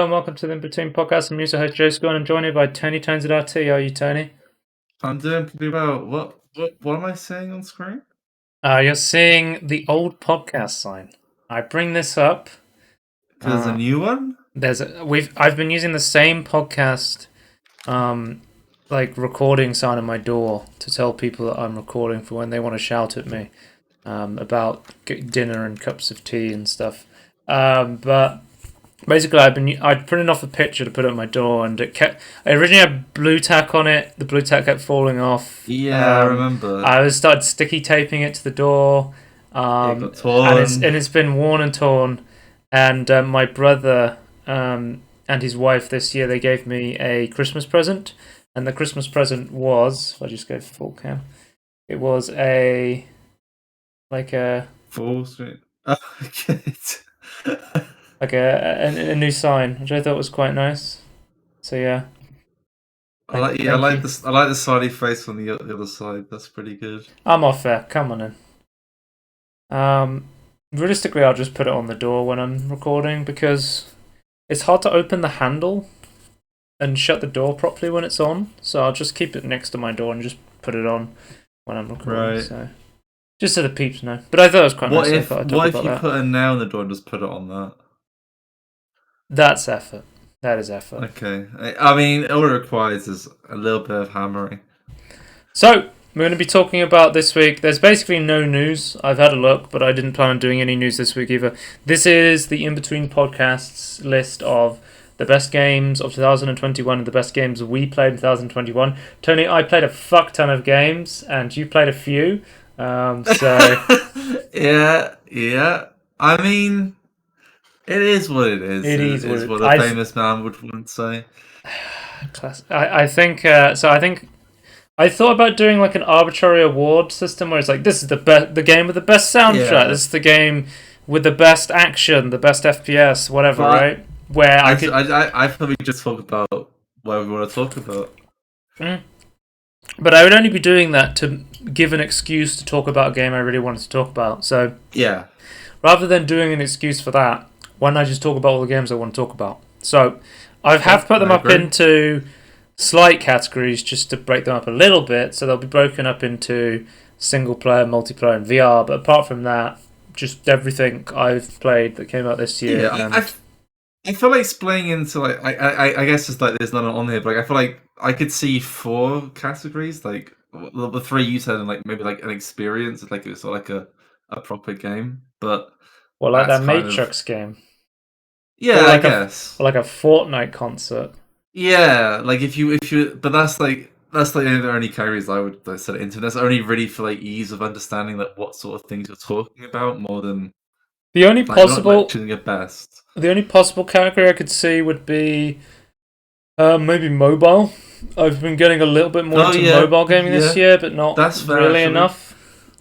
and welcome to the Inbetween podcast. I'm your host, Joe Scott, and I'm joined by Tony Tones at RT. How are you, Tony? I'm doing pretty well. What am I saying on screen? You're seeing the old podcast sign. I bring this up. There's a new one? I've been using the same podcast recording sign on my door to tell people that I'm recording for when they want to shout at me about dinner and cups of tea and stuff. But basically, I'd printed off a picture to put it on my door, and I originally had blue tack on it. The blue tack kept falling off. Yeah, I remember. I started sticky taping it to the door. It got torn. And it's been worn and torn. And my brother and his wife this year, they gave me a Christmas present, and the Christmas present was, if I just go full cam, it was a full screen. Okay. like a new sign, which I thought was quite nice. So yeah. I like the smiley face on the other side. That's pretty good. I'm off there. Come on in. Realistically, I'll just put it on the door when I'm recording because it's hard to open the handle and shut the door properly when it's on. So I'll just keep it next to my door and just put it on when I'm recording. Right. So just so the peeps know. But I thought it was quite nice. What if you put a nail in the door and just put it on that? That's effort. That is effort. Okay. I mean, all it requires is a little bit of hammering. So, we're going to be talking about this week. There's basically no news. I've had a look, but I didn't plan on doing any news this week either. This is the In-Between Podcasts list of the best games of 2021 and the best games we played in 2021. Tony, I played a fuck ton of games, and you played a few. Yeah. I mean, it is what it is. It is what a famous man would say. I think I thought about doing like an arbitrary award system where it's like, this is the game with the best soundtrack. Yeah. This is the game with the best action, the best FPS, whatever, right? Where I probably just talk about what we want to talk about. But I would only be doing that to give an excuse to talk about a game I really wanted to talk about. So yeah, rather than doing an excuse for that, why not just talk about all the games I want to talk about? So I have put them up into slight categories just to break them up a little bit. So they'll be broken up into single player, multiplayer, and VR. But apart from that, just everything I've played that came out this year. Yeah, I feel like splitting into like I guess it's like there's none on here, but I feel like I could see 4 categories, like the 3 you said, and like maybe like an experience, like it was sort of like a proper game, but like that Matrix game. Yeah, I guess. Or like a Fortnite concert. Yeah, like if you, but that's like the only categories I would set it into. That's only really for like ease of understanding like what sort of things you're talking about more than the only possible choosing your best. The only possible category I could see would be maybe mobile. I've been getting a little bit more into mobile gaming this year, but not really enough.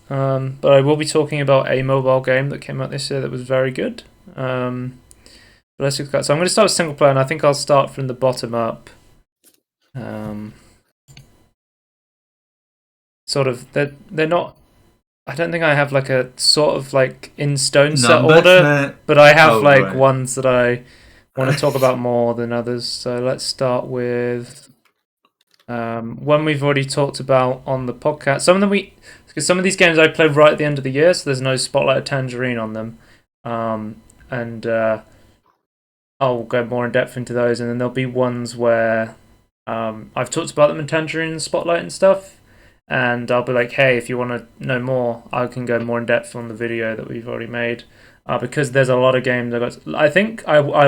But I will be talking about a mobile game that came out this year that was very good. But let's look at that. So I'm going to start with single player, and I think I'll start from the bottom up. Sort of, they're not. I don't think I have like a sort of like in stone set order, but I have ones that I want to talk about more than others. So let's start with one we've already talked about on the podcast. Because some of these games I played right at the end of the year, so there's no Spotlight or Tangerine on them, and I'll go more in depth into those, and then there'll be ones where I've talked about them in Tangerine and Spotlight and stuff. And I'll be like, hey, if you want to know more, I can go more in depth on the video that we've already made. Because there's a lot of games I think I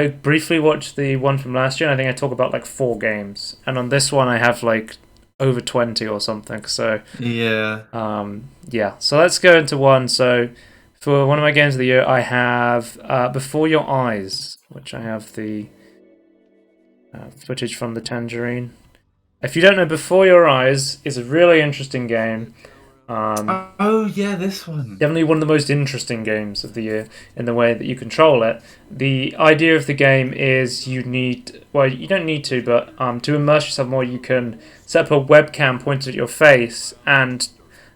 briefly watched the one from last year, and I think I talk about like 4 games. And on this one, I have like over 20 or something. So yeah. So let's go into one. So for one of my games of the year, I have Before Your Eyes, which I have the footage from the Tangerine. If you don't know, Before Your Eyes is a really interesting game. This one. Definitely one of the most interesting games of the year in the way that you control it. The idea of the game is you don't need to, but to immerse yourself more, you can set up a webcam pointed at your face, and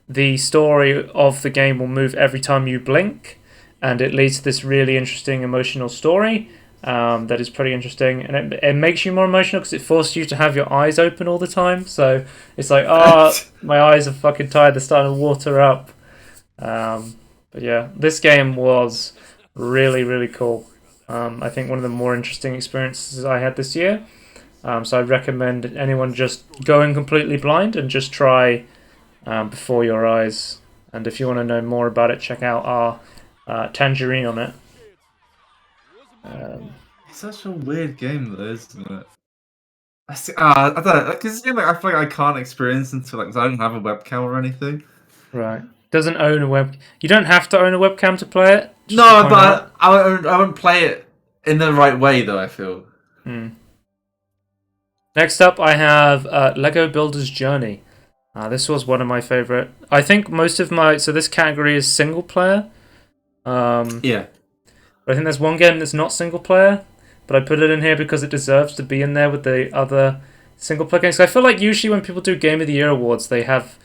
the story of the game will move every time you blink, and it leads to this really interesting emotional story. that is pretty interesting, and it makes you more emotional because it forces you to have your eyes open all the time. So it's like, my eyes are fucking tired; they're starting to water up. But yeah, this game was really, really cool. I think one of the more interesting experiences I had this year. So I'd recommend anyone just going completely blind and just try Before Your Eyes. And if you want to know more about it, check out our Tangerine on it. It's such a weird game, though, isn't it? I don't know, because it's a game like I feel like I can't experience until like 'cause I don't have a webcam or anything. Right. Doesn't own a web. You don't have to own a webcam to play it. No, but I won't play it in the right way, though. I feel. Next up, I have Lego Builder's Journey. This was one of my favorite. I think most of my this category is single player. Yeah. But I think there's one game that's not single player, but I put it in here because it deserves to be in there with the other single player games. I feel like usually when people do Game of the Year awards, they have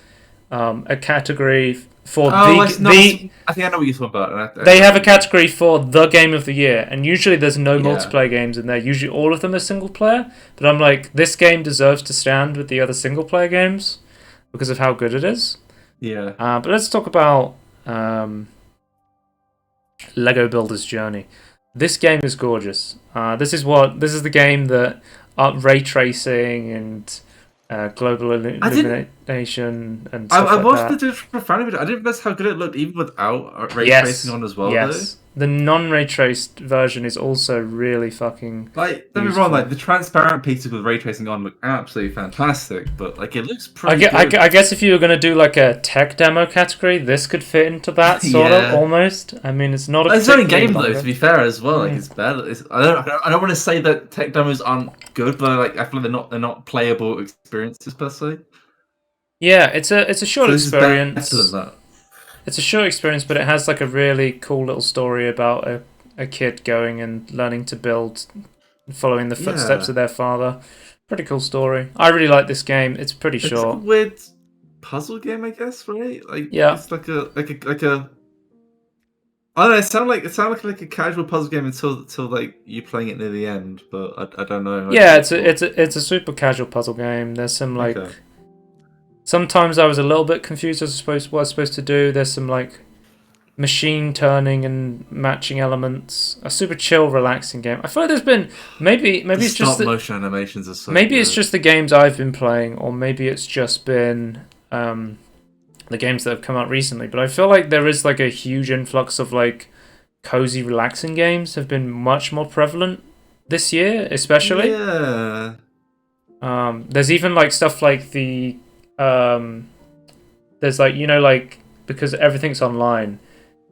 a category for I think I know what you're talking about. They have a category for the game of the year, and usually there's no multiplayer games in there. Usually all of them are single player, but I'm like, this game deserves to stand with the other single player games because of how good it is. Yeah. But let's talk about Lego Builder's Journey. This game is gorgeous. This is the game that ray tracing and global illumination and stuff I like watched that. the digital fan video. I didn't realize how good it looked even without ray tracing on as well. Yes. The non-ray traced version is also really fucking. Like, don't be wrong. Like the transparent pieces with ray tracing on look absolutely fantastic, but like it looks pretty good. I guess if you were gonna do like a tech demo category, this could fit into that sort of almost. I mean, it's not a. It's only game though. To be fair, as well, like it's better. I don't want to say that tech demos aren't good, but like I feel like they're not playable experiences per se. Yeah, it's a short experience. Better than that. It's a short experience, but it has like a really cool little story about a kid going and learning to build, following the footsteps of their father. Pretty cool story. I really like this game. It's pretty short. It's a weird puzzle game, I guess, right? Like it's like a I don't know. It sounded like a casual puzzle game until like you playing it near the end, but I don't know. Yeah, it's a super casual puzzle game. There's some like. Okay. Sometimes I was a little bit confused as to what I was supposed to do. There's some like machine turning and matching elements. A super chill, relaxing game. I feel like there's been maybe it's just stop motion animations are so maybe good. It's just the games I've been playing, or maybe it's just been the games that have come out recently. But I feel like there is like a huge influx of like cozy, relaxing games have been much more prevalent this year, especially. Yeah. There's even like stuff like the there's like like because everything's online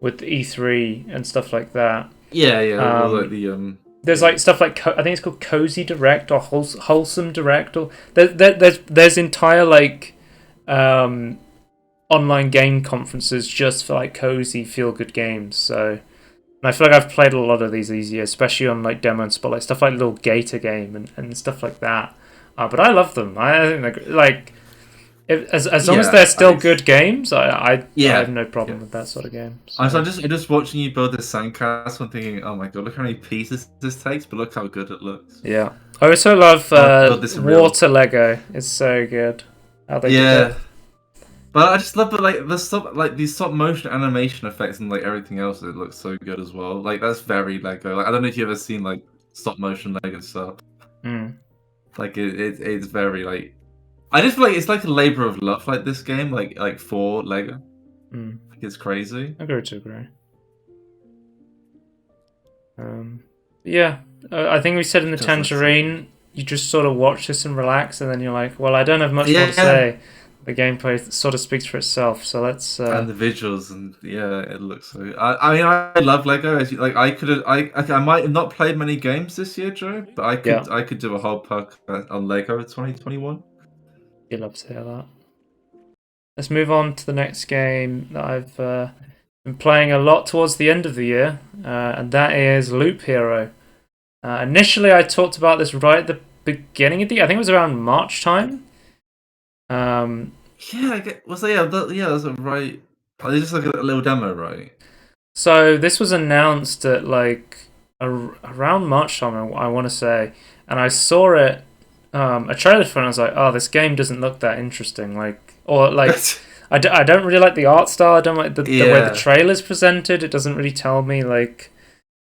with E3 and stuff like that. Yeah. Like the there's like stuff like I think it's called Cozy Direct or Wholesome Direct, or there's entire like online game conferences just for like cozy feel good games. So, and I feel like I've played a lot of these year, especially on like Demo and Spotlight, stuff like Little Gator Game and stuff like that. But I love them. I think they're like. As long as they're still good games, I have no problem with that sort of game. So. I'm just watching you build this sandcastle and thinking, oh my god, look how many pieces this takes, but look how good it looks. Yeah, I also love water Lego. It's so good. How they did it. But I just love these stop motion animation effects and like everything else. It looks so good as well. Like that's very Lego. Like I don't know if you've ever seen like stop motion Lego stuff. Like it's very like. I just feel like it's like a labor of love, like this game, like for Lego. Like it's crazy. Agree to agree. Yeah, I think we said in the Tangerine, you just sort of watch this and relax, and then you're like, well, I don't have much more to say. The gameplay sort of speaks for itself, so let's. And the visuals, and it looks so. I mean, I love Lego. Like I might have not played many games this year, Joe, but I could do a whole podcast on Lego 2021. You'd love to hear that. Let's move on to the next game that I've been playing a lot towards the end of the year, and that is Loop Hero. Initially, I talked about this right at the beginning of the year. I think it was around March time. Was right. Oh, they just like a little demo, right? So this was announced at like around March time, I want to say, and I saw it, a trailer for it, and I was like, oh, this game doesn't look that interesting, like, or like, I don't really like the art style. I don't like the way the trailer's presented. It doesn't really tell me like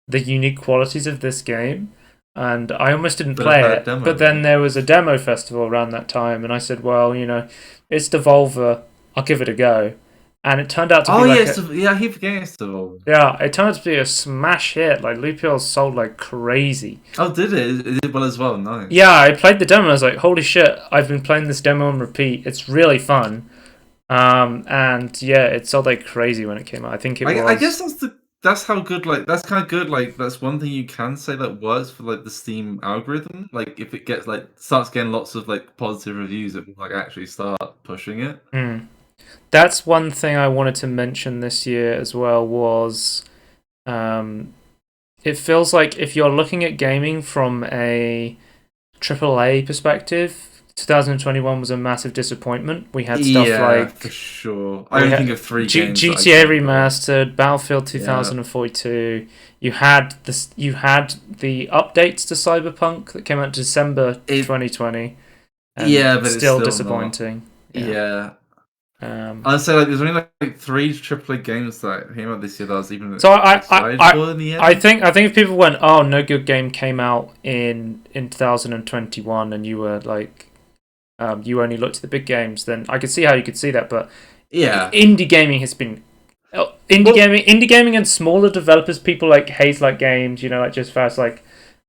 the unique qualities of this game, and I almost didn't play it. But then there was a demo festival around that time, and I said, well, it's Devolver. I'll give it a go. And it turned out to be I keep forgetting it's Devolver. Yeah, it turned out to be a smash hit. Like, Loop Hero sold like crazy. Oh, did it? It did well as well, nice. Yeah, I played the demo and I was like, holy shit, I've been playing this demo on repeat. It's really fun. And yeah, it sold like crazy when it came out. I think I guess that's how good, like, that's kind of good, like, that's one thing you can say that works for, like, the Steam algorithm. Like, if it gets, like, starts getting lots of, like, positive reviews, it will, like, actually start pushing it. That's one thing I wanted to mention this year as well was it feels like if you're looking at gaming from a AAA perspective, 2021 was a massive disappointment. We had stuff like, for sure. I only think of 3 games. GTA Remastered, Battlefield 2042. You had the updates to Cyberpunk that came out December 2020. But it's still disappointing. I'd say like there's only like 3 AAA games that came out this year that was even so I think if people went, oh, no good game came out in 2021 and you were like, you only looked at the big games, then I could see how you could see that. But indie gaming has been indie gaming and smaller developers, people like Haze Light Games, like Just Fast, like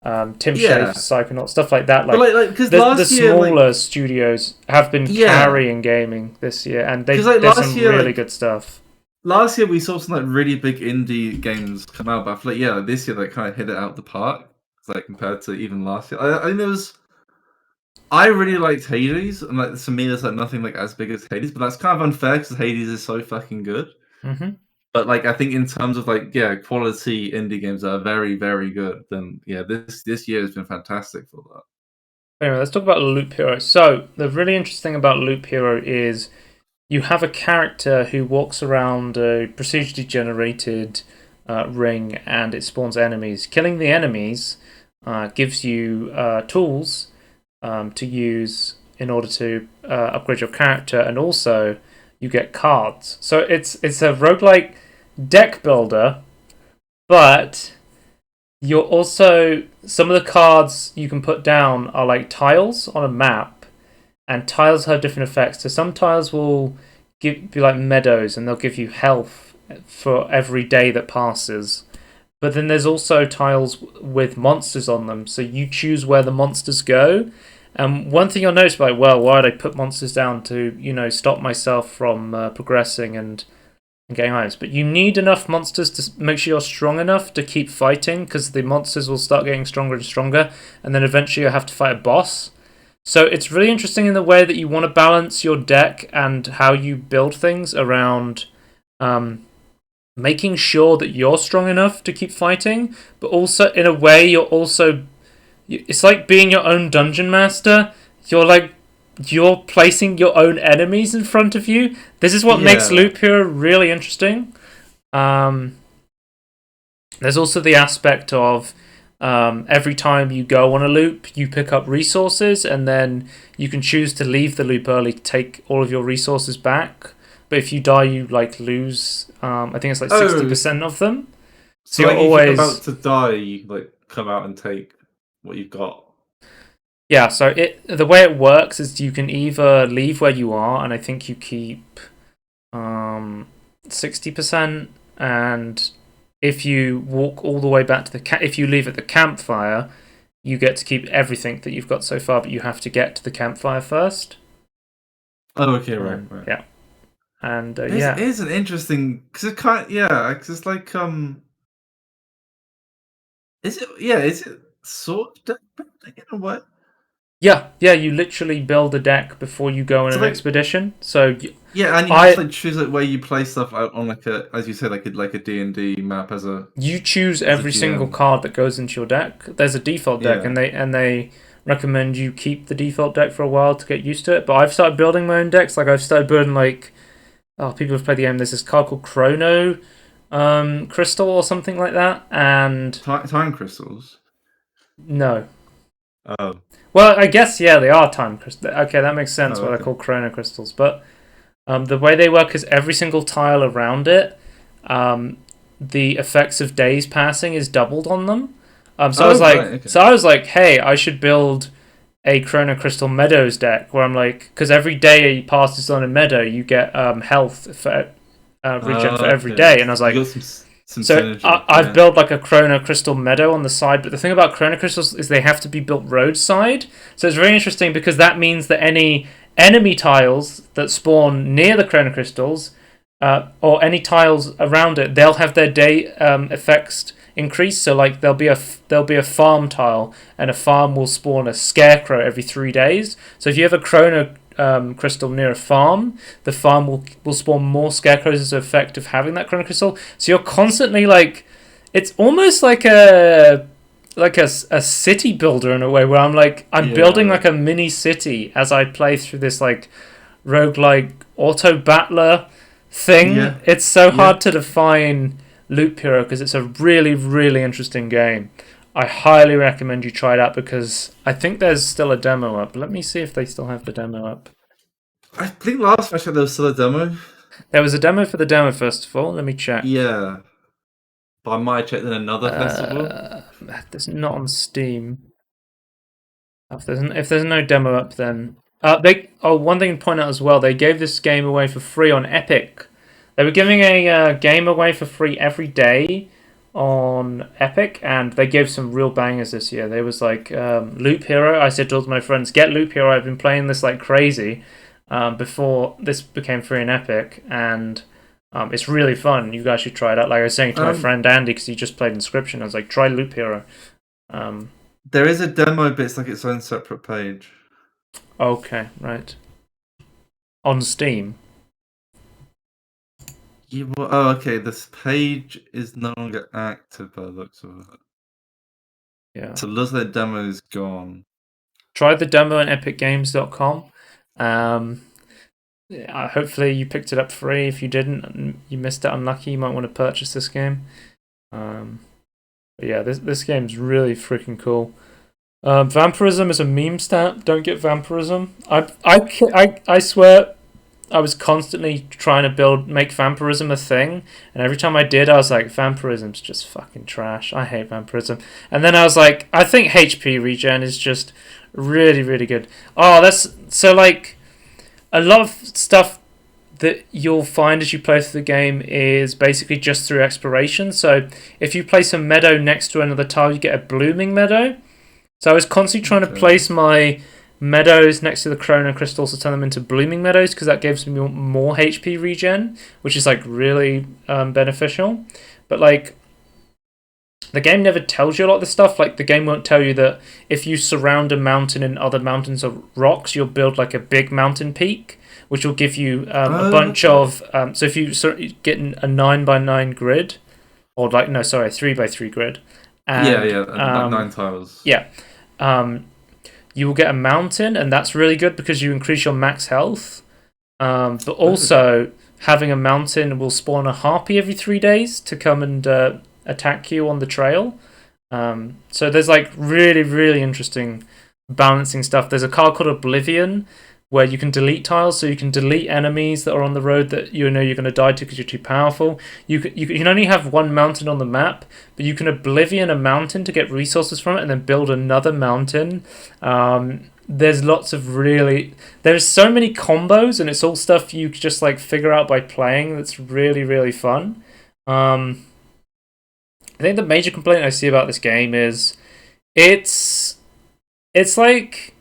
Tim Schafer's Psychonaut, stuff like that. Like the smaller studios have been carrying gaming this year, and there's some really good stuff. Last year we saw some like really big indie games come out, but I feel like this year they kind of hit it out the park. Like compared to even last year, I think there was. I really liked Hades, and like to me, there's like nothing like as big as Hades, but that's kind of unfair because Hades is so fucking good. But like I think in terms of like quality indie games that are very, very good, then this year has been fantastic for that. Anyway, let's talk about Loop Hero. So the really interesting about Loop Hero is you have a character who walks around a procedurally generated ring, and it spawns enemies. Killing the enemies gives you tools to use in order to upgrade your character, and also you get cards. So it's a roguelike deck builder, but you're also, some of the cards you can put down are like tiles on a map, and tiles have different effects. So some tiles will be like meadows, and they'll give you health for every day that passes. But then there's also tiles with monsters on them, so you choose where the monsters go. And one thing you'll notice, like, well, why would I put monsters down to, stop myself from progressing and getting items? But you need enough monsters to make sure you're strong enough to keep fighting, because the monsters will start getting stronger and stronger, and then eventually you'll have to fight a boss. So it's really interesting in the way that you want to balance your deck and how you build things around making sure that you're strong enough to keep fighting, but also in a way it's like being your own dungeon master. You're placing your own enemies in front of you. This is what makes Loop Hero really interesting. There's also the aspect of every time you go on a loop, you pick up resources, and then you can choose to leave the loop early to take all of your resources back. But if you die, you lose. I think it's 60% of them. So you're always, if you're about to die, you can come out and take what you've got. Yeah, so the way it works is you can either leave where you are, and I think you keep 60%, and if you walk all the way back to if you leave at the campfire, you get to keep everything that you've got so far, but you have to get to the campfire first. Oh, okay, right. Yeah. And it is an interesting, because it because it's like is it sort of deck building in a way? Yeah, you literally build a deck before you go on an expedition. So and you have to choose where you place stuff out on as you said, like a D&D map as a. You choose every single card that goes into your deck. There's a default deck, and they recommend you keep the default deck for a while to get used to it. But I've started building my own decks. Like I've started building people have played the game. There's this card called Chrono, crystal or something like that, and time crystals. No. Oh. Well, I guess yeah, they are time crystals. Okay, that makes sense. Oh, Why okay. they're called chrono crystals, but the way they work is every single tile around it, the effects of days passing is doubled on them. So I was like, hey, I should build a Chrono Crystal Meadows deck where I'm like, because every day you passes on a meadow, you get health for regen for every day, and I was like, some synergy, I've built like a Chrono Crystal Meadow on the side, but the thing about Chrono Crystals is they have to be built roadside, so it's very interesting because that means that any enemy tiles that spawn near the Chrono Crystals, or any tiles around it, they'll have their day effects increase. So like there'll be a farm tile, and a farm will spawn a scarecrow every 3 days. So if you have a Chrono crystal near a farm, the farm will spawn more scarecrows as an effect of having that Chrono Crystal. So you're constantly like, it's almost like a city builder in a way, where I'm building like a mini city as I play through this like roguelike auto battler thing. Yeah. It's so hard to define Loop Hero because it's a really, really interesting game. I highly recommend you try it out because I think there's still a demo up. Let me see if they still have the demo up. I think last time there was still a demo. There was a demo for the demo festival. Let me check. Yeah. But I might check in another festival. There's not on Steam. If there's no demo up, then one thing to point out as well, they gave this game away for free on Epic. They were giving a game away for free every day on Epic, and they gave some real bangers this year. There was like Loop Hero. I said to all my friends, get Loop Hero. I've been playing this like crazy before this became free in Epic, and it's really fun. You guys should try it out. Like I was saying to my friend Andy, because he just played Inscription, I was like, try Loop Hero. There is a demo, but it's like its own separate page. Okay, right. On Steam. Yeah, well, okay. This page is no longer active by the looks of it. Yeah. So looks like the demo is gone. Try the demo on epicgames.com. Hopefully you picked it up free. If you didn't, you missed it, unlucky. You might want to purchase this game. But yeah, this game's really freaking cool. Vampirism is a meme stat. Don't get vampirism. I swear, I was constantly trying to make vampirism a thing, and every time I did, I was like, vampirism's just fucking trash. I hate vampirism. And then I was like, I think HP regen is just really, really good. Oh, that's so like a lot of stuff that you'll find as you play through the game is basically just through exploration. So if you place a meadow next to another tile, you get a blooming meadow. So I was constantly trying to place my meadows next to the Chrono Crystals to turn them into blooming meadows, because that gives me more HP regen, which is like really beneficial. But like, the game never tells you a lot of this stuff. Like, the game won't tell you that if you surround a mountain and other mountains of rocks, you'll build like a big mountain peak, which will give you a bunch of. So if you get a 9x9 grid, or like 3x3 grid. And, like 9 tiles. Yeah. You will get a mountain, and that's really good because you increase your max health. But also, having a mountain will spawn a harpy every 3 days to come and attack you on the trail. So there's like really, really interesting balancing stuff. There's a card called Oblivion, where you can delete tiles, so you can delete enemies that are on the road that you know you're going to die to because you're too powerful. You can only have one mountain on the map, but you can Oblivion a mountain to get resources from it and then build another mountain. There's lots of there's so many combos, and it's all stuff you just like figure out by playing. That's really, really fun. I think the major complaint I see about this game is it's like,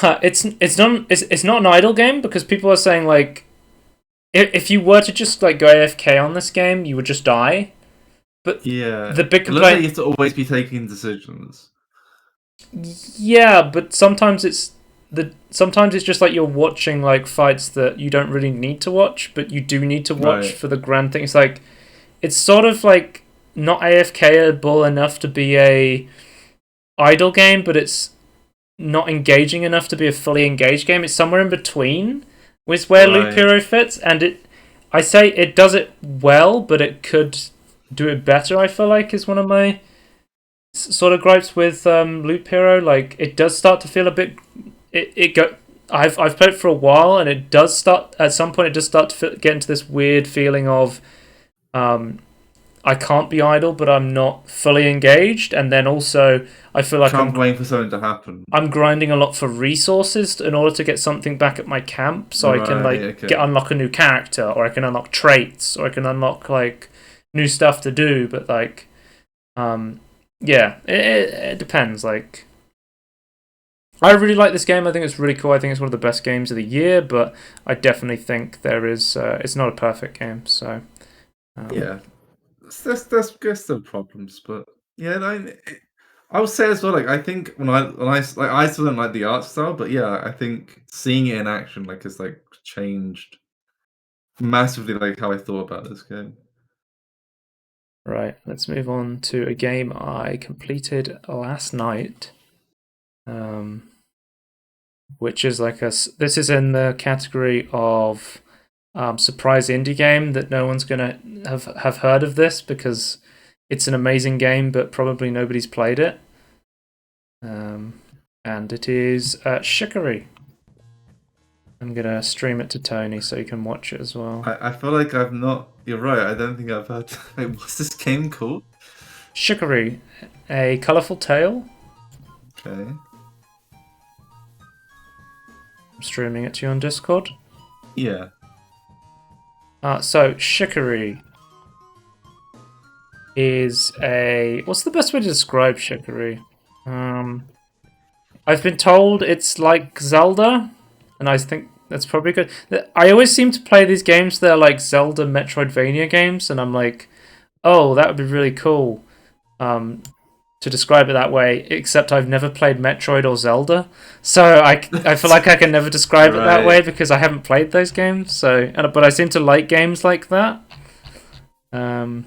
it's not an idle game, because people are saying like, if you were to just like go AFK on this game, you would just die. But the big complaint, like you have to always be taking decisions. Yeah, but sometimes it's just like you're watching like fights that you don't really need to watch, but you do need to watch for the grand thing. It's like, it's sort of like not AFK-able enough to be a idle game, but it's not engaging enough to be a fully engaged game. It's somewhere in between, with where Loop Hero fits, and I say it does it well, but it could do it better. I feel like is one of my sort of gripes with Loop Hero. Like it does start to feel a bit. It go. I've played for a while, and it does start at some point. It does start to get into this weird feeling of, I can't be idle, but I'm not fully engaged. And then also, I feel like I'm waiting for something to happen. I'm grinding a lot for resources in order to get something back at my camp, so I can unlock a new character, or I can unlock traits, or I can unlock like new stuff to do. But like, yeah, it depends. Like, I really like this game. I think it's really cool. I think it's one of the best games of the year. But I definitely think it's not a perfect game. So yeah, there's some problems, but yeah, I would say as well. Like I think when I still don't like the art style, but yeah, I think seeing it in action like has like changed massively like how I thought about this game. Right, let's move on to a game I completed last night, which is like this is in the category of surprise indie game that no one's gonna have heard of this because it's an amazing game, but probably nobody's played it. And it is Chicory. I'm gonna stream it to Tony so you can watch it as well. I feel like I've not. You're right. I don't think I've heard. Like, what's this game called? Chicory, a colourful tale. Okay. I'm streaming it to you on Discord. Yeah. So Chicory is a. What's the best way to describe Chicory? I've been told it's like Zelda, and I think that's probably good. I always seem to play these games that are like Zelda Metroidvania games, and I'm like, oh, that would be really cool to describe it that way, except I've never played Metroid or Zelda, so I feel like I can never describe it that way because I haven't played those games. So, but I seem to like games like that. The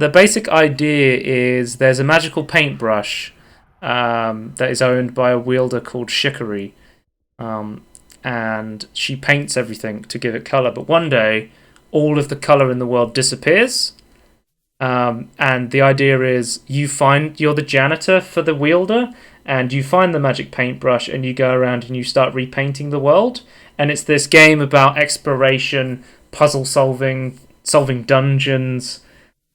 basic idea is there's a magical paintbrush that is owned by a wielder called Chicory, and she paints everything to give it color. But one day, all of the color in the world disappears, and the idea is you're the janitor for the wielder, and you find the magic paintbrush, and you go around and you start repainting the world. And it's this game about exploration, puzzle solving dungeons.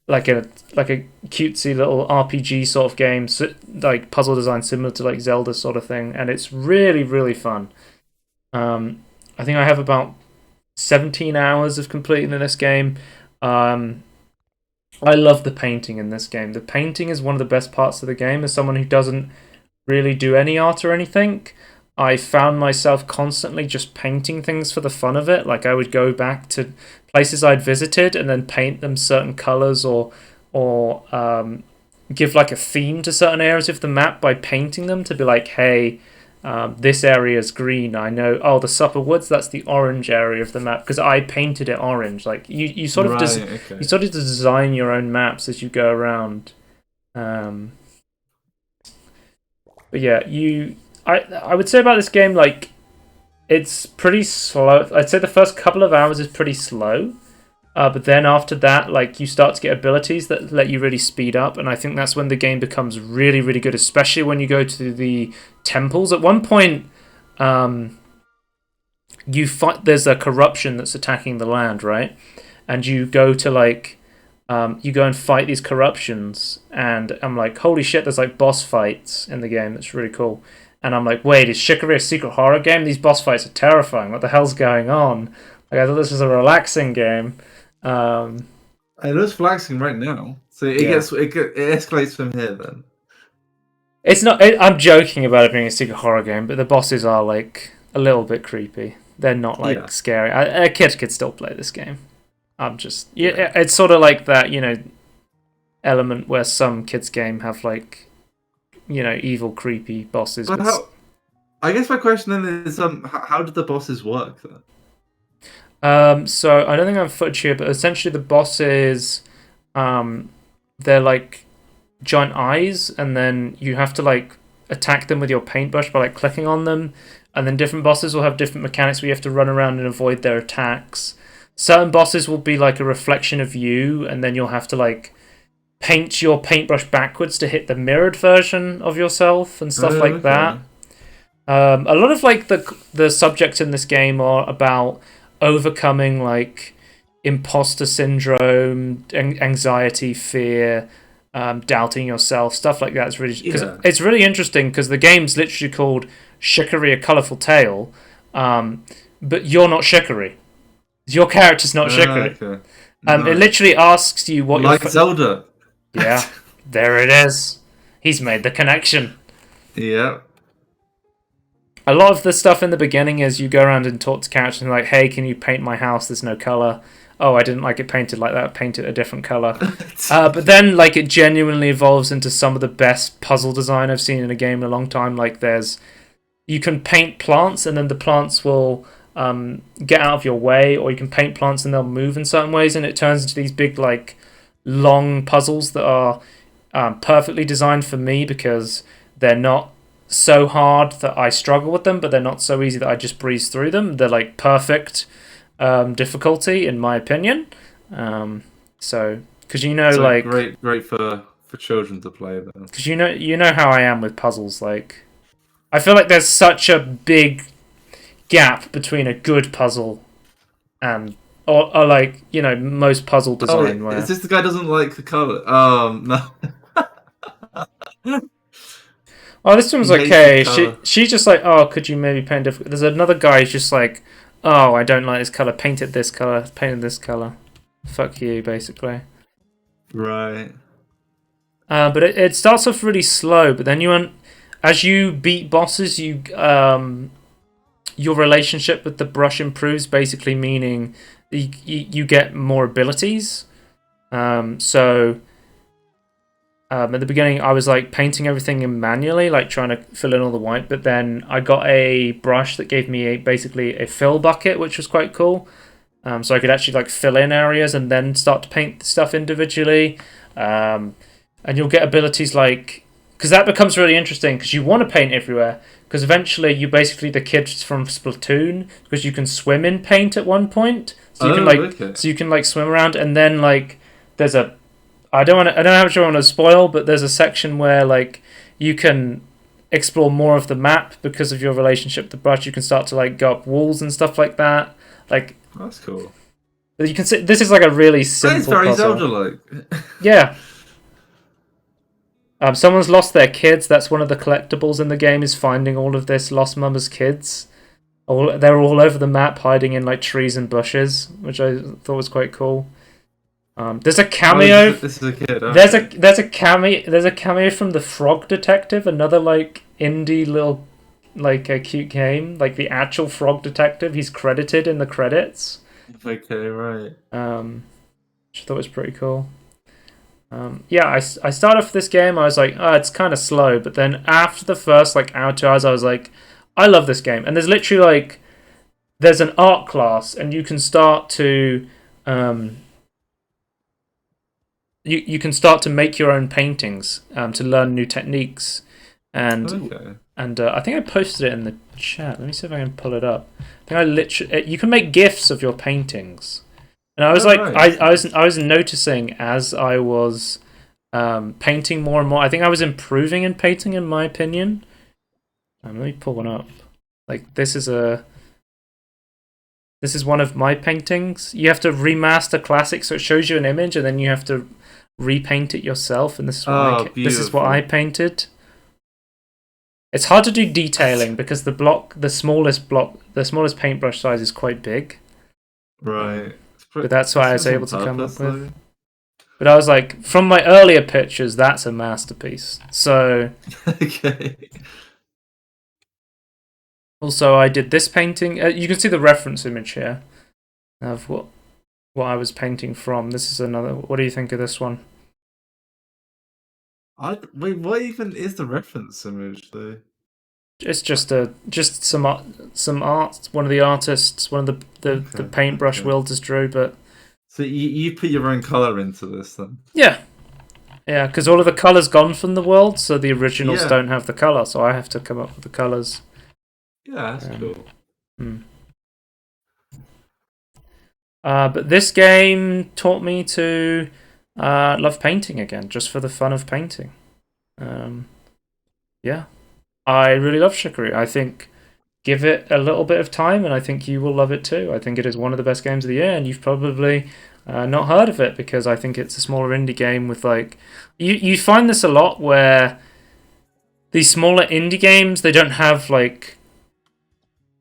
Like a cutesy little RPG sort of game, like puzzle design similar to like Zelda sort of thing, and it's really really fun. I think I have about 17 hours of completing in this game. I love the painting in this game. The painting is one of the best parts of the game. As someone who doesn't really do any art or anything, I found myself constantly just painting things for the fun of it. Like I would go back to places I'd visited and then paint them certain colors or give like a theme to certain areas of the map by painting them to be like, hey, this area is green. I know. Oh, the Supper Woods. That's the orange area of the map because I painted it orange. Like you sort of you sort of design your own maps as you go around. But yeah, I would say about this game, like, it's pretty slow. I'd say the first couple of hours is pretty slow. But then after that, like, you start to get abilities that let you really speed up. And I think that's when the game becomes really, really good, especially when you go to the temples. At one point, there's a corruption that's attacking the land, right? And you go to, like, you go and fight these corruptions. And I'm like, holy shit, there's, like, boss fights in the game. That's really cool. And I'm like, wait, is Chicory a secret horror game? These boss fights are terrifying. What the hell's going on? Like, I thought this was a relaxing game. It is relaxing right now. So it escalates from here then. It's not. I'm joking about it being a secret horror game, but the bosses are like a little bit creepy. They're not like scary. A kid could still play this game. It's sort of like that, element where some kids' game have like, evil, creepy bosses. But I guess my question then is, how did the bosses work then? So I don't think I have footage here, but essentially the bosses, they're like giant eyes, and then you have to like attack them with your paintbrush by like clicking on them. and then different bosses will have different mechanics where you have to run around and avoid their attacks. Certain bosses will be like a reflection of you, and then you'll have to like paint your paintbrush backwards to hit the mirrored version of yourself and stuff like that. A lot of like the subjects in this game are about overcoming like imposter syndrome, anxiety, fear, doubting yourself, stuff like that. It's really interesting because the game's literally called Chicory: A Colorful Tale, but you're not Chicory. Your character's not Chicory. Okay. Nice. It literally asks you what like Zelda. Yeah, there it is. He's made the connection. Yeah. A lot of the stuff in the beginning is you go around and talk to characters and like, hey, can you paint my house? There's no color. Oh, I didn't like it painted like that. Paint it a different color. But then, like, it genuinely evolves into some of the best puzzle design I've seen in a game in a long time. Like, you can paint plants and then the plants will get out of your way, or you can paint plants and they'll move in certain ways, and it turns into these big, like, long puzzles that are perfectly designed for me because they're not so hard that I struggle with them, but they're not so easy that I just breeze through them. They're like perfect difficulty in my opinion. So because like great for children to play though. Because you know how I am with puzzles. Like I feel like there's such a big gap between a good puzzle and or like most puzzle design. Where... Is this the guy doesn't like the color? No. Oh, this one's okay. She's just like, oh, could you maybe paint different? There's another guy who's just like, oh, I don't like this color. Paint it this color. Paint it this color. Fuck you, basically. Right. But it starts off really slow, but then as you beat bosses, your relationship with the brush improves, basically meaning you get more abilities. At the beginning, I was like painting everything manually, like trying to fill in all the white. But then I got a brush that gave me basically a fill bucket, which was quite cool. So I could actually like fill in areas and then start to paint stuff individually. And you'll get abilities like, because that becomes really interesting because you want to paint everywhere. Because eventually you basically the kids from Splatoon, because you can swim in paint at one point. So you can like swim around, and then like there's a. I don't know how much I want to spoil, but there's a section where like you can explore more of the map because of your relationship with the brush. You can start to like go up walls and stuff like that. Like that's cool. You can see this is like a really simple. It's very puzzle. Zelda-like. Yeah. Someone's lost their kids. That's one of the collectibles in the game, is finding all of this lost mama's kids. They're all over the map, hiding in like trees and bushes, which I thought was quite cool. There's a cameo. This is a kid. There's a cameo from the Frog Detective, another like indie little like a cute game. Like the actual Frog Detective, he's credited in the credits. Okay, right. Which I thought was pretty cool. I started off this game. I was like, oh, it's kind of slow, but then after the first like hour, 2 hours, I was like, I love this game. And there's literally like, there's an art class, and you can start to You can start to make your own paintings to learn new techniques, and I think I posted it in the chat. Let me see if I can pull it up. I think you can make GIFs of your paintings, and I was I was noticing as I was painting more and more. I think I was improving in painting, in my opinion. Let me pull one up. Like this is one of my paintings. You have to remaster classic, so it shows you an image, and then you have to repaint it yourself, and this is what I painted. It's hard to do detailing because the smallest paintbrush size is quite big. Right. But that's what I was able to come up with. But I was like, from my earlier pictures, that's a masterpiece. So okay. Also, I did this painting. You can see the reference image here of what I was painting from. This is another. What do you think of this one? Wait, what even is the reference image though? It's just some art. One of the artists, one of the paintbrush wielders drew. But so you put your own color into this then? Yeah, because all of the colors gone from the world, so the originals don't have the color. So I have to come up with the colors. Yeah, that's cool. But this game taught me to love painting again, just for the fun of painting. Yeah, I really love Chicory. I think give it a little bit of time, and I think you will love it too. I think it is one of the best games of the year, and you've probably not heard of it because I think it's a smaller indie game with like you find this a lot where these smaller indie games, they don't have like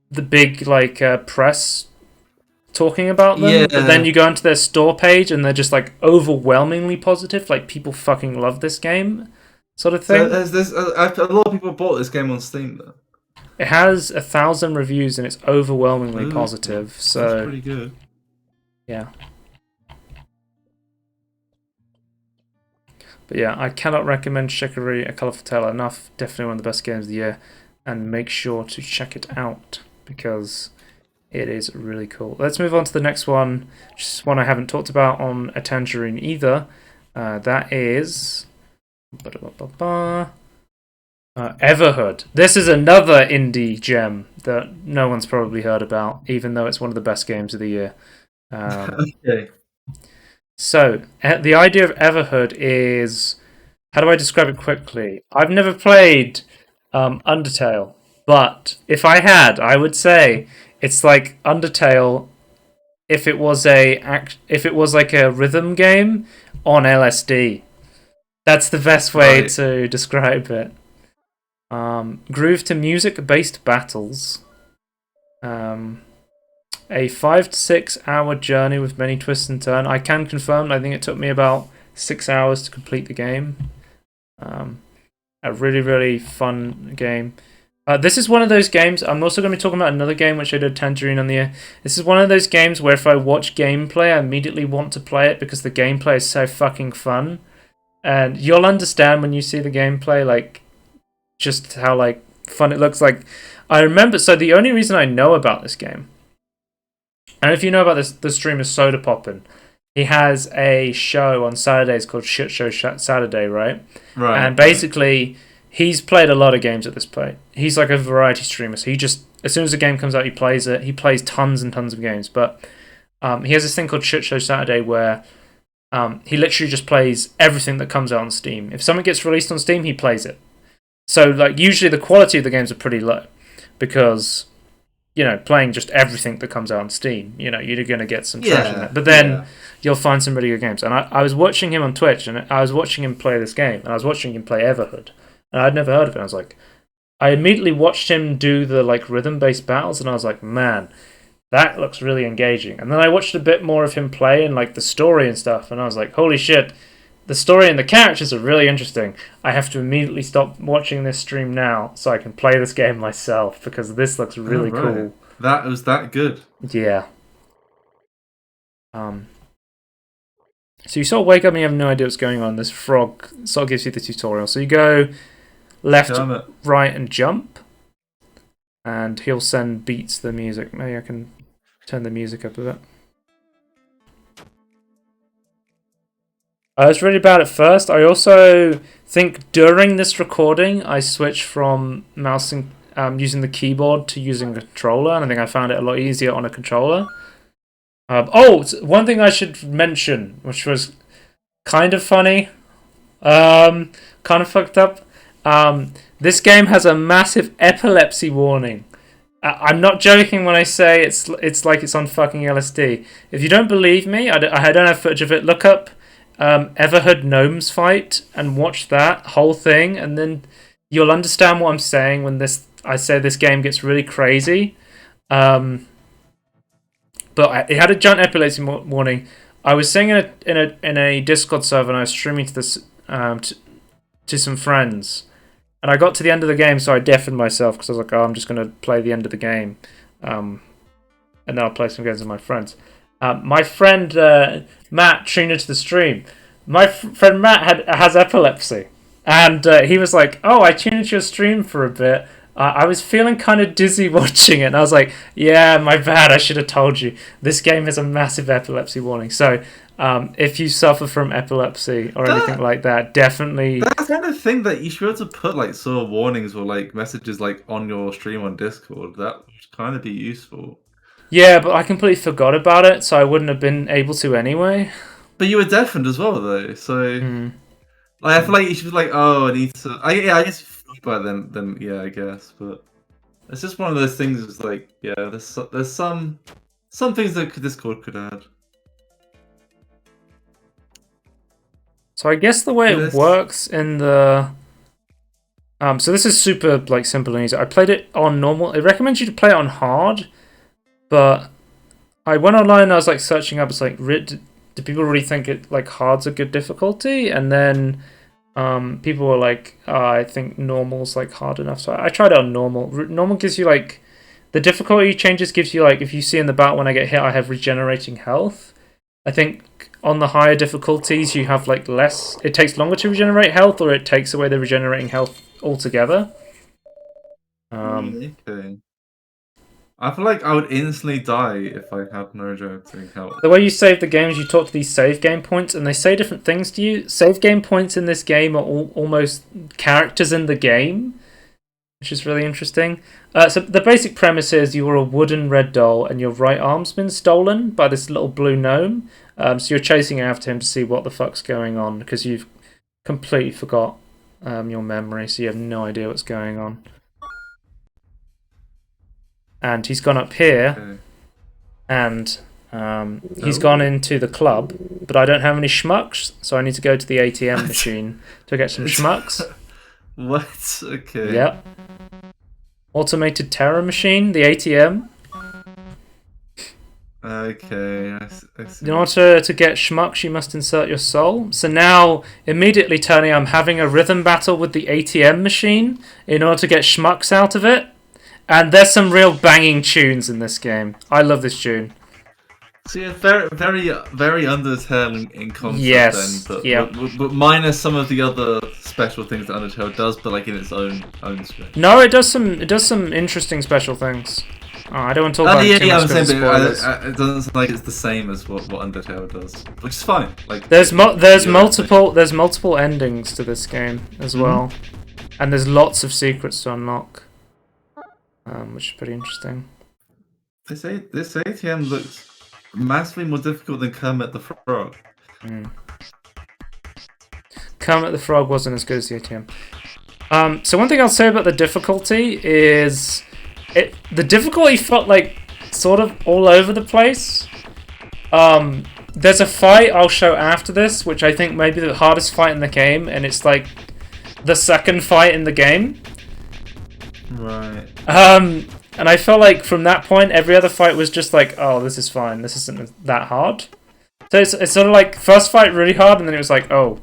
the big like press talking about them, Yeah. but then you go into their store page and they're just like overwhelmingly positive, like people fucking love this game, sort of thing. So there's a lot of people bought this game on Steam though. It has 1,000 reviews and it's overwhelmingly positive. So that's pretty good. Yeah. But yeah, I cannot recommend Chicory: A Colorful Tale enough. Definitely one of the best games of the year, and make sure to check it out because it is really cool. Let's move on to the next one, which is one I haven't talked about on a Tangerine either. That is Everhood. This is another indie gem that no one's probably heard about, even though it's one of the best games of the year. Okay. So, the idea of Everhood is... How do I describe it quickly? I've never played Undertale, but if I had, I would say it's like Undertale if it was like a rhythm game on LSD. That's the best way to describe it. Groove to music-based battles. A 5 to 6 hour journey with many twists and turns. I can confirm, I think it took me about 6 hours to complete the game. A really, really fun game. This is one of those games, I'm also going to be talking about another game which I did Tangerine on the air. This is one of those games where if I watch gameplay, I immediately want to play it because the gameplay is so fucking fun. And you'll understand when you see the gameplay, like, just how, like, fun it looks like. I remember, so the only reason I know about this game, and if you know about this, the streamer Soda Poppin', he has a show on Saturdays called Shit Show Saturday, right? Right. And basically, he's played a lot of games at this point. He's like a variety streamer, so he just, as soon as a game comes out, he plays it. He plays tons and tons of games, but he has this thing called Shit Show Saturday where he literally just plays everything that comes out on Steam. If something gets released on Steam, he plays it. So, like, usually the quality of the games are pretty low because, you know, playing just everything that comes out on Steam, you know, you're going to get some trash in it. But then you'll find some really good games. And I was watching him on Twitch, and I was watching him play this game, and I was watching him play Everhood. And I'd never heard of it. I was like, I immediately watched him do the, like, rhythm-based battles, and I was like, man, that looks really engaging. And then I watched a bit more of him play and, like, the story and stuff, and I was like, holy shit, the story and the characters are really interesting. I have to immediately stop watching this stream now so I can play this game myself because this looks really cool. That was that good. Yeah. So you sort of wake up and you have no idea what's going on. This frog sort of gives you the tutorial. So you go left, right, and jump. And he'll send beats to the music. Maybe I can turn the music up a bit. I was really bad at first. I also think during this recording, I switched from mousing, using the keyboard to using a controller, and I think I found it a lot easier on a controller. One thing I should mention, which was kind of funny, kind of fucked up. This game has a massive epilepsy warning. I'm not joking when I say it's like it's on fucking LSD. If you don't believe me, I don't have footage of it. Look up Everhood Gnomes fight and watch that whole thing, and then you'll understand what I'm saying when I say this game gets really crazy. But it had a giant epilepsy warning. I was sitting in a Discord server and I was streaming to this to some friends, and I got to the end of the game, so I deafened myself because I was like, I'm just going to play the end of the game, and then I'll play some games with my friends. My friend Matt tuned into the stream. My friend Matt has epilepsy, and he was like, "Oh, I tuned into your stream for a bit. I was feeling kind of dizzy watching it." And I was like, "Yeah, my bad. I should have told you. This game has a massive epilepsy warning." So If you suffer from epilepsy or anything like that, definitely. That's kind of thing that you should be able to put like sort of warnings or like messages like on your stream on Discord. That would kind of be useful. Yeah, but I completely forgot about it, so I wouldn't have been able to anyway. But you were deafened as well, though, so like, I feel like you should be like, oh, I need to. I guess if you forgot about it, then yeah, I guess. But it's just one of those things. It's like, yeah, there's some things that Discord could add. So I guess the way it works in the so this is super like simple and easy. I played it on normal. It recommends you to play it on hard, but I went online and I was like searching up. It's like, do people really think it like hard's a good difficulty? And then people were like, I think normal's like hard enough. So I tried it on normal. Normal gives you like the difficulty changes. Gives you like, if you see in the battle when I get hit, I have regenerating health. I think on the higher difficulties you have like less. It takes longer to regenerate health, or it takes away the regenerating health altogether. Okay. I feel like I would instantly die if I had no regenerating health. The way you save the game is you talk to these save game points, and they say different things to you. Save game points in this game are almost characters in the game, which is really interesting. So the basic premise is you are a wooden red doll, and your right arm's been stolen by this little blue gnome. So you're chasing after him to see what the fuck's going on, because you've completely forgot your memory, so you have no idea what's going on. And he's gone up here, and he's gone into the club, but I don't have any schmucks, so I need to go to the ATM machine to get some schmucks. What? Okay. Yep. Automated terror machine, the ATM. Okay, I see. In order to get schmucks, you must insert your soul. So now, immediately, Tony, I'm having a rhythm battle with the ATM machine in order to get schmucks out of it. And there's some real banging tunes in this game. I love this tune. So yeah, very, very, very Undertale in concept. Yes, then, but minus some of the other special things that Undertale does, but like in its own space. No, it does some interesting special things. Oh, I don't want to talk about too much because of spoilers. It doesn't sound like it's the same as what Undertale does, which is fine. Like there's multiple endings to this game as well, and there's lots of secrets to unlock, which is pretty interesting. This ATM looks massively more difficult than Kermit the Frog. Kermit the Frog wasn't as good as the ATM. So one thing I'll say about the difficulty is the difficulty felt like sort of all over the place. There's a fight I'll show after this, which I think may be the hardest fight in the game, and it's like the second fight in the game. Right. And I felt like from that point, every other fight was just like, oh, this is fine. This isn't that hard. So it's sort of like first fight really hard, and then it was like, oh,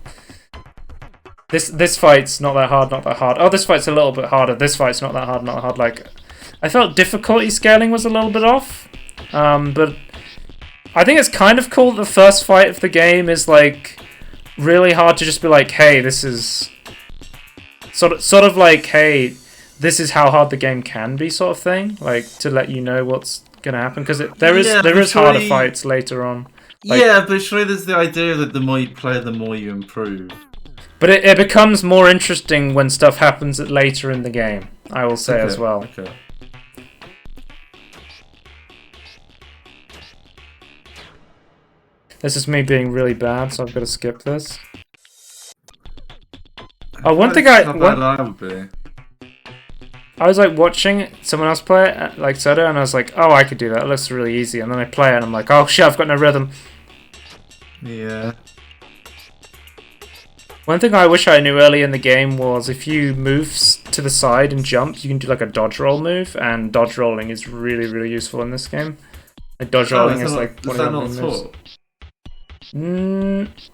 this fight's not that hard, not that hard. Oh, this fight's a little bit harder. This fight's not that hard, not that hard. Like, I felt difficulty scaling was a little bit off. But I think it's kind of cool that the first fight of the game is like really hard to just be like, hey, this is sort of like, hey, this is how hard the game can be, sort of thing, like to let you know what's gonna happen, because there is harder fights later on. Like, yeah, but surely there's the idea that the more you play, the more you improve. But it becomes more interesting when stuff happens later in the game, I will say as well. Okay. This is me being really bad, so I've got to skip this. Oh, one thing I would be. I was like watching someone else play it, like Soda, and I was like, oh, I could do that. It looks really easy. And then I play it, and I'm like, oh shit, I've got no rhythm. Yeah. One thing I wish I knew early in the game was if you move to the side and jump, you can do like a dodge roll move, and dodge rolling is really, really useful in this game. Like dodge rolling is like one of the moves.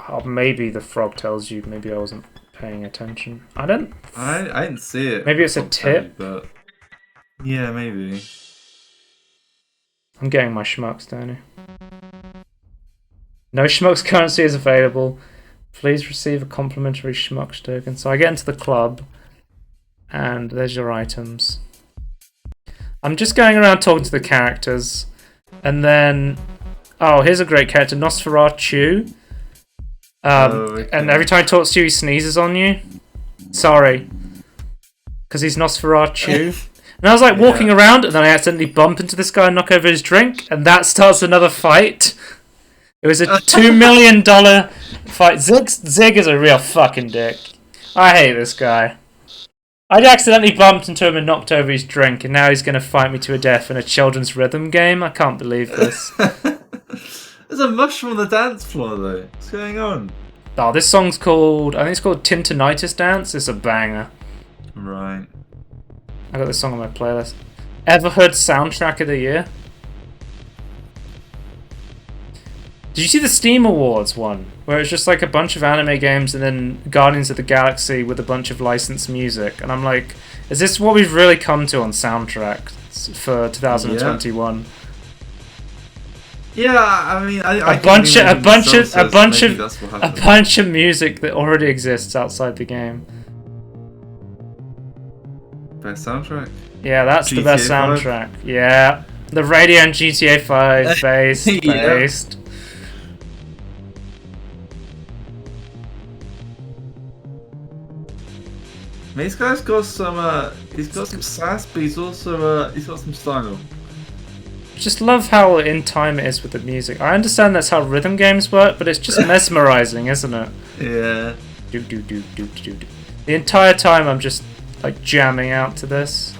Oh, maybe the frog tells you. Maybe I wasn't paying attention. I didn't see it. Maybe it's a tip. But yeah, maybe. I'm getting my schmucks, Danny. No schmucks currency is available. Please receive a complimentary schmucks token. So I get into the club, and there's your items. I'm just going around talking to the characters, and then Oh, here's a great character, Nosferatu. And every time he talks to you, he sneezes on you. Sorry. Because he's Nosferatu. And I was like walking around, and then I accidentally bump into this guy and knock over his drink, and that starts another fight. It was a $2 million fight. Zig is a real fucking dick. I hate this guy. I accidentally bumped into him and knocked over his drink, and now he's going to fight me to a death in a children's rhythm game. I can't believe this. There's a mushroom on the dance floor, though. What's going on? Oh, this song's called... I think it's called Tintinitis Dance. It's a banger. Right. I got this song on my playlist. Everhood Soundtrack of the Year. Did you see the Steam Awards one? Where it's just like a bunch of anime games and then Guardians of the Galaxy with a bunch of licensed music. And I'm like, is this what we've really come to on soundtracks for 2021? Yeah, I mean, a bunch of music that already exists outside the game. Best soundtrack? Yeah, that's GTA the best 5? Soundtrack. Yeah. The radio and GTA 5 based. This guy's got some he's got some sass, but he's also he's got some style. Just love how in time it is with the music. I understand that's how rhythm games work, but it's just mesmerizing, isn't it? Yeah. The entire time I'm just like jamming out to this.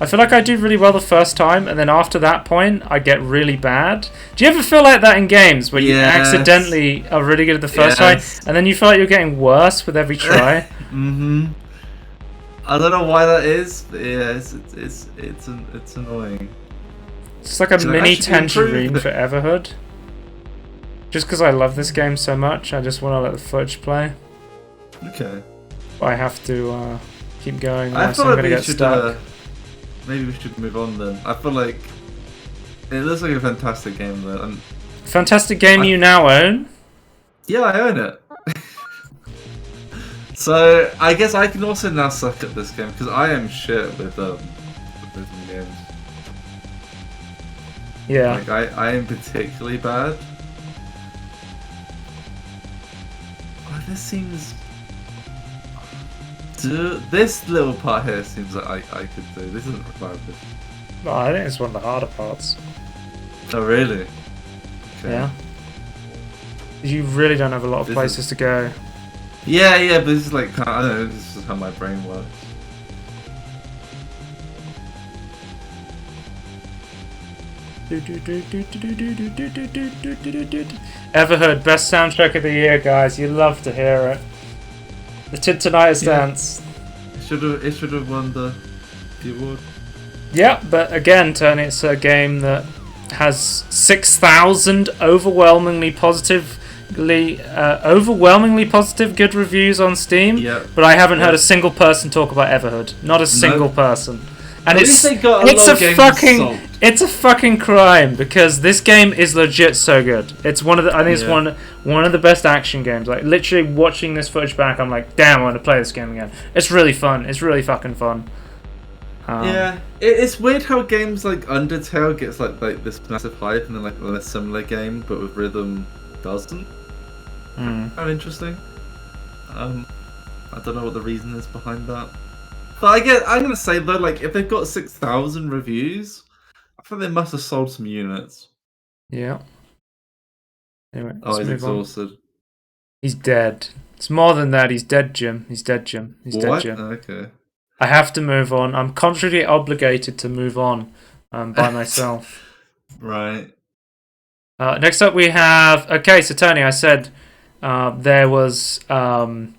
I feel like I do really well the first time, and then after that point, I get really bad. Do you ever feel like that in games, where you accidentally are really good at the first try, and then you feel like you're getting worse with every try? Mm-hmm. I don't know why that is, but yeah, it's annoying. It's like a mini Tangerine for Everhood. Just because I love this game so much, I just want to let the footage play. Okay. But I have to keep going, I or I'm going to get stuck. Maybe we should move on then. I feel like it looks like a fantastic game though. Fantastic game you now own? Yeah, I own it. So I guess I can also now suck at this game because I am shit with rhythm games. Yeah. Like I am particularly bad. Oh, this seems. This little part here seems like I could do. This isn't required. No, I think it's one of the harder parts. Oh really? Okay. Yeah. You really don't have a lot of places to go. Yeah, but this is like, I don't know, this is how my brain works. Everhood, best soundtrack of the year, guys. You love to hear it. The Tintinitis Dance. It should have won the award. Yeah, but again, Tony, it's a game that has 6,000 overwhelmingly positive good reviews on Steam, but I haven't heard a single person talk about Everhood. Not a single person. And it's a fucking crime because this game is legit so good. It's one of the it's one of the best action games. Like literally watching this footage back, I'm like, damn, I want to play this game again. It's really fun. It's really fucking fun. It's weird how games like Undertale gets like this massive hype and then like a similar game but with rhythm doesn't. Kind of interesting. I don't know what the reason is behind that. But I'm gonna say though, like if they've got 6,000 reviews, I think they must have sold some units. Yeah. Anyway, he's exhausted. He's dead. It's more than that. He's dead, Jim. He's dead, Jim. Dead, Jim. Okay. I have to move on. I'm contractually obligated to move on by myself. Right. Next up we have... Okay, so Tony, I said there was Everhood.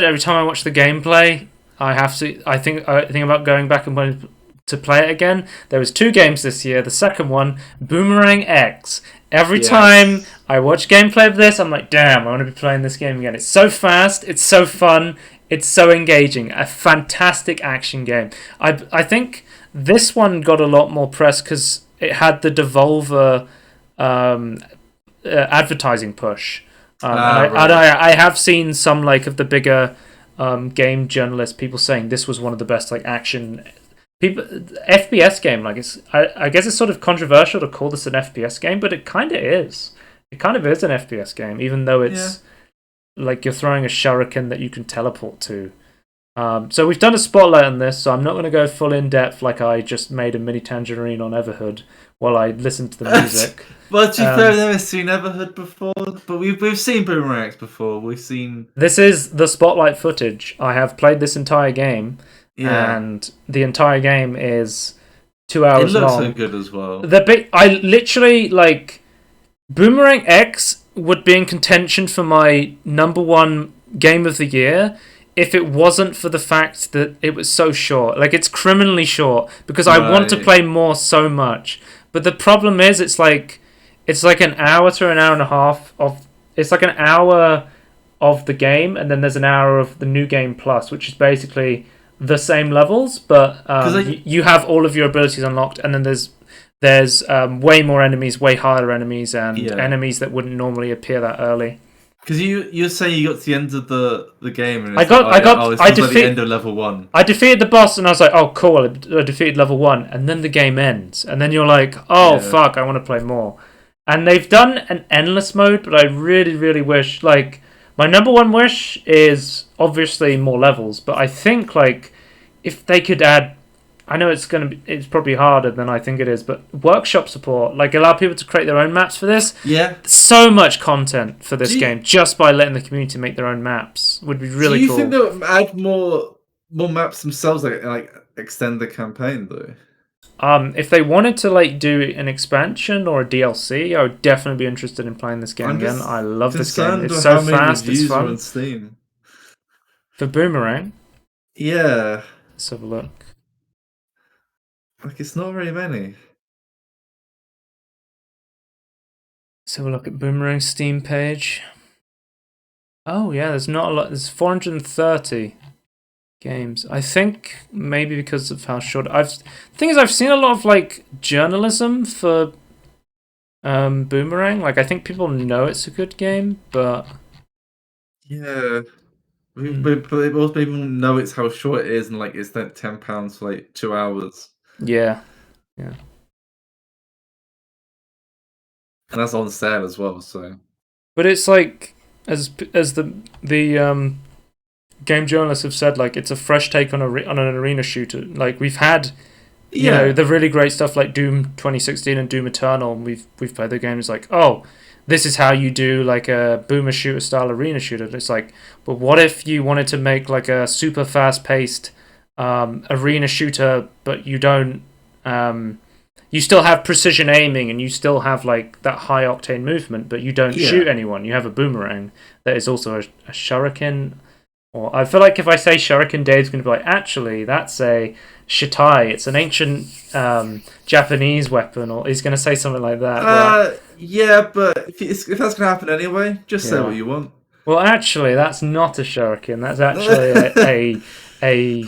Every time I watch the gameplay, I think about going back and wanting to play it again. There was 2 games this year. The second one, Boomerang X. Every time I watch gameplay of this, I'm like, damn, I want to be playing this game again. It's so fast. It's so fun. It's so engaging. A fantastic action game. I think this one got a lot more press because it had the Devolver advertising push. I have seen some like of the bigger game journalists, people saying this was one of the best like action people FPS game, like I guess it's sort of controversial to call this an FPS game, but it kind of is. It kind of is an FPS game, even though it's like you're throwing a shuriken that you can teleport to. So we've done a spotlight on this, so I'm not going to go full in depth like I just made a mini Tangerine on Everhood while I listened to the music. But you've never seen Everhood before, but we've seen Boomerangs before. We've seen. This is the spotlight footage. I have played this entire game, and the entire game is 2 hours long. It looks so good as well. I literally like Boomerang X would be in contention for my #1 game of the year if it wasn't for the fact that it was so short. Like, it's criminally short because I want to play more so much. But the problem is, it's like an hour to an hour and a half of. It's like an hour of the game, and then there's an hour of the new game plus, which is basically the same levels, but you have all of your abilities unlocked, and then there's way more enemies, way higher enemies, and enemies that wouldn't normally appear that early. Because you're saying you got to the end of the game, and I defeated the end of level 1. I defeated the boss, and I was like, oh cool, I defeated level 1, and then the game ends, and then you're like, oh fuck, I want to play more. And they've done an endless mode, but I really, really wish, like, my #1 wish is obviously more levels, but I think like if they could add, I know it's probably harder than I think it is, but workshop support, like allow people to create their own maps for this. Yeah. So much content for this game just by letting the community make their own maps would be really cool. Do you think they'll add more maps themselves, like extend the campaign though? If they wanted to like do an expansion or a DLC, I would definitely be interested in playing this game again. I love this game. It's so fast, it's fun. On Steam. For Boomerang? Yeah. Let's have a look. Like, it's not very many. Let's have a look at Boomerang's Steam page. Oh yeah, there's not a lot. There's 430 games. I think maybe because of how short. The thing is, I've seen a lot of like journalism for Boomerang. Like, I think people know it's a good game, but yeah. But most people know it's how short it is, and like it's like £10 for like 2 hours. Yeah. And that's on sale as well. So, but it's like as the game journalists have said, like it's a fresh take on an arena shooter. Like we've had, you know, the really great stuff like Doom 2016 and Doom Eternal, and we've played the games like, oh, this is how you do like a boomer shooter style arena shooter. It's like, but what if you wanted to make like a super fast paced arena shooter, but you don't, you still have precision aiming and you still have like that high octane movement, but you don't shoot anyone. You have a boomerang that is also a shuriken. Or I feel like if I say shuriken, Dave's going to be like, actually, that's a shitai. It's an ancient Japanese weapon, or he's going to say something like that. Yeah, but if that's going to happen anyway, just say what you want. Well, actually, that's not a shuriken. That's actually a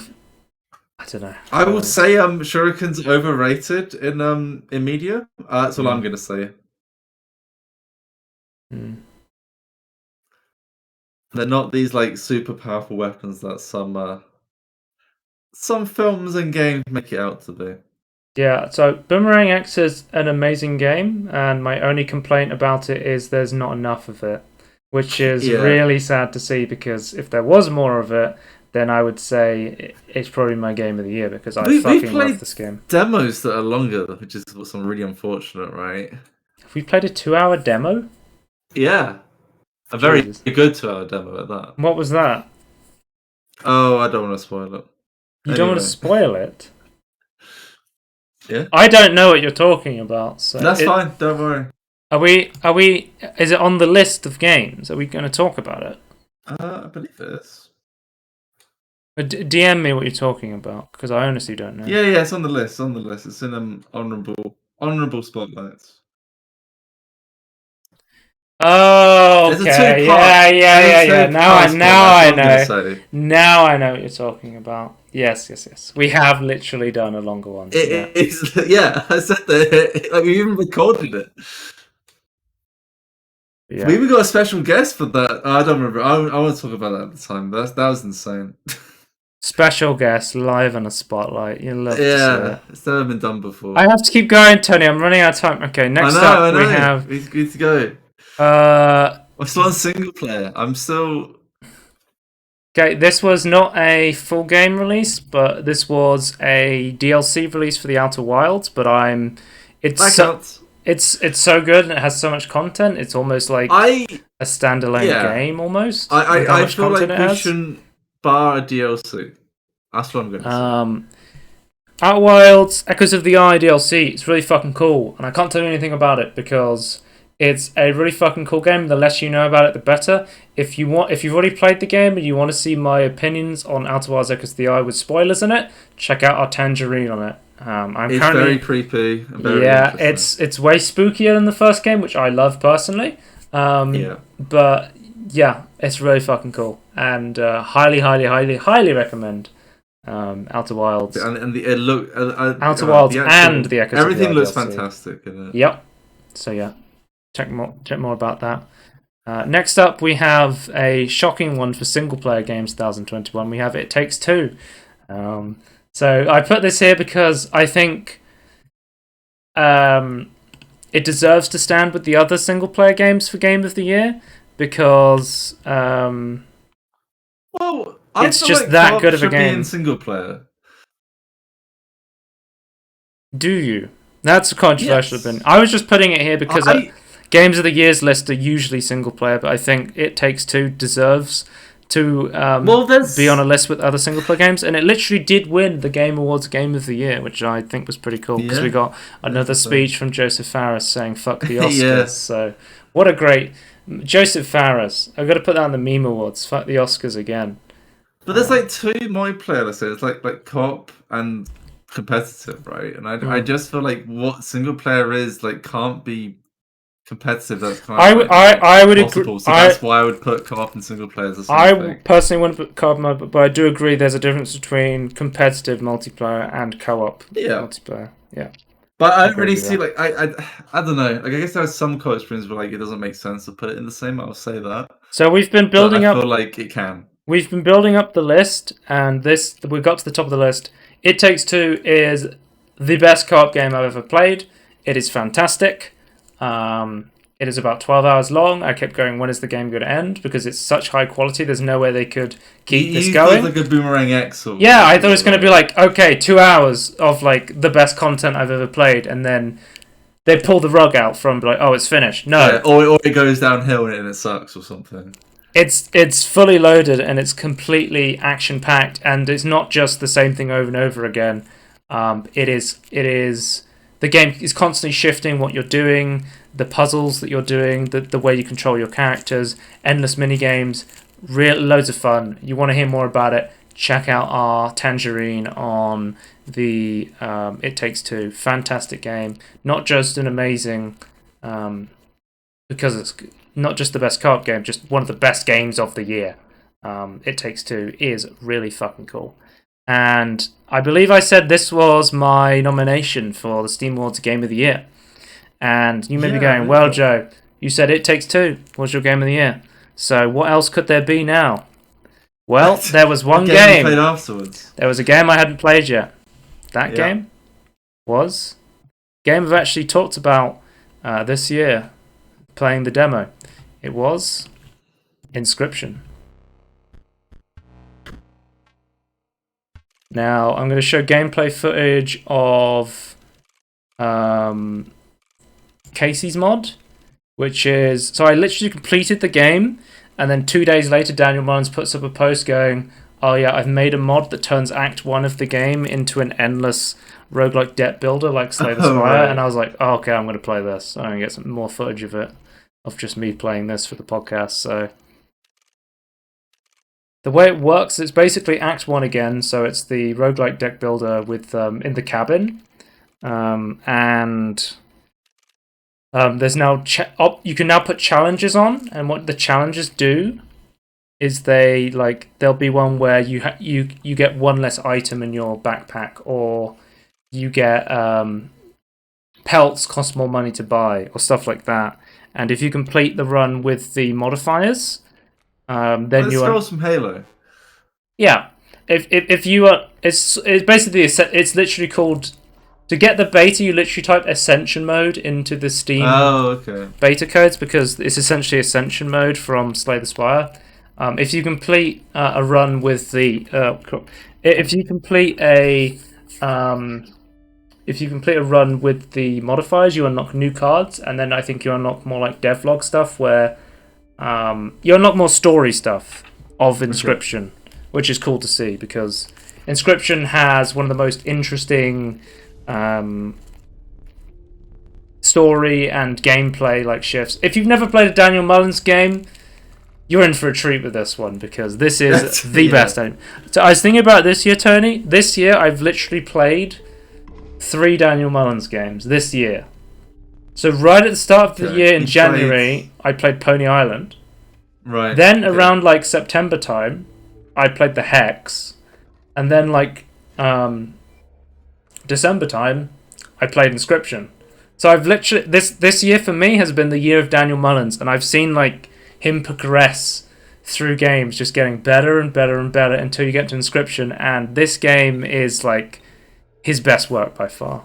I don't know. I will say shuriken's overrated in media. That's all I'm going to say. They're not these like super powerful weapons that some films and games make it out to be. Yeah, so Boomerang X is an amazing game, and my only complaint about it is there's not enough of it, which is really sad to see, because if there was more of it, then I would say it's probably my game of the year, because I fucking love this game. Demos that are longer, which is what's really unfortunate, right? Have we played a 2-hour demo? Yeah. A very good 2-hour demo at that. What was that? Oh, I don't want to spoil it. You don't want to spoil it? Yeah. I don't know what you're talking about. So that's fine. Don't worry. Are we? Is it on the list of games? Are we going to talk about it? I believe it is. DM me what you're talking about, because I honestly don't know. Yeah, it's on the list. It's in honourable spotlights. Oh, okay. Yeah. Now I know. Now I know what you're talking about. Yes. We have literally done a longer one. I said that. Like, we even recorded it. Yeah. We even got a special guest for that. I don't remember. I want to talk about that at the time. That was insane. Special guest live in a spotlight. You love to see it. It's never been done before. I have to keep going, Tony. I'm running out of time. Okay, next I up we have. It's good to go. I'm still on single player. I'm still. Okay, this was not a full game release, but this was a DLC release for the Outer Wilds. But it's so good and it has so much content. It's almost like a standalone game almost. I feel like we shouldn't bar a DLC. That's what I'm going to say. Outer Wilds Echoes of the Eye DLC. It's really fucking cool, and I can't tell you anything about it because it's a really fucking cool game. The less you know about it, the better. If you've already played the game and you want to see my opinions on Outer Wilds Echoes of the Eye with spoilers in it, check out our Tangerine on it. It's very creepy. And very it's way spookier than the first game, which I love personally. But yeah, it's really fucking cool, and highly recommend Outer Wilds. And Outer Wilds and the Echoes. Everything of the looks fantastic in it. Yep. So yeah, check more about that. Next up, we have a shocking one for single player games 2021. We have It Takes Two. So I put this here because I think it deserves to stand with the other single player games for Game of the Year because it's just that good of a game. Single player. Do you? That's a controversial opinion. I was just putting it here because Games of the Year's list are usually single player, but I think It Takes Two deserves to be on a list with other single player games, and it literally did win the Game Awards Game of the Year, which I think was pretty cool because we got another speech from Joseph Fares saying "fuck the Oscars." So what a great Joseph Fares! I've got to put that on the meme awards. Fuck the Oscars again. But there's like two multiplayer. Let's say it's like co-op and competitive, right? And I just feel like what single player is can't be competitive. That's kind of I would agree. So that's why I would put co-op and single player as the same thing. Personally wouldn't put co-op, but I do agree there's a difference between competitive multiplayer and co-op multiplayer. Yeah. But I don't really see I don't know. I guess there's some co-op experience where it doesn't make sense to put it in the same. I'll say that. So we've been building up. I feel like it can. We've been building up the list, and we got to the top of the list. It Takes Two is the best co-op game I've ever played. It is fantastic. It is about 12 hours long. I kept going, when is the game going to end? Because it's such high quality, there's no way they could keep this going. Like a Boomerang X. I thought it was going to be okay, 2 hours of the best content I've ever played, and then they pull the rug out from it's finished. No. Or it goes downhill and it sucks or something. It's fully loaded and it's completely action packed, and it's not just the same thing over and over again. It is the game is constantly shifting what you're doing, the puzzles that you're doing, the way you control your characters, endless mini games, loads of fun. You want to hear more about it? Check out our Tangerine on the It Takes Two. Fantastic game, not just an amazing because it's not just the best co-op game, just one of the best games of the year. It Takes Two is really fucking cool. And I believe I said this was my nomination for the Steam Awards Game of the Year. And you may be going, well, Joe, you said It Takes Two was your Game of the Year. So what else could there be now? Well, there was one game. Played afterwards. There was a game I hadn't played yet. That game was a game I've actually talked about this year, playing the demo. It was Inscription. Now, I'm going to show gameplay footage of Casey's mod, which is... So I literally completed the game, and then 2 days later, Daniel Mullins puts up a post going, oh yeah, I've made a mod that turns Act 1 of the game into an endless roguelike deck builder like Slay the Spire, right. And I was like, oh, okay, I'm going to play this. I'm going to get some more footage of it, of just me playing this for the podcast, so... The way it works, it's basically Act 1 again, so it's the roguelike deck builder with in the cabin. There's now you can now put challenges on, and what the challenges do is there'll be one where you get one less item in your backpack, or you get pelts cost more money to buy, or stuff like that. And if you complete the run with the modifiers, then you scrolls from Halo. Yeah, If you are, it's basically it's literally called. To get the beta, you literally type Ascension mode into the Steam beta codes, because it's essentially Ascension mode from Slay the Spire. If you complete a run with the if you complete a run with the modifiers, you unlock new cards, and then I think you unlock more like devlog stuff, where you unlock more story stuff of Inscription, which is cool to see, because Inscription has one of the most interesting story and gameplay like shifts. If you've never played a Daniel Mullins game, you're in for a treat with this one, because this is the best. So I was thinking about this year, Tony. This year I've literally played 3 Daniel Mullins games this year. So right at the start of the year in January, I played Pony Island. Right. Then around like September time, I played the Hex, and then like December time, I played Inscription. So I've literally this year for me has been the year of Daniel Mullins, and I've seen like him progress through games, just getting better and better and better until you get to Inscription, and this game is like his best work by far.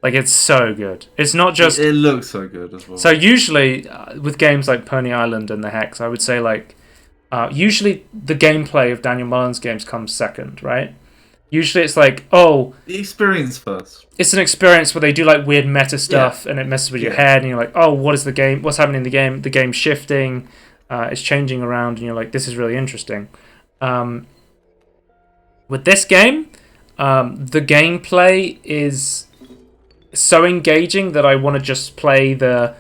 Like, it's so good. It's not just... It looks so good as well. So usually with games like Pony Island and the Hex, I would say like usually the gameplay of Daniel Mullins games comes second, right? Usually it's like, oh... The experience first. It's an experience where they do like weird meta stuff, and it messes with your head, and you're like, oh, what is the game? What's happening in the game? The game's shifting, it's changing around, and you're like, this is really interesting. With this game, the gameplay is so engaging that I want to just play the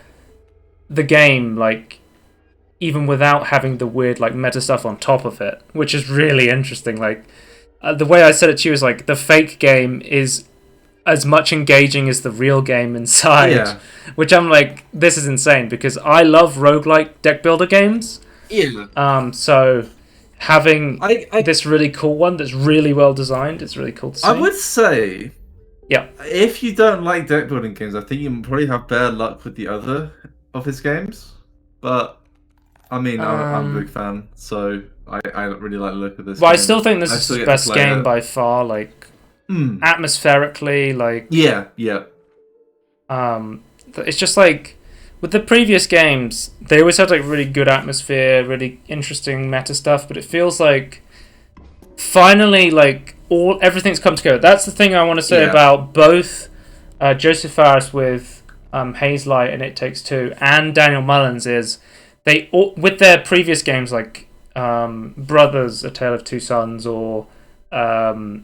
game, like, even without having the weird like meta stuff on top of it, which is really interesting. Like, the way I said it to you is like the fake game is as much engaging as the real game inside, which I'm like, this is insane, because I love roguelike deck builder games. So having this really cool one that's really well designed, it's really cool to see. I would say, if you don't like deck building games, I think you probably have better luck with the other of his games. But I mean, I'm a big fan, so I don't really like the look of this. Well, game. I still think this is the best game by far. Like, atmospherically, like it's just like with the previous games, they always had like really good atmosphere, really interesting meta stuff, but it feels like finally like everything's come together. That's the thing I want to say about both Joseph Fares with Haze Light and It Takes Two and Daniel Mullins is they with their previous games like Brothers, A Tale of Two Sons, or A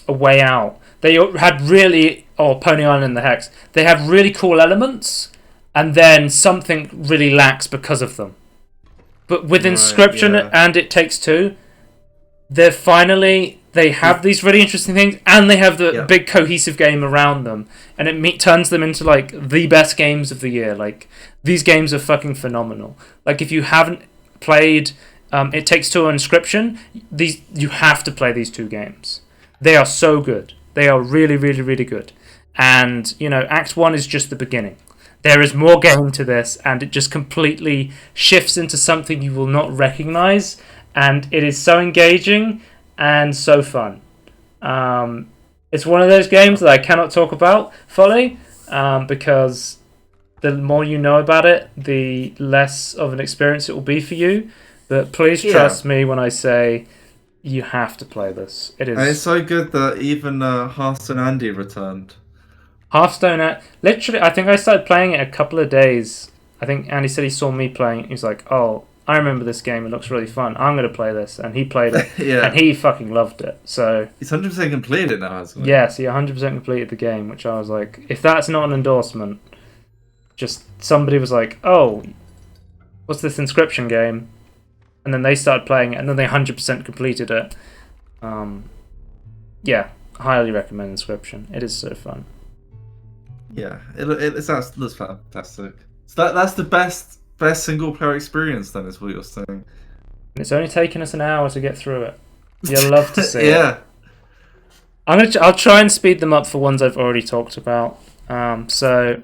Way Out, they had really, or Pony Island and the Hex, they have really cool elements, and then something really lacks because of them. But with Inscription and It Takes Two, they have these really interesting things, and they have the big cohesive game around them, and it turns them into like the best games of the year. Like, these games are fucking phenomenal. Like, if you haven't played It Takes Two or Inscription, you have to play these two games. They are so good. They are really, really, really good. And, you know, Act 1 is just the beginning. There is more game to this, and it just completely shifts into something you will not recognize, and it is so engaging and so fun. It's one of those games that I cannot talk about fully, because the more you know about it, the less of an experience it will be for you. But please trust me when I say you have to play this. It is. And it's so good that even Hearthstone Andy returned. Hearthstone, literally, I think I started playing it a couple of days. I think Andy said he saw me playing it. He's like, oh, I remember this game. It looks really fun. I'm going to play this. And he played it. And he fucking loved it. So he's 100% completed it now, hasn't he? Yes, he 100% completed the game, which I was like, if that's not an endorsement, just somebody was like, oh, what's this Inscription game? And then they started playing it, and then they 100% completed it. Highly recommend Inscription. It is so fun. Yeah, it looks fantastic. So that's the best single player experience, then, is what you're saying. And it's only taken us an hour to get through it. You'll love to see it. I'll try and speed them up for ones I've already talked about. So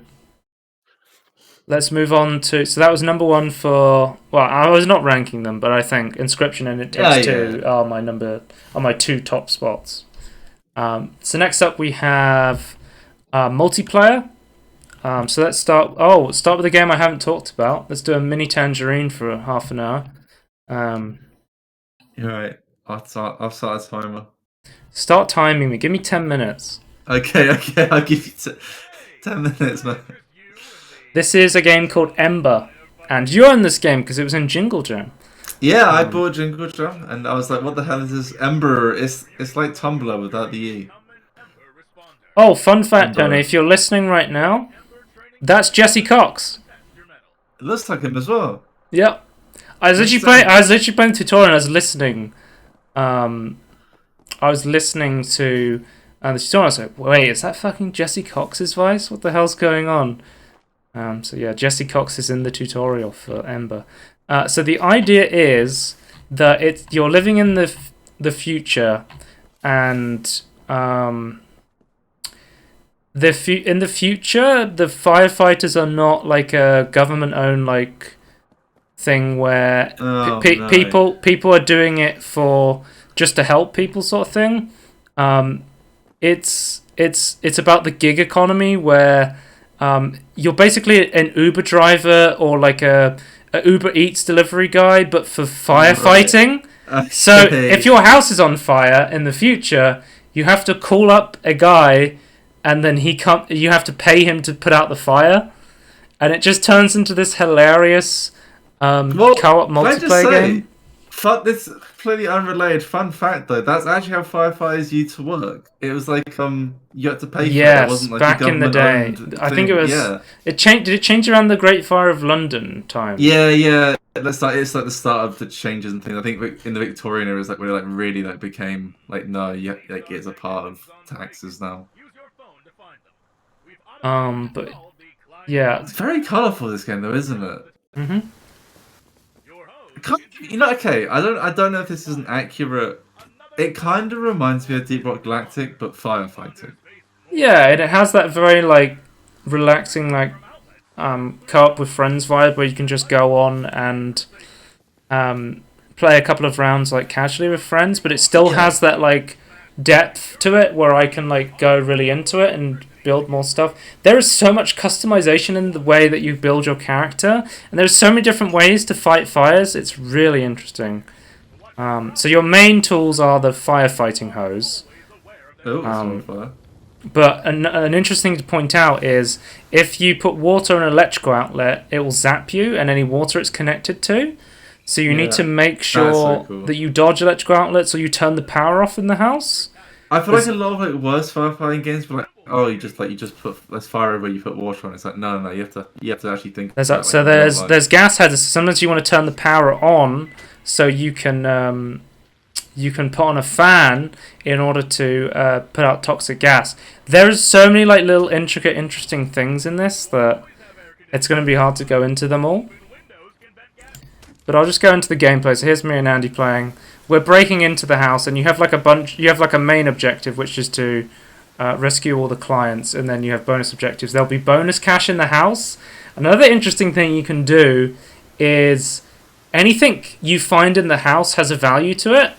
let's move on to. So that was number one for. Well, I was not ranking them, but I think Inscription and It Takes Two are my two top spots. So next up we have multiplayer. So let's start. Oh, start with a game I haven't talked about. Let's do a mini Tangerine for half an hour. You're right. I'll start a timer. Start timing me. Give me 10 minutes. Okay. I'll give you 10 minutes, man. This is a game called Ember, and you're in this game because it was in Jingle Jam. Yeah, I bought Jingle Jam, and I was like, "What the hell is this Ember?" It's like Tumblr without the E. Oh, fun fact, Tony, if you're listening right now, that's Jesse Cox. It looks like him as well. Yep. I was literally playing the tutorial and I was listening. I was listening to the tutorial. I was like, wait, is that fucking Jesse Cox's voice? What the hell's going on? So yeah, Jesse Cox is in the tutorial for Ember. So the idea is that you're living in the future, and in the future, the firefighters are not like a government-owned like thing where people are doing it for just to help people, sort of thing. It's about the gig economy where you're basically an Uber driver or like a Uber Eats delivery guy, but for firefighting. Right. So if your house is on fire in the future, you have to call up a guy, and then you have to pay him to put out the fire, and it just turns into this hilarious co-op multiplayer game. This completely unrelated fun fact though. That's actually how firefighters used to work. It was like you had to pay for it. It wasn't like back in the day. I think it was. Yeah. It changed. Did it change around the Great Fire of London time? Yeah. It's like the start of the changes and things. I think in the Victorian era, it was like when it really became like no, it's a part of taxes now. But yeah, it's very colourful this game though, isn't it? Mm-hmm. Okay. I don't know if this is an accurate. It kind of reminds me of Deep Rock Galactic, but firefighting. Yeah, and it has that very like relaxing like co-op with friends vibe where you can just go on and play a couple of rounds like casually with friends, but it still has that like depth to it where I can like go really into it and build more stuff. There is so much customization in the way that you build your character, and there's so many different ways to fight fires. It's really interesting. So your main tools are the firefighting hose. But an interesting to point out is if you put water on an electrical outlet, it will zap you and any water it's connected to. So you need to make sure that you dodge electrical outlets or you turn the power off in the house. I feel like a lot of like worse firefighting games, but like you just put let's fire over, you put water on. It's like no, you have to actually think. There's gas hazards. Sometimes you want to turn the power on so you can put on a fan in order to put out toxic gas. There's so many like little intricate, interesting things in this that it's going to be hard to go into them all. But I'll just go into the gameplay. So here's me and Andy playing. We're breaking into the house, and you have like a main objective, which is to rescue all the clients, and then you have bonus objectives. There'll be bonus cash in the house. Another interesting thing you can do is anything you find in the house has a value to it,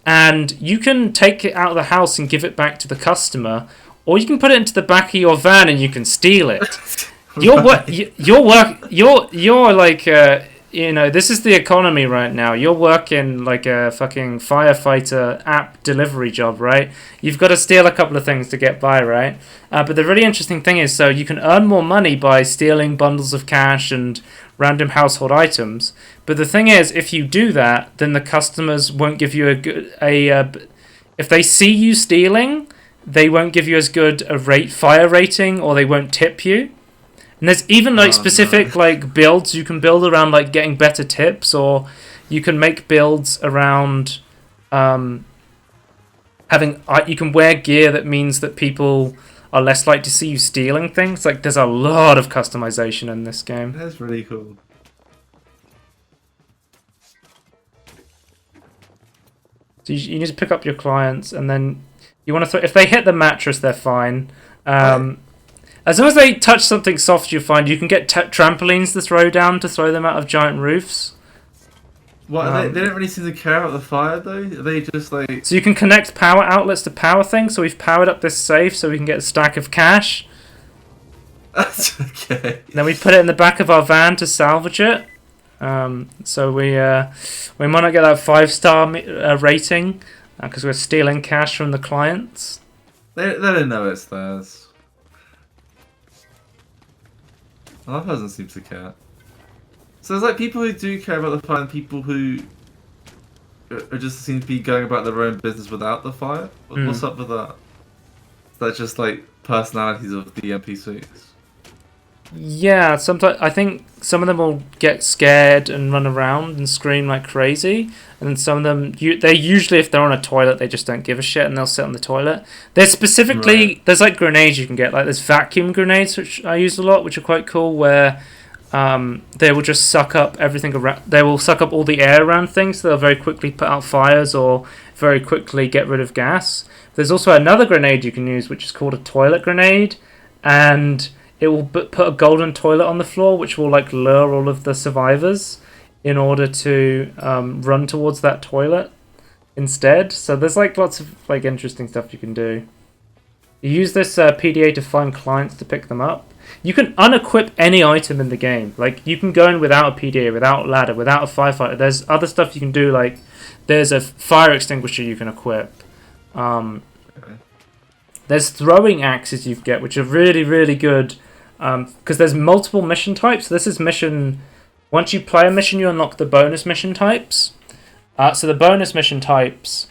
and you can take it out of the house and give it back to the customer, or you can put it into the back of your van and you can steal it. You're like this is the economy right now. You're working like a fucking firefighter app delivery job, right? You've got to steal a couple of things to get by, right? But the really interesting thing is, so you can earn more money by stealing bundles of cash and random household items. But the thing is, if you do that, then the customers won't give you if they see you stealing, they won't give you as good a fire rating, or they won't tip you. And there's even like specific like builds you can build around like getting better tips, or you can make builds around you can wear gear that means that people are less likely to see you stealing things. Like there's a lot of customization in this game. That's really cool. So you need to pick up your clients, and then you want to if they hit the mattress, they're fine. As long as they touch something soft, you find you can get trampolines to throw down to throw them out of giant roofs. What they don't really seem to care about the fire though. Are they just like? So you can connect power outlets to power things. So we've powered up this safe so we can get a stack of cash. That's okay. Then we put it in the back of our van to salvage it. So we might not get that 5-star rating because we're stealing cash from the clients. They don't know it's theirs. Well, that person seems to care. So there's like people who do care about the fire and people who are just seem to be going about their own business without the fire. What's up with that? Is that just like personalities of the NPCs? Yeah, sometimes I think some of them will get scared and run around and scream like crazy, and then some of them they usually, if they're on a toilet, they just don't give a shit and they'll sit on the toilet. There's specifically there's like grenades you can get, like there's vacuum grenades which I use a lot, which are quite cool, where they will just suck up everything around. They will suck up all the air around things, so they'll very quickly put out fires or very quickly get rid of gas. There's also another grenade you can use, which is called a toilet grenade, and it will put a golden toilet on the floor, which will like lure all of the survivors in order to run towards that toilet instead. So there's like lots of like interesting stuff you can do. You use this PDA to find clients to pick them up. You can unequip any item in the game. Like you can go in without a PDA, without a ladder, without a firefighter. There's other stuff you can do, like there's a fire extinguisher you can equip. There's throwing axes you get, which are really, really good. Because there's multiple mission types. This is mission. Once you play a mission, you unlock the bonus mission types. So the bonus mission types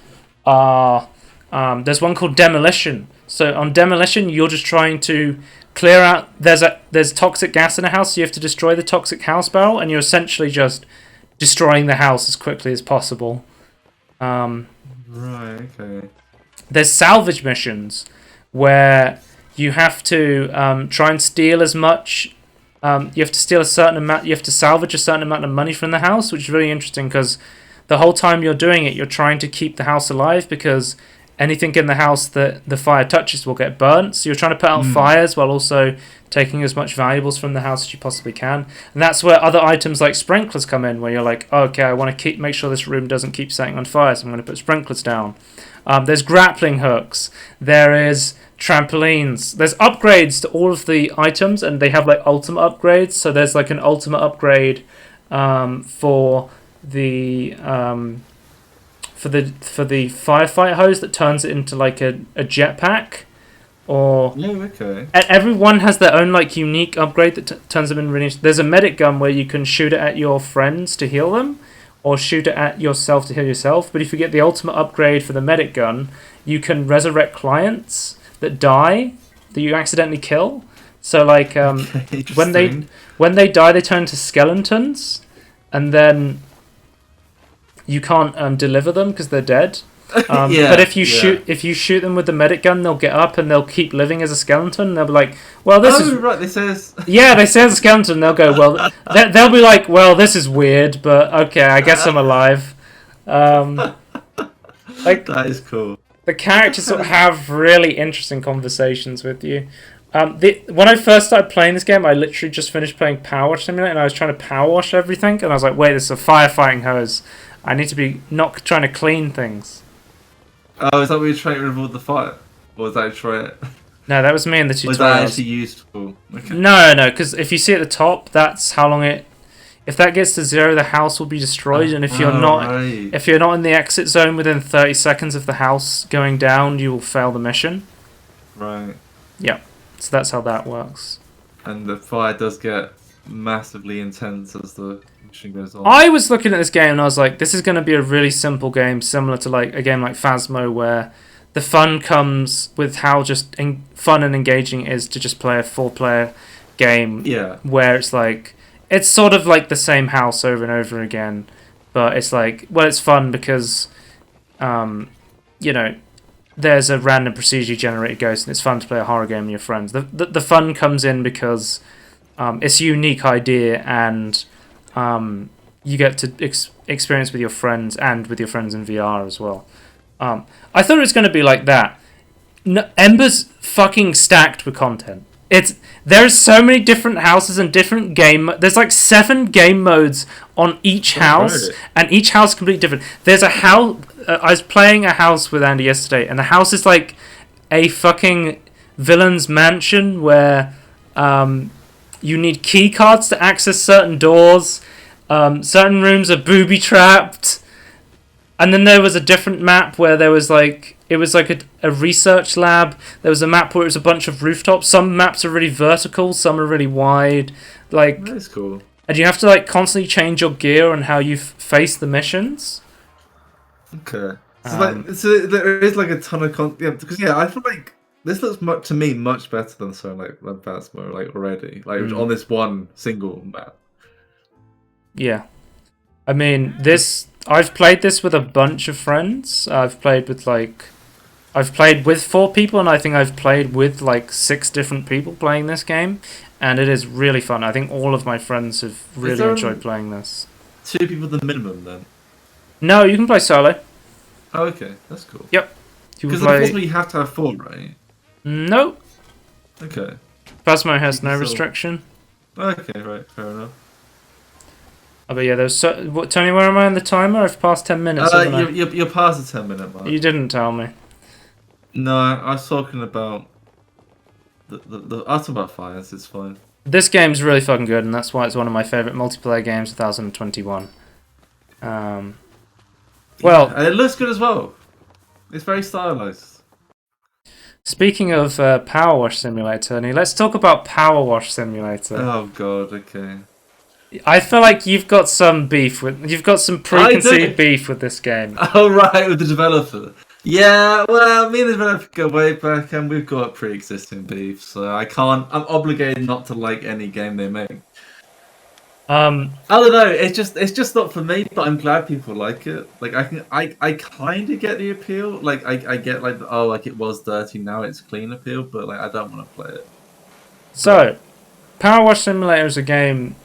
are there's one called demolition. So on demolition, you're just trying to clear out. There's toxic gas in a house, so you have to destroy the toxic house barrel, and you're essentially just destroying the house as quickly as possible. Right. Okay. There's salvage missions where you have to try and steal as much. You have to steal a certain amount. You have to salvage a certain amount of money from the house, which is really interesting because the whole time you're doing it, you're trying to keep the house alive because anything in the house that the fire touches will get burnt. So you're trying to put out fires while also taking as much valuables from the house as you possibly can. And that's where other items like sprinklers come in, where you're like, oh, okay, I want to make sure this room doesn't keep setting on fire, so I'm going to put sprinklers down. There's grappling hooks. There is trampolines. There's upgrades to all of the items, and they have like ultimate upgrades. So there's like an ultimate upgrade for the firefight hose that turns it into like a jetpack. Or okay. Everyone has their own like unique upgrade that turns them in really. There's a medic gun where you can shoot it at your friends to heal them, or shoot it at yourself to heal yourself. But if you get the ultimate upgrade for the medic gun, you can resurrect clients that die that you accidentally kill. So like when they die, they turn into skeletons, and then you can't deliver them because they're dead. But if you shoot them with the medic gun, they'll get up and they'll keep living as a skeleton. They'll be like, "Well, this is right." They say they say as a skeleton. They'll go, "Well," they'll be like, "Well, this is weird, but okay, I guess I'm alive." Like that is cool. The characters sort of have really interesting conversations with you. When I first started playing this game, I literally just finished playing Power Wash Simulator, and I was trying to power wash everything, and I was like, "Wait, this is a firefighting hose. I need to be not trying to clean things." Oh, is that what you're trying to remove the fire? Or was that trying? No, that was me in the tutorial. Was that actually useful? Okay. No, because if you see at the top, that's how long it. If that gets to 0, the house will be destroyed, and if you're if you're not in the exit zone within 30 seconds of the house going down, you will fail the mission. Right. Yeah, so that's how that works. And the fire does get massively intense as the mission goes on. I was looking at this game and I was like, this is going to be a really simple game, similar to like a game like Phasmo, where the fun comes with how just fun and engaging it is to just play a 4-player game. Yeah. Where it's like, it's sort of like the same house over and over again, but it's like, well, it's fun because, there's a random procedure generated ghost, and it's fun to play a horror game with your friends. The fun comes in because it's a unique idea, and you get to experience with your friends and with your friends in VR as well. I thought it was going to be like that. No, Ember's fucking stacked with content. there's so many different houses and different game. There's like 7 game modes on each house, and each house is completely different. There's a house. I was playing a house with Andy yesterday, and the house is like a fucking villain's mansion where you need key cards to access certain doors. Certain rooms are booby trapped. And then there was a different map where there was like... It was like a research lab. There was a map where it was a bunch of rooftops. Some maps are really vertical, some are really wide. Like, that's cool. And you have to like constantly change your gear and how you face the missions. Okay. So there is like a ton of because I feel like this looks to me much better than something like Phasmo like already. Like on this one single map. Yeah. I mean, I've played this with a bunch of friends. I've played with 4 people, and I think I've played with like 6 different people playing this game, and it is really fun. I think all of my friends have really enjoyed playing this. 2 people the minimum then? No, you can play solo. Oh, okay, that's cool. Yep. Because Phasmo you have to have 4, right? No. Okay. Phasmo has no restriction. Okay, right, fair enough. Oh, but yeah, Tony, where am I on the timer? I've passed 10 minutes. You're past the 10-minute mark. You didn't tell me. No, I was talking about I was talking about Fires. It's fine. This game's really fucking good, and that's why it's one of my favorite multiplayer games of 2021. And it looks good as well. It's very stylized. Speaking of Power Wash Simulator, Tony, let's talk about Power Wash Simulator. Oh god, okay. I feel like you've got some preconceived beef with this game. Oh right, with the developer. Yeah, well, me and the developer go way back, and we've got pre-existing beef, so I'm obligated not to like any game they make. I don't know. It's just not for me, but I'm glad people like it. Like I kind of get the appeal. Like I get like it was dirty, now it's clean appeal, but like I don't want to play it. So, Power Wash Simulator is a game.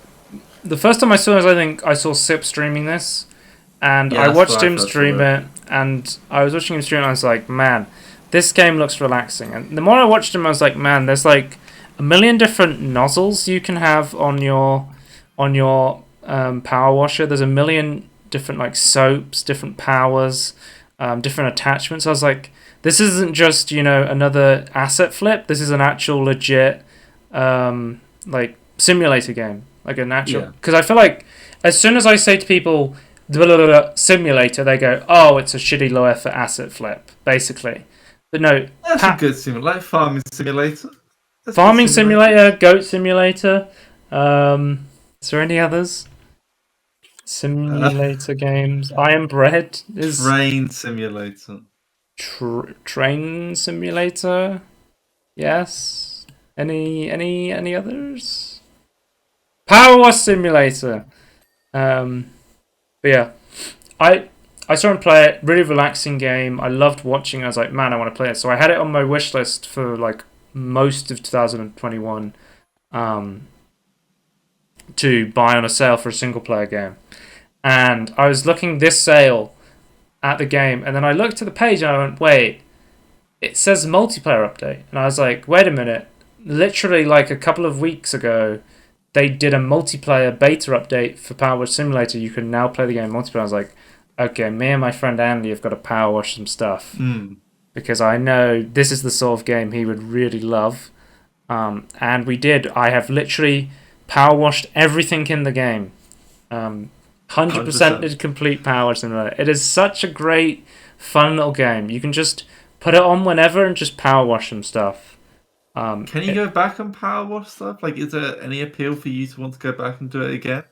The first time I saw it, I think I saw Sip streaming this, and I watched him stream it, and I was watching him stream, and I was like, man, this game looks relaxing. And the more I watched him, I was like, man, there's like a million different nozzles you can have on your power washer. There's a million different like soaps, different powers, different attachments. I was like, this isn't just another asset flip. This is an actual legit like simulator game. Like a natural, because I feel like as soon as I say to people simulator, they go, "Oh, it's a shitty low effort asset flip," basically. But no, that's a good simulator, like farming simulator. Farming simulator, goat simulator. Is there any others? Simulator games. Iron Bread is train simulator. Train simulator. Yes. Any others? Power Wash Simulator. But yeah, I saw him play it. Really relaxing game. I loved watching. I was like, man, I want to play it. So I had it on my wish list for like most of 2021 to buy on a sale for a single player game. And I was looking this sale at the game, and then I looked at the page and I went, wait, it says multiplayer update. And I was like, wait a minute. Literally like a couple of weeks ago, they did a multiplayer beta update for Power Wash Simulator. You can now play the game multiplayer. I was like, okay, me and my friend Andy have got to power wash some stuff. Because I know this is the sort of game he would really love. And we did. I have literally power washed everything in the game. 100% did complete Power Wash Simulator. It is such a great, fun little game. You can just put it on whenever and just power wash some stuff. Can you go back and power wash stuff? Like, is there any appeal for you to want to go back and do it again?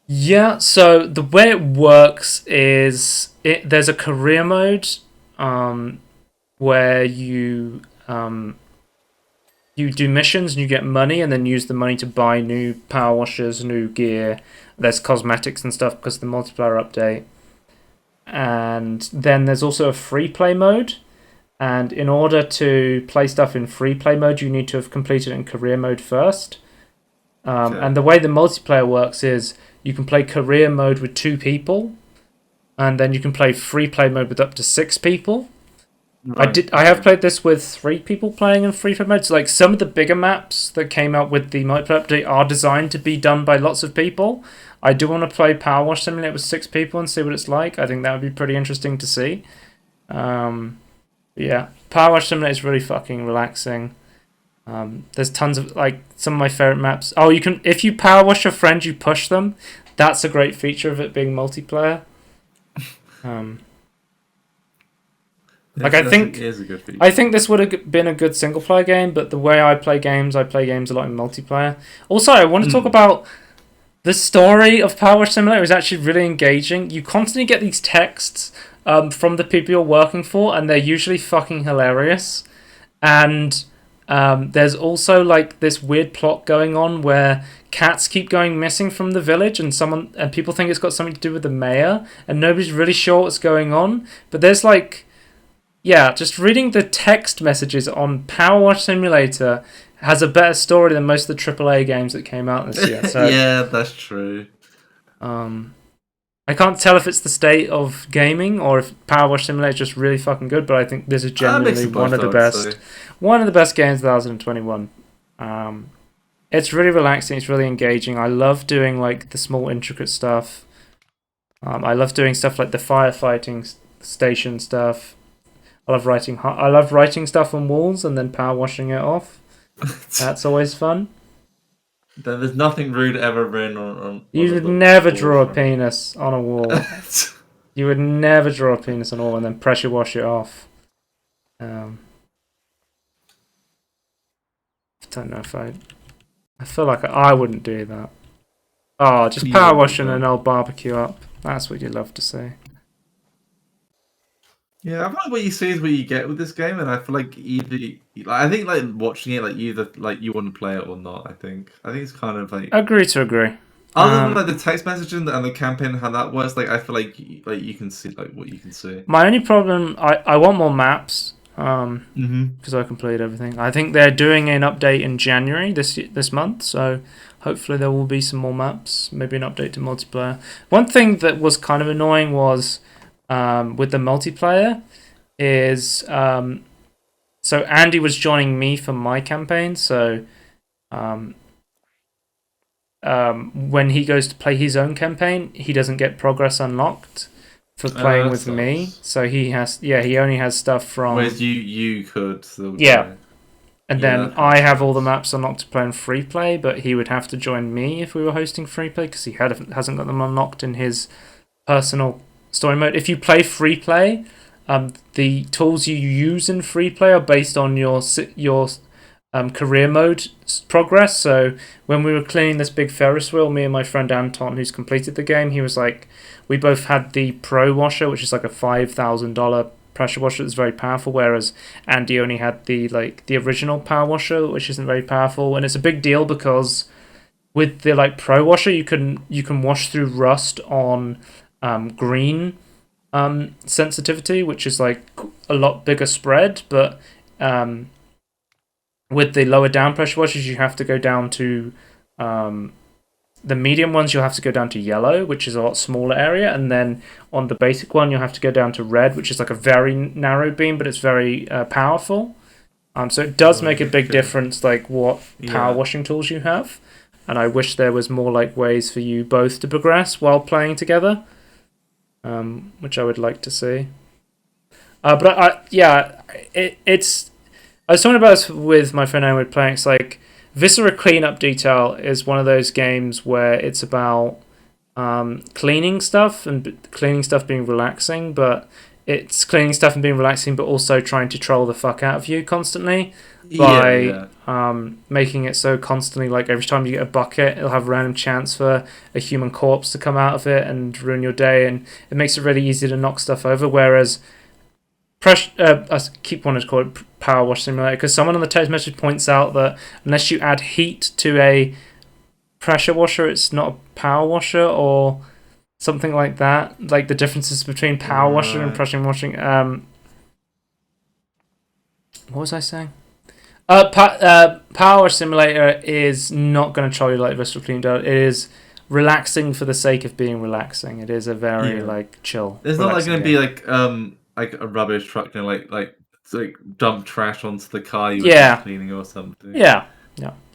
Yeah, so the way it works is there's a career mode where you do missions and you get money and then use the money to buy new power washers, new gear. There's cosmetics and stuff because of the multiplayer update. And then there's also a free play mode. And in order to play stuff in free play mode, you need to have completed it in career mode first. And the way the multiplayer works is you can play career mode with 2 people, and then you can play free play mode with up to 6 people. Right. I have played this with 3 people playing in free play mode. So like some of the bigger maps that came out with the multiplayer update are designed to be done by lots of people. I do want to play Power Wash Simulator with 6 people and see what it's like. I think that would be pretty interesting to see. Yeah, Power Wash Simulator is really fucking relaxing. There's tons of like some of my favorite maps. Oh, you can if you power wash your friend, you push them. That's a great feature of it being multiplayer. Like It is a good feature. I think this would have been a good single player game, but the way I play games a lot in multiplayer. Also, I want to talk about the story of Power Wash Simulator is actually really engaging. You constantly get these texts from the people you're working for, and they're usually fucking hilarious. And there's also like this weird plot going on where cats keep going missing from the village, and people think it's got something to do with the mayor, and nobody's really sure what's going on. But there's like, yeah, just reading the text messages on Power Wash Simulator has a better story than most of the AAA games that came out this year. So yeah, that's true. I can't tell if it's the state of gaming or if Power Wash Simulator is just really fucking good, but I think this is genuinely one of the best games of 2021. It's really relaxing. It's really engaging. I love doing like the small intricate stuff. I love doing stuff like the firefighting station stuff. I love writing stuff on walls and then power washing it off. That's always fun. There's nothing rude ever written on you would never draw a penis on a wall. You would never draw a penis on a wall and then pressure wash it off. I don't know if I feel like I wouldn't do that. Oh, just power washing an old barbecue up. That's what you love to see. Yeah, I feel like what you see is what you get with this game, and I feel like I think like watching it, like either like you want to play it or not. I think it's kind of like agree to agree. Other than like the text messaging and the campaign, how that works, like I feel like you can see like what you can see. My only problem, I want more maps, because I completed everything. I think they're doing an update in January this month, so hopefully there will be some more maps. Maybe an update to multiplayer. One thing that was kind of annoying was. With the multiplayer is so Andy was joining me for my campaign, so when he goes to play his own campaign, he doesn't get progress unlocked for playing with me, so he only has stuff from whereas you could still and then I have all the maps unlocked to play in free play, but he would have to join me if we were hosting free play because he hasn't got them unlocked in his personal story mode. If you play free play, the tools you use in free play are based on your career mode progress. So when we were cleaning this big Ferris wheel, me and my friend Anton, who's completed the game, he was like, we both had the Pro Washer, which is like a $5,000 pressure washer that's very powerful, whereas Andy only had the original Power Washer, which isn't very powerful. And it's a big deal because with the Pro Washer, you can wash through rust on green sensitivity, which is like a lot bigger spread, but with the lower down pressure washers, you have to go down to the medium ones. You'll have to go down to yellow, which is a lot smaller area, and then on the basic one, you'll have to go down to red, which is like a very narrow beam, but it's very powerful. So it does make a big difference, like what power washing tools you have. And I wish there was more like ways for you both to progress while playing together. Which I would like to see. But it's. I was talking about this with my friend Edward playing. It's like Viscera Cleanup Detail is one of those games where it's about cleaning stuff and cleaning stuff being relaxing, but it's cleaning stuff and being relaxing, but also trying to troll the fuck out of you constantly by making it so constantly, like every time you get a bucket, it'll have a random chance for a human corpse to come out of it and ruin your day, and it makes it really easy to knock stuff over. Whereas I keep wanting to call it Power Wash Simulator because someone on the text message points out that unless you add heat to a pressure washer, it's not a power washer or something like that. Like the differences between power washer and pressure washing. What was I saying? Power Simulator is not going to troll you like Visceral Clean Dirt. It is relaxing for the sake of being relaxing. It is a very chill. It's not like going to be like a rubbish truck, like like dump trash onto the car you Yeah. were cleaning or something. Yeah.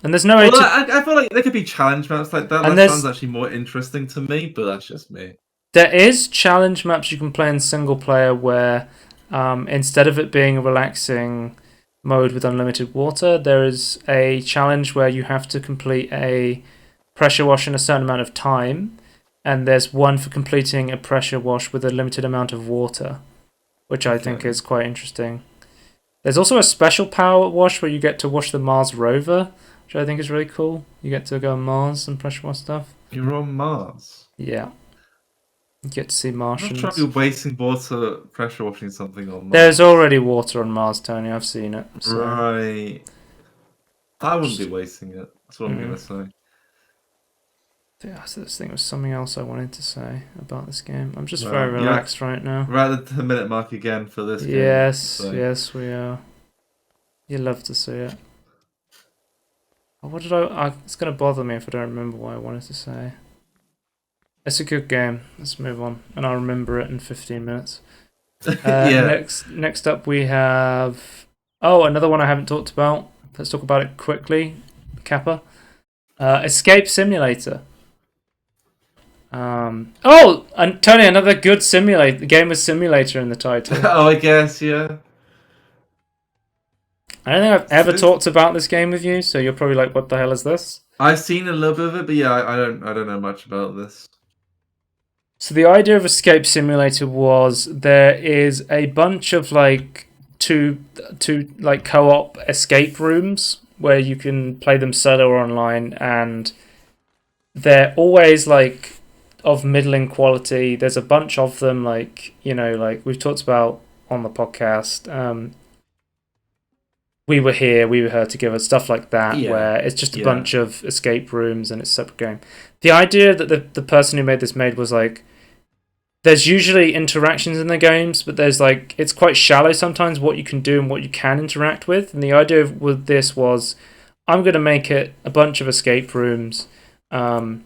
And there's no way to... I feel like there could be challenge maps like that. And that sounds actually more interesting to me, but that's just me. There is challenge maps you can play in single player where instead of it being a relaxing mode with unlimited water, there is a challenge where you have to complete a pressure wash in a certain amount of time, and there's one for completing a pressure wash with a limited amount of water, which I think is quite interesting. There's also a special power wash where you get to wash the Mars rover, which I think is really cool. You get to go on Mars and pressure wash stuff. You're on Mars? Yeah. You get to see Martians. I'm not sure if you're wasting water pressure washing something on Mars. There's already water on Mars, Tony. I've seen it. So. Right. I wouldn't be wasting it. That's what I'm going to say. Yeah, so this thing was something else I wanted to say about this game. I'm just very relaxed right now. We're at the minute mark again for this game. Yes, we are. You love to see it. What did it's going to bother me if I don't remember what I wanted to say. It's a good game. Let's move on, and I'll remember it in 15 minutes. Next up we have another one I haven't talked about. Let's talk about it quickly. Kappa. Escape Simulator. And Tony, another good simulator. The game with simulator in the title. I guess, yeah. I don't think I've ever talked about this game with you, so you're probably like, "What the hell is this?" I've seen a little bit of it, but yeah, I don't know much about this. So the idea of Escape Simulator was there is a bunch of like two like co-op escape rooms where you can play them solo or online, and they're always like of middling quality. There's a bunch of them, like like we've talked about on the podcast. We Were Here, We Were Here Together, stuff like that, where it's just a bunch of escape rooms and it's a separate game. The idea that the person who made this was like, there's usually interactions in the games, but there's like, it's quite shallow sometimes what you can do and what you can interact with. And the idea with this was, I'm going to make it a bunch of escape rooms, and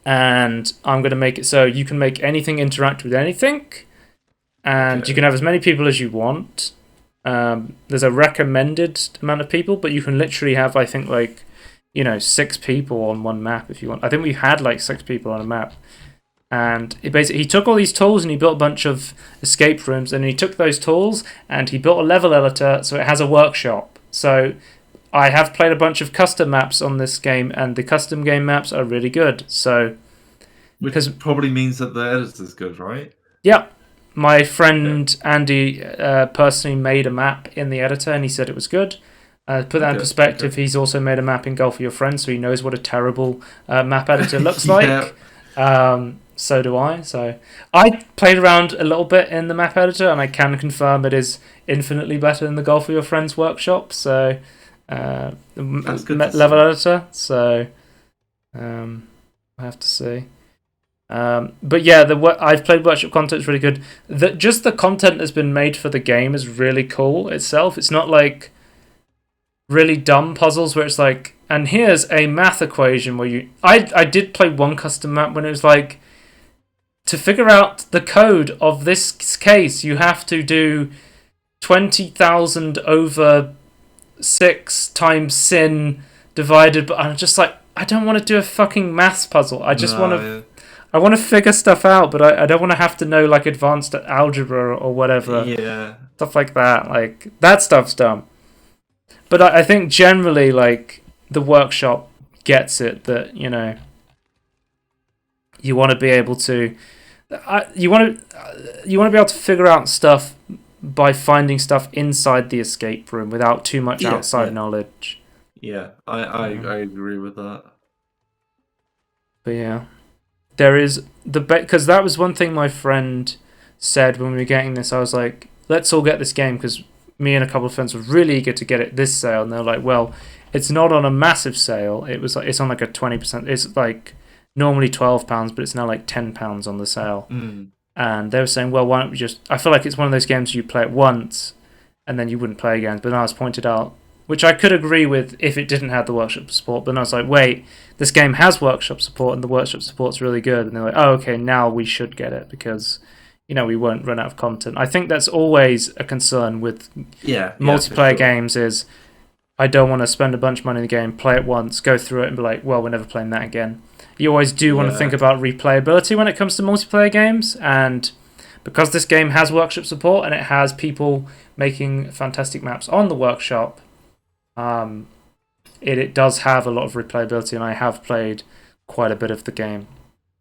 I'm going to make it so you can make anything interact with anything, and you can have as many people as you want. There's a recommended amount of people, but you can literally have, I think, like, 6 people on one map if you want. I think we had like 6 people on a map. And he took all these tools and he built a bunch of escape rooms, and he took those tools and he built a level editor so it has a workshop. So I have played a bunch of custom maps on this game, and the custom game maps are really good. So, which probably means that the editor's good, right? Yeah. My friend Andy personally made a map in the editor, and he said it was good. Put that in perspective, he's also made a map in Golf with Your Friends, so he knows what a terrible map editor looks like. So do I. So I played around a little bit in the map editor, and I can confirm it is infinitely better than the Golf with Your Friends workshop. So the level editor. So I have to see. But yeah, I've played workshop content. It's really good. Just the content that's been made for the game is really cool itself. It's not like really dumb puzzles where it's like, and here's a math equation where I did play one custom map when it was like, to figure out the code of this case, you have to do 20,000 over 6 times sin divided. But I'm just like, I don't want to do a fucking maths puzzle. I just want to. I want to figure stuff out, but I don't want to have to know like advanced algebra or whatever. Yeah. Stuff like that. Like, that stuff's dumb. But I think generally, like, the workshop gets it that, you want to be able to you want to be able to figure out stuff by finding stuff inside the escape room without too much outside knowledge. Yeah, I agree with that. But yeah. There is because that was one thing my friend said when we were getting this. I was like, let's all get this game, because me and a couple of friends were really eager to get it this sale, and they're like, well, it's not on a massive sale. It's on like a 20%. It's like normally £12, but it's now like £10 on the sale. And they were saying, well, why don't we just? I feel like it's one of those games you play it once, and then you wouldn't play again. But then I was pointed out, which I could agree with if it didn't have the workshop support. But then I was like, wait, this game has workshop support, and the workshop support's really good. And they're like, oh, okay, now we should get it, because we won't run out of content. I think that's always a concern with multiplayer games is I don't want to spend a bunch of money in the game, play it once, go through it and be like, well, we're never playing that again. You always do want to think about replayability when it comes to multiplayer games, and because this game has workshop support and it has people making fantastic maps on the workshop, it does have a lot of replayability, and I have played quite a bit of the game.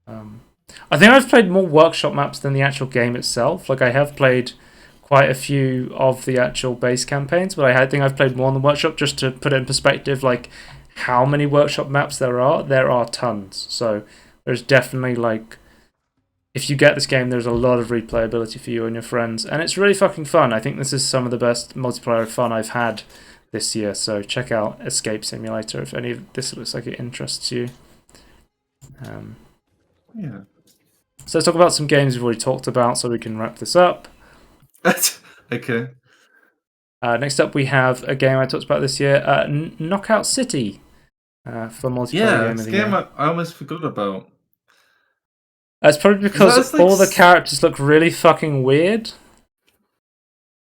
I think I've played more workshop maps than the actual game itself. Like, I have played quite a few of the actual base campaigns, but I think I've played more in the workshop. Just to put it in perspective, like how many workshop maps there are tons. So there's definitely, like, if you get this game, there's a lot of replayability for you and your friends, and it's really fucking fun. I think this is some of the best multiplayer fun I've had this year, so check out Escape Simulator if any of this looks like it interests you. So let's talk about some games we've already talked about so we can wrap this up. Okay. Next up, we have a game I talked about this year, Knockout City, for multiplayer game of the year. Yeah, I almost forgot about. It's probably because all the characters look really fucking weird.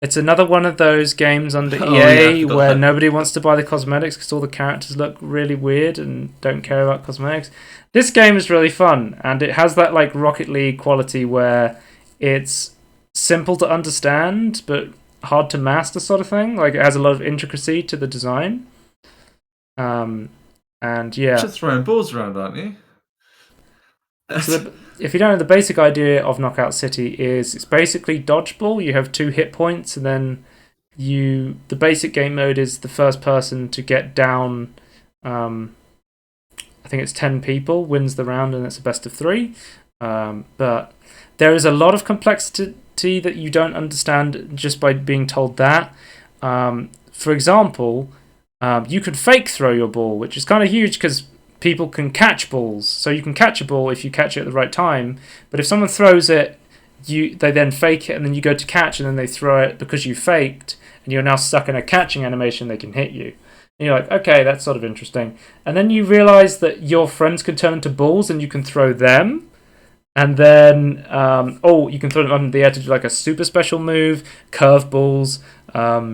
It's another one of those games under EA where nobody wants to buy the cosmetics because all the characters look really weird and don't care about cosmetics. This game is really fun, and it has that like Rocket League quality where it's simple to understand but hard to master sort of thing. Like, it has a lot of intricacy to the design. And yeah, just throwing balls around, aren't you? So if you don't know, the basic idea of Knockout City is it's basically dodgeball. You have 2 hit points, and then the basic game mode is the first person to get down, I think it's 10 people, wins the round, and it's a best of 3. But there is a lot of complexity that you don't understand just by being told that. For example, you could fake throw your ball, which is kind of huge because people can catch balls. So you can catch a ball if you catch it at the right time. But if someone throws it, they then fake it, and then you go to catch, and then they throw it because you faked, and you're now stuck in a catching animation, they can hit you. And you're like, okay, that's sort of interesting. And then you realize that your friends can turn into balls, and you can throw them. And then, you can throw them on the air to do like a super special move, curve balls. As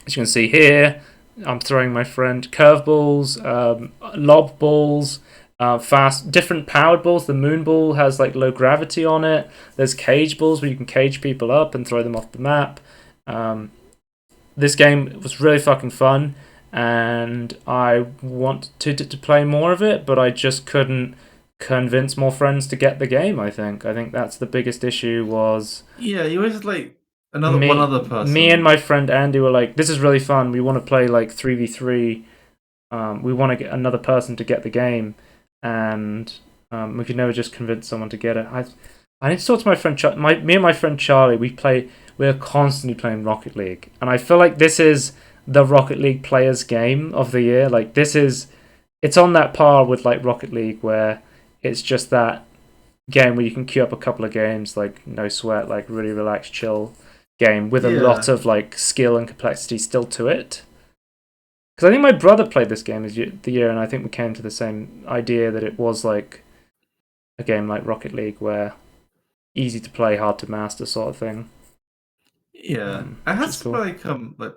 you can see here, I'm throwing my friend curveballs, lob balls, different powered balls. The moon ball has like low gravity on it. There's cage balls where you can cage people up and throw them off the map. This game was really fucking fun, and I wanted to play more of it, but I just couldn't convince more friends to get the game. I think that's the biggest issue was. Yeah, you always like. One other person. Me and my friend Andy were like, this is really fun. We want to play like 3v3. We want to get another person to get the game. And we could never just convince someone to get it. I need to talk to my friend me and my friend Charlie, we're constantly playing Rocket League. And I feel like this is the Rocket League players game of the year. Like, it's on that par with like Rocket League, where it's just that game where you can queue up a couple of games, like no sweat, like really relaxed, chill game with a lot of like skill and complexity still to it. Because I think my brother played this game the year, and I think we came to the same idea that it was like a game like Rocket League, where easy to play, hard to master sort of thing. Yeah, it has cool. like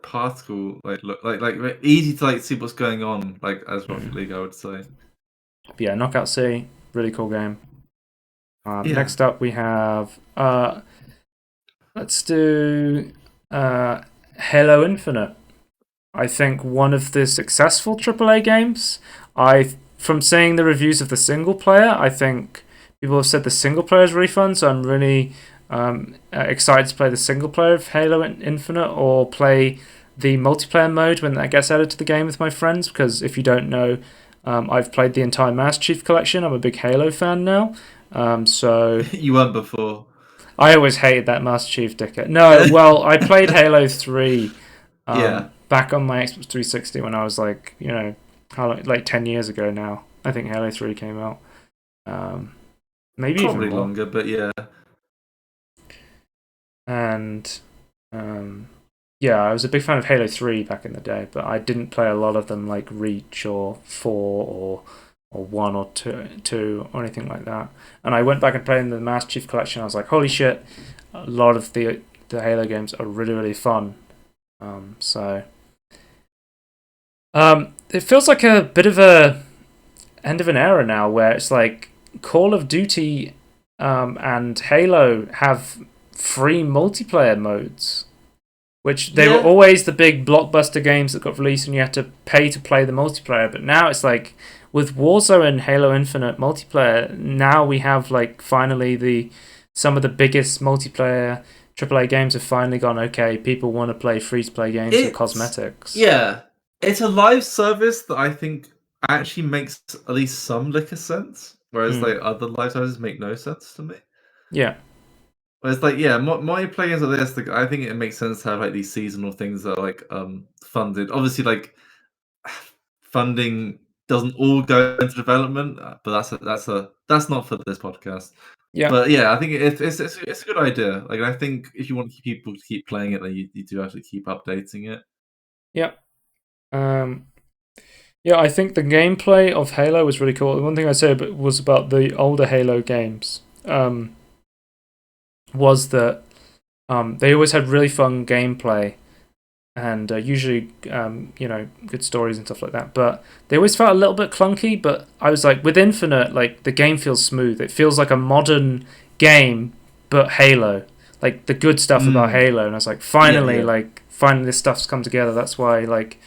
particle, like easy to like see what's going on, like as Rocket League, I would say. But yeah, Knockout City, really cool game. Next up we have let's do Halo Infinite. I think one of the successful AAA games. From seeing the reviews of the single player, I think people have said the single player is really fun, so I'm really excited to play the single player of Halo Infinite, or play the multiplayer mode when that gets added to the game with my friends, because if you don't know, I've played the entire Master Chief Collection. I'm a big Halo fan now. So you weren't before. I always hated that Master Chief dickhead. No, well, I played Halo 3 back on my Xbox 360 when I was like, how long, like 10 years ago now. I think Halo 3 came out. Maybe probably even more. Longer, but yeah. And I was a big fan of Halo 3 back in the day, but I didn't play a lot of them like Reach or 4 or or 1 or 2 or anything like that. And I went back and played in the Master Chief Collection. I was like, holy shit! A lot of the Halo games are really really fun. So it feels like a bit of a end of an era now, where it's like Call of Duty and Halo have free multiplayer modes, which they were always the big blockbuster games that got released and you had to pay to play the multiplayer. But now it's like with Warzone and Halo Infinite multiplayer, now we have like finally some of the biggest multiplayer AAA games have finally gone, okay, people want to play free-to-play games with cosmetics. Yeah. It's a live service that I think actually makes at least some lick of sense, whereas like other live services make no sense to me. Yeah. Whereas like multiplayer games like this, like, I think it makes sense to have like these seasonal things that are like funded. Obviously, like funding doesn't all go into development, but that's not for this podcast. Yeah. But yeah, I think it's a good idea. Like, I think if you want people to keep playing it, then you do actually keep updating it. Yeah. Yeah, I think the gameplay of Halo was really cool. The one thing I said was about the older Halo games was that they always had really fun gameplay and usually, good stories and stuff like that. But they always felt a little bit clunky. But I was like, with Infinite, like the game feels smooth. It feels like a modern game, but Halo, like the good stuff about Halo. And I was like, finally this stuff's come together. That's why like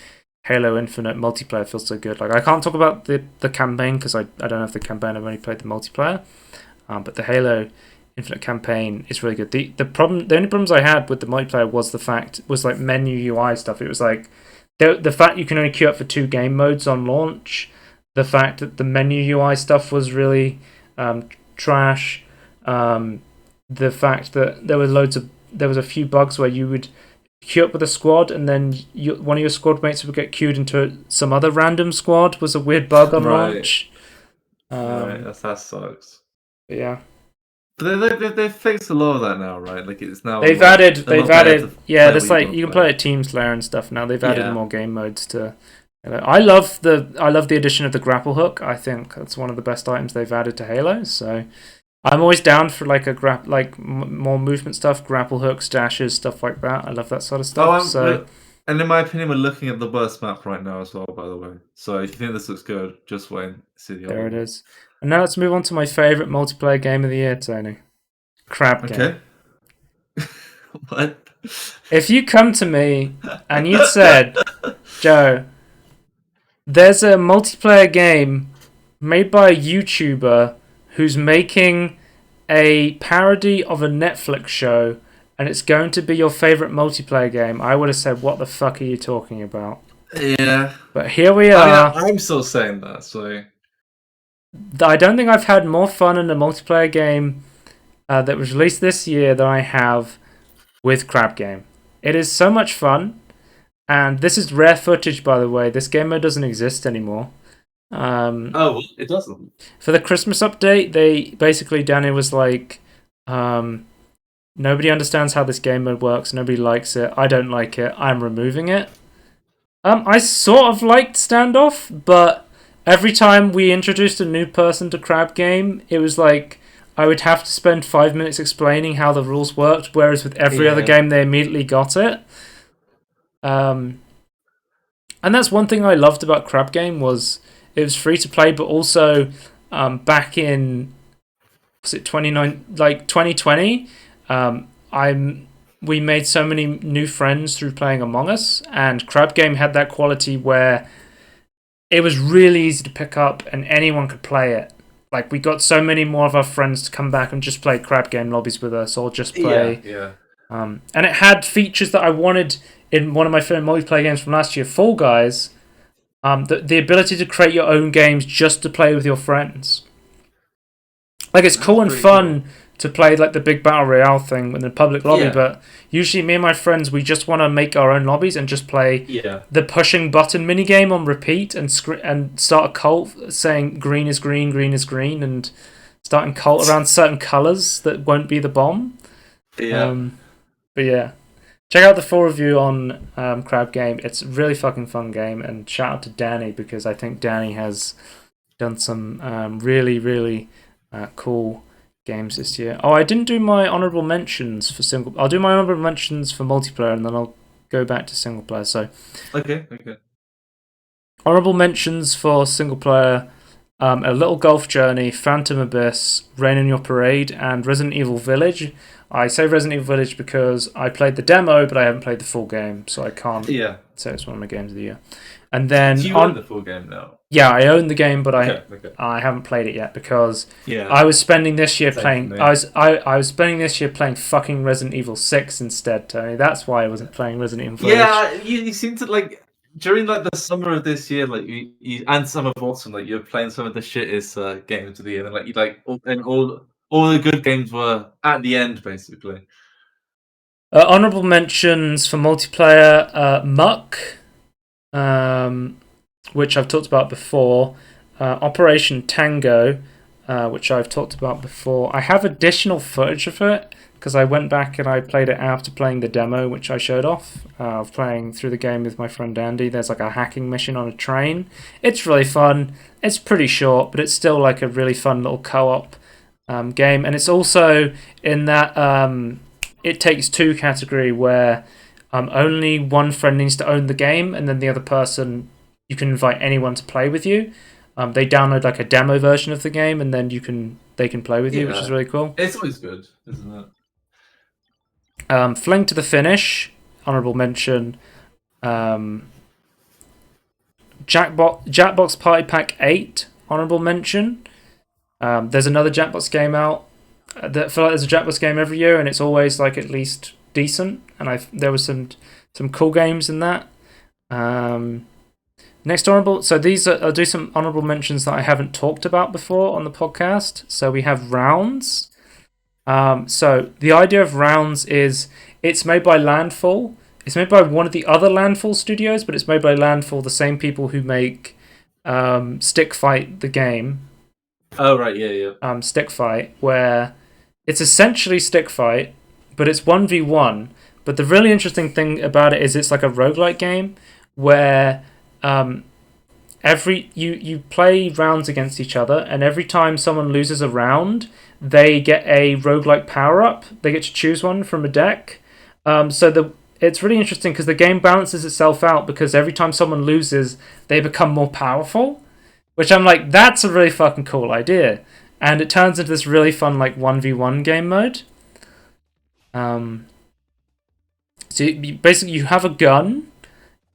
Halo Infinite multiplayer feels so good. Like I can't talk about the campaign because I don't have the campaign. I've only played the multiplayer. But the Halo Infinite campaign is really good. The only problems I had with the multiplayer was like menu UI stuff. It was like the fact you can only queue up for 2 game modes on launch. The fact that the menu UI stuff was really trash. The fact that there was a few bugs where you would queue up with a squad and then one of your squad mates would get queued into some other random squad. Was a weird bug on launch. Right, that sucks. But yeah. But they've fixed a lot of that now, right? Like it's now they've added there's like you can play at Team Slayer and stuff now. They've added more game modes to. I love the addition of the grapple hook. I think that's one of the best items they've added to Halo. So I'm always down for like more movement stuff, grapple hooks, dashes, stuff like that. I love that sort of stuff. And in my opinion, we're looking at the worst map right now as well, by the way. So if you think this looks good, just wait and see the other one. There it is. And now let's move on to my favourite multiplayer game of the year, Tony. Crab game. Okay. What? If you come to me and you said, Joe, there's a multiplayer game made by a YouTuber who's making a parody of a Netflix show and it's going to be your favourite multiplayer game, I would have said, what the fuck are you talking about? Yeah. But here we are. I'm still saying that, so... I don't think I've had more fun in a multiplayer game that was released this year than I have with Crab Game. It is so much fun, and this is rare footage, by the way. This game mode doesn't exist anymore. It doesn't? For the Christmas update, Danny was like, nobody understands how this game mode works, nobody likes it, I don't like it, I'm removing it. I sort of liked Standoff, but every time we introduced a new person to Crab Game, it was like I would have to spend 5 minutes explaining how the rules worked, whereas with every other game, they immediately got it. And that's one thing I loved about Crab Game was it was free to play, but also back in 2020, we made so many new friends through playing Among Us, and Crab Game had that quality where it was really easy to pick up and anyone could play it. Like, we got so many more of our friends to come back and just play Crab Game lobbies with us, or just play. Yeah. And it had features that I wanted in one of my favorite multiplayer games from last year, Fall Guys. The ability to create your own games just to play with your friends. Like, it's cool and fun to play like the big battle royale thing in the public lobby, but usually me and my friends, we just want to make our own lobbies and just play the pushing button minigame on repeat and start a cult saying green is green, green is green, and starting cult around certain colours that won't be the bomb. But yeah, check out the full review on Crab Game. It's a really fucking fun game, and shout out to Danny because I think Danny has done some really, really cool games this year. Oh, I didn't do my honourable mentions for single. I'll do my honourable mentions for multiplayer, and then I'll go back to single player. So, okay. Honourable mentions for single player: A Little Golf Journey, Phantom Abyss, Rain on Your Parade, and Resident Evil Village. I say Resident Evil Village because I played the demo, but I haven't played the full game, so I can't say it's one of my games of the year. And then do you own the full game now? Yeah, I own the game, but I haven't played it yet because I was spending this year playing. I was spending this year playing fucking Resident Evil 6 instead, Tony. That's why I wasn't playing Resident Evil Village. Yeah, you seem to like during like the summer of this year, like you and summer of autumn, like you're playing some of the shittest games of the year, and like you like all the good games were at the end, basically. Honourable mentions for multiplayer: Muck, which I've talked about before. Operation Tango, which I've talked about before. I have additional footage of it because I went back and I played it after playing the demo, which I showed off of playing through the game with my friend Andy. There's like a hacking mission on a train. It's really fun. It's pretty short, but it's still like a really fun little co-op game. And it's also in that It Takes Two category where only one friend needs to own the game, and then the other person, you can invite anyone to play with you. They download like a demo version of the game, and then they can play with you, which is really cool. It's always good, isn't it? Fling to the Finish, honourable mention. Jackbox Party Pack 8, honourable mention. There's another Jackbox game out. I feel like there's a Jackbox game every year, and it's always like at least decent. And there was some cool games in that. Next honourable. So I'll do some honourable mentions that I haven't talked about before on the podcast. So we have Rounds. So the idea of Rounds is it's made by Landfall. It's made by one of the other Landfall studios, but it's made by Landfall, the same people who make Stick Fight the game. Oh right, yeah. Stick Fight, where it's essentially Stick Fight, but it's 1v1. But the really interesting thing about it is it's like a roguelike game where you play rounds against each other, and every time someone loses a round, they get a roguelike power-up. They get to choose one from a deck. It's really interesting because the game balances itself out because every time someone loses, they become more powerful, which I'm like, that's a really fucking cool idea. And it turns into this really fun like 1v1 game mode. So basically you have a gun,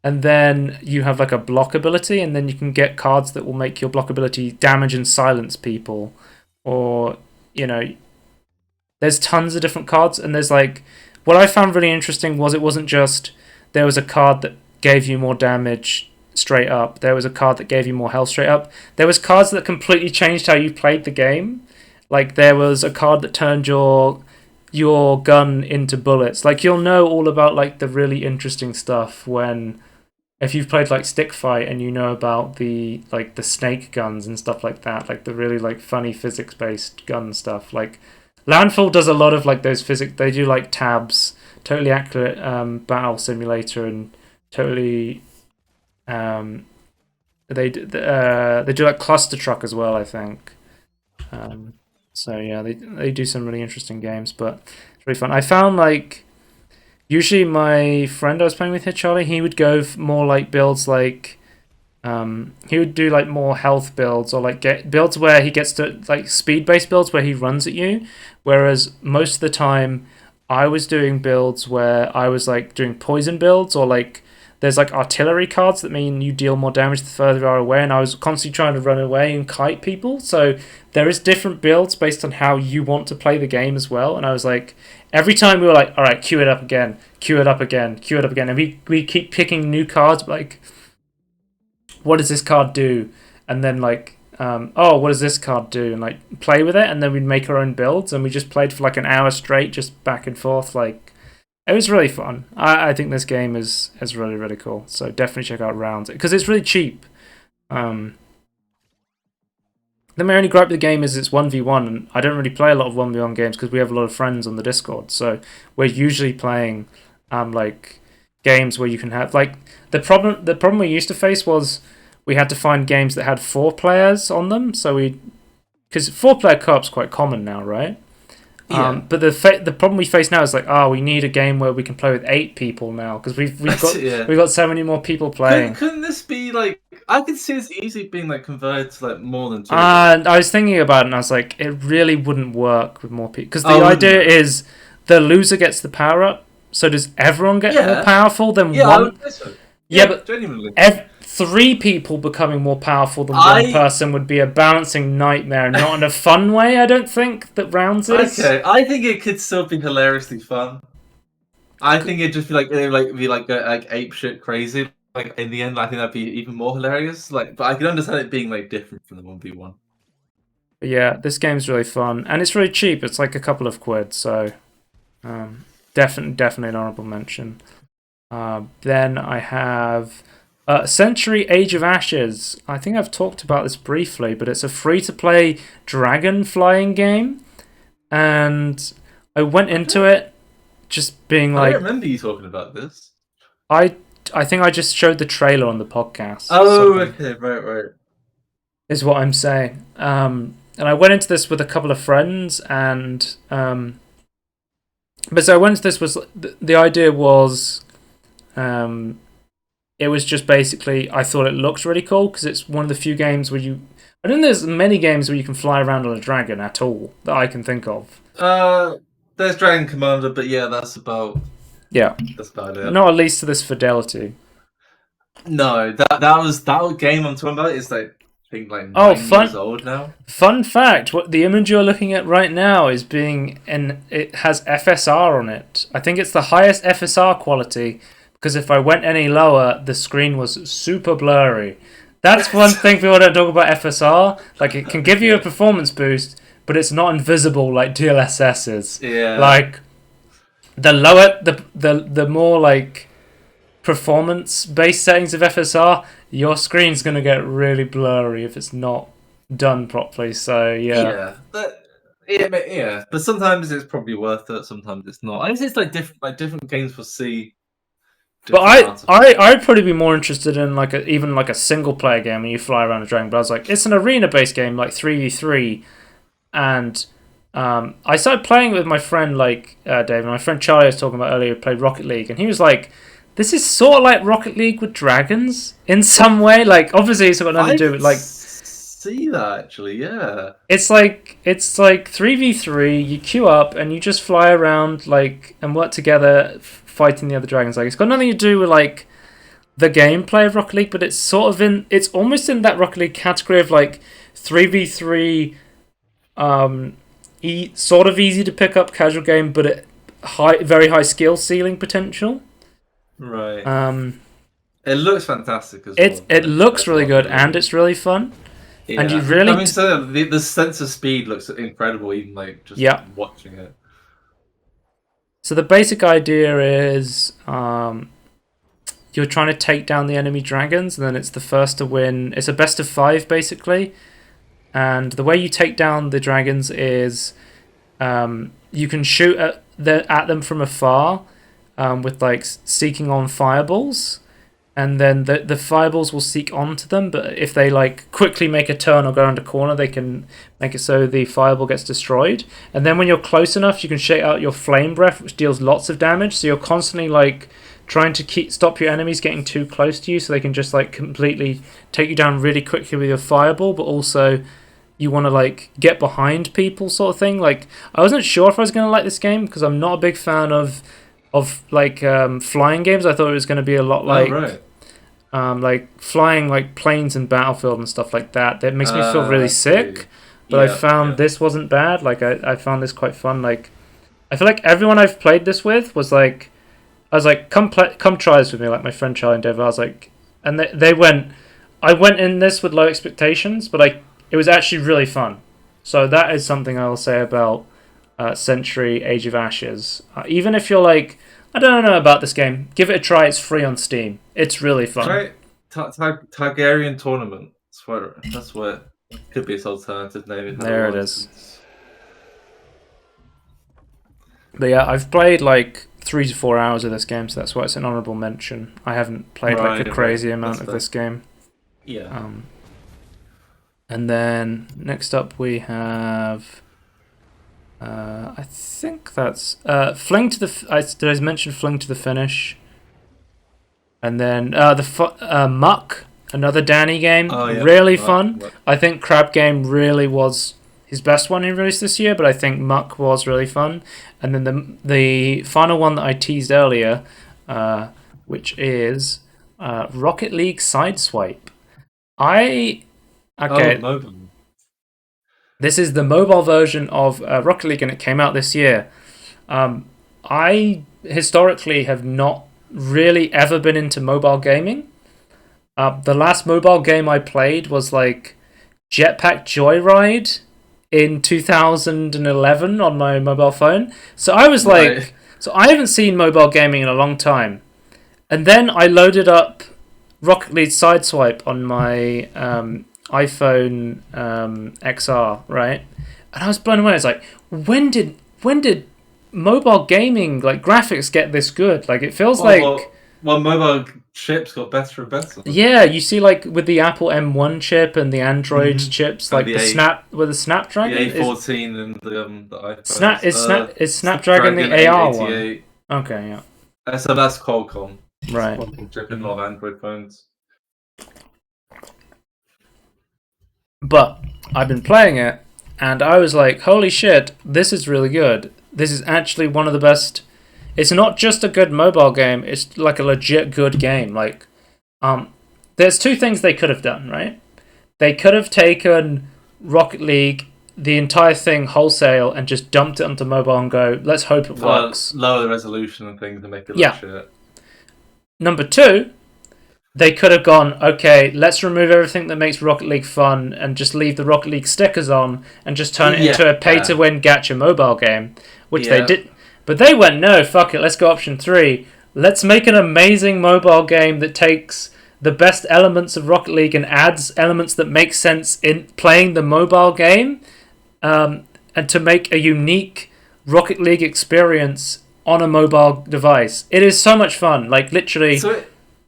and then you have like a block ability, and then you can get cards that will make your block ability damage and silence people. Or, there's tons of different cards, and there's like, what I found really interesting was it wasn't just there was a card that gave you more damage straight up. There was a card that gave you more health straight up. There was cards that completely changed how you played the game. Like there was a card that turned your gun into bullets. Like you'll know all about like the really interesting stuff if you've played like Stick Fight and you know about the snake guns and stuff like that, like the really like funny physics based gun stuff. Like Landfall does a lot of like those physics. They do like tabs, totally accurate battle simulator, and totally they do like cluster truck as well, I think. So yeah, they do some really interesting games, but it's really fun. I found like usually my friend I was playing with here, Charlie, he would go more like builds like he would do like more health builds, or like get builds where he gets to like speed-based builds where he runs at you, whereas most of the time I was doing builds where I was like doing poison builds, or like there's like artillery cards that mean you deal more damage the further you are away, and I was constantly trying to run away and kite people. So there is different builds based on how you want to play the game as well. And I was like, every time we were like, all right, queue it up again, and we keep picking new cards, like, what does this card do? And then like, what does this card do? And like play with it, and then we'd make our own builds, and we just played for like an hour straight, just back and forth. Like, it was really fun. I think this game is really, really cool. So definitely check out Rounds, because it's really cheap. Then my only gripe with the game is it's 1v1, and I don't really play a lot of 1v1 games because we have a lot of friends on the Discord. So we're usually playing like games where you can have like the problem we used to face was we had to find games that had 4 players on them. So because 4-player co-op's quite common now, right? Yeah. But the problem we face now is like, we need a game where we can play with 8 people now because we've got so many more people playing. Couldn't this be like? I could see this easily being like converted to like more than 2. I was thinking about it and I was like, it really wouldn't work with more people because the idea is the loser gets the power up. So does everyone get more powerful than one? I would so. Yeah, but genuinely. 3 people becoming more powerful than one person would be a balancing nightmare, not in a fun way, I don't think, that Rounds is. Okay, I think it could still be hilariously fun. I think it'd just be like ape shit crazy. Like in the end, I think that'd be even more hilarious. Like, but I can understand it being like different from the 1v1. Yeah, this game's really fun and it's really cheap. It's like a couple of quid, so definitely an honourable mention. Then I have Century Age of Ashes. I think I've talked about this briefly, but it's a free-to-play dragon flying game, and I went into it just being like, I remember you talking about this. I think I just showed the trailer on the podcast. Oh, okay, right. Is what I'm saying. And I went into this with a couple of friends, and but so I went into this was the idea was, it was just basically I thought it looked really cool because it's one of the few games where I don't think there's many games where you can fly around on a dragon at all that I can think of. There's Dragon Commander, but yeah, that's about it. Not at least to this fidelity. No, that game I'm talking about is like I think like 9 years old now. Fun fact: what the image you're looking at right now is it has FSR on it. I think it's the highest FSR quality because if I went any lower, the screen was super blurry. That's one thing people don't talk about FSR. Like it can give you a performance boost, but it's not invisible like DLSS is. Yeah. Like the lower, the more like performance-based settings of FSR, your screen's gonna get really blurry if it's not done properly. So yeah. But sometimes it's probably worth it. Sometimes it's not. I guess it's like different games will see. But I'd probably be more interested in even a single player game where you fly around a dragon. But I was like, it's an arena based game like 3v3, and I started playing it with my friend David. My friend Charlie I was talking about earlier played Rocket League, and he was like, this is sort of like Rocket League with dragons in some way. Like obviously it's got nothing to do with like. See that actually, yeah. It's like 3v3. You queue up and you just fly around and work together. Fighting the other dragons, it's got nothing to do with the gameplay of Rocket League, but it's it's almost in that Rocket League category of 3v3, sort of easy to pick up casual game, but very high skill ceiling potential. Right. It looks fantastic as well. It looks really good and it's really fun. Yeah. And you really. I mean, so the sense of speed looks incredible, even watching it. So the basic idea is you're trying to take down the enemy dragons, and then it's the first to win. It's a best of 5, basically. And the way you take down the dragons is you can shoot at them from afar with seeking on fireballs. And then the fireballs will seek onto them, but if they quickly make a turn or go around a corner, they can make it so the fireball gets destroyed. And then when you're close enough, you can shake out your flame breath, which deals lots of damage. So you're constantly trying to stop your enemies getting too close to you, so they can just completely take you down really quickly with your fireball. But also, you want to get behind people, sort of thing. I wasn't sure if I was going to like this game because I'm not a big fan of flying games. I thought it was going to be a lot flying planes in Battlefield and stuff like that. That makes me feel really sick. But I found this wasn't bad. I found this quite fun. I feel like everyone I've played this with was I was come try this with me. My friend Charlie and Dave. I was and they went. I went in this with low expectations, but it was actually really fun. So that is something I will say about Century Age of Ashes. Even if you're I don't know about this game, give it a try. It's free on Steam. It's really fun. Try Targaryen Tournament. That's where it could be its alternative name. There it is. But yeah, I've played 3 to 4 hours of this game, so that's why it's an honourable mention. I haven't played a crazy amount of this game. Yeah. And then next up we have. I think that's Fling to the. Did I mention Fling to the Finish? And then Muck, another Danny game, really fun. Muck. I think Crab Game really was his best one he released this year, but I think Muck was really fun. And then the final one that I teased earlier, which is Rocket League Sideswipe. Mobile. This is the mobile version of Rocket League, and it came out this year. I historically have not really ever been into mobile gaming. The last mobile game I played was like Jetpack Joyride in 2011 on my mobile phone. So I was like, so I haven't seen mobile gaming in a long time. And then I loaded up Rocket League Sideswipe on my iPhone XR, right? And I was blown away. It's like, when did mobile gaming like graphics get this good? Like, it feels like mobile chips got better and better. Yeah, you see, like with the Apple M1 chip and the Android chips, like the Snapdragon, the A14 and the iPhone. Is Snapdragon the AR one? Okay, yeah. So that's Qualcomm. Right. Qualcomm chip in a lot of Android phones. But I've been playing it, and I was like, holy shit, this is really good. This is actually one of the best. It's not just a good mobile game, it's like a legit good game. Like, there's two things they could have done, right? They could have taken Rocket League, the entire thing wholesale, and just dumped it onto mobile and go, let's hope it works. Lower the resolution and things and make it look shit. Number two, they could have gone, okay, let's remove everything that makes Rocket League fun and just leave the Rocket League stickers on and just turn it into a pay-to-win gacha mobile game, which they did. But they went, no, fuck it, let's go option 3. Let's make an amazing mobile game that takes the best elements of Rocket League and adds elements that make sense in playing the mobile game, and to make a unique Rocket League experience on a mobile device. It is so much fun, like literally. So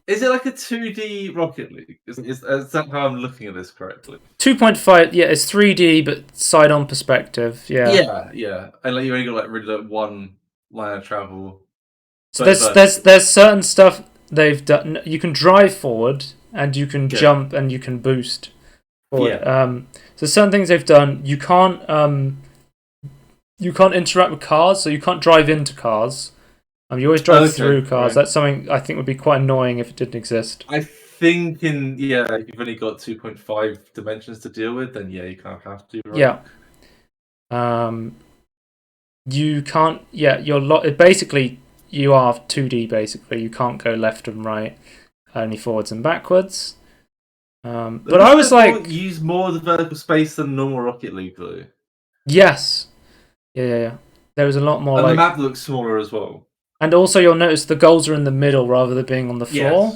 is it like a 2D Rocket League? Is that how I'm looking at this correctly? 2.5, yeah, it's 3D but side-on perspective, yeah. Yeah. And like you only got like really like one line of travel. So there's certain stuff they've done. You can drive forward and you can jump and you can boost forward. So certain things they've done. You can't interact with cars, so you can't drive into cars. You always drive through cars. Right. That's something I think would be quite annoying if it didn't exist. I think if you've only got 2.5 dimensions to deal with, then you kind of have to. Right? Yeah. You can't. Yeah, basically you are 2D. Basically, you can't go left and right, only forwards and backwards. But I was like, use more of the vertical space than normal Rocket League, though. Yes. Yeah. There was a lot more. And the map looks smaller as well. And also, you'll notice the goals are in the middle rather than being on the floor.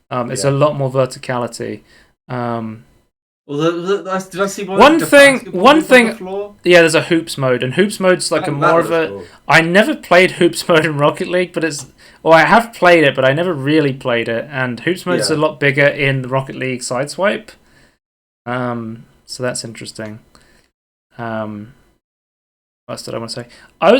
Yes. It's a lot more verticality. Did I see one thing? On the floor? Yeah, there's a hoops mode, and hoops mode's like cool. I never played hoops mode in Rocket League, but I have played it, but I never really played it. And hoops mode's a lot bigger in the Rocket League Sideswipe. So that's interesting. What else did I want to say? I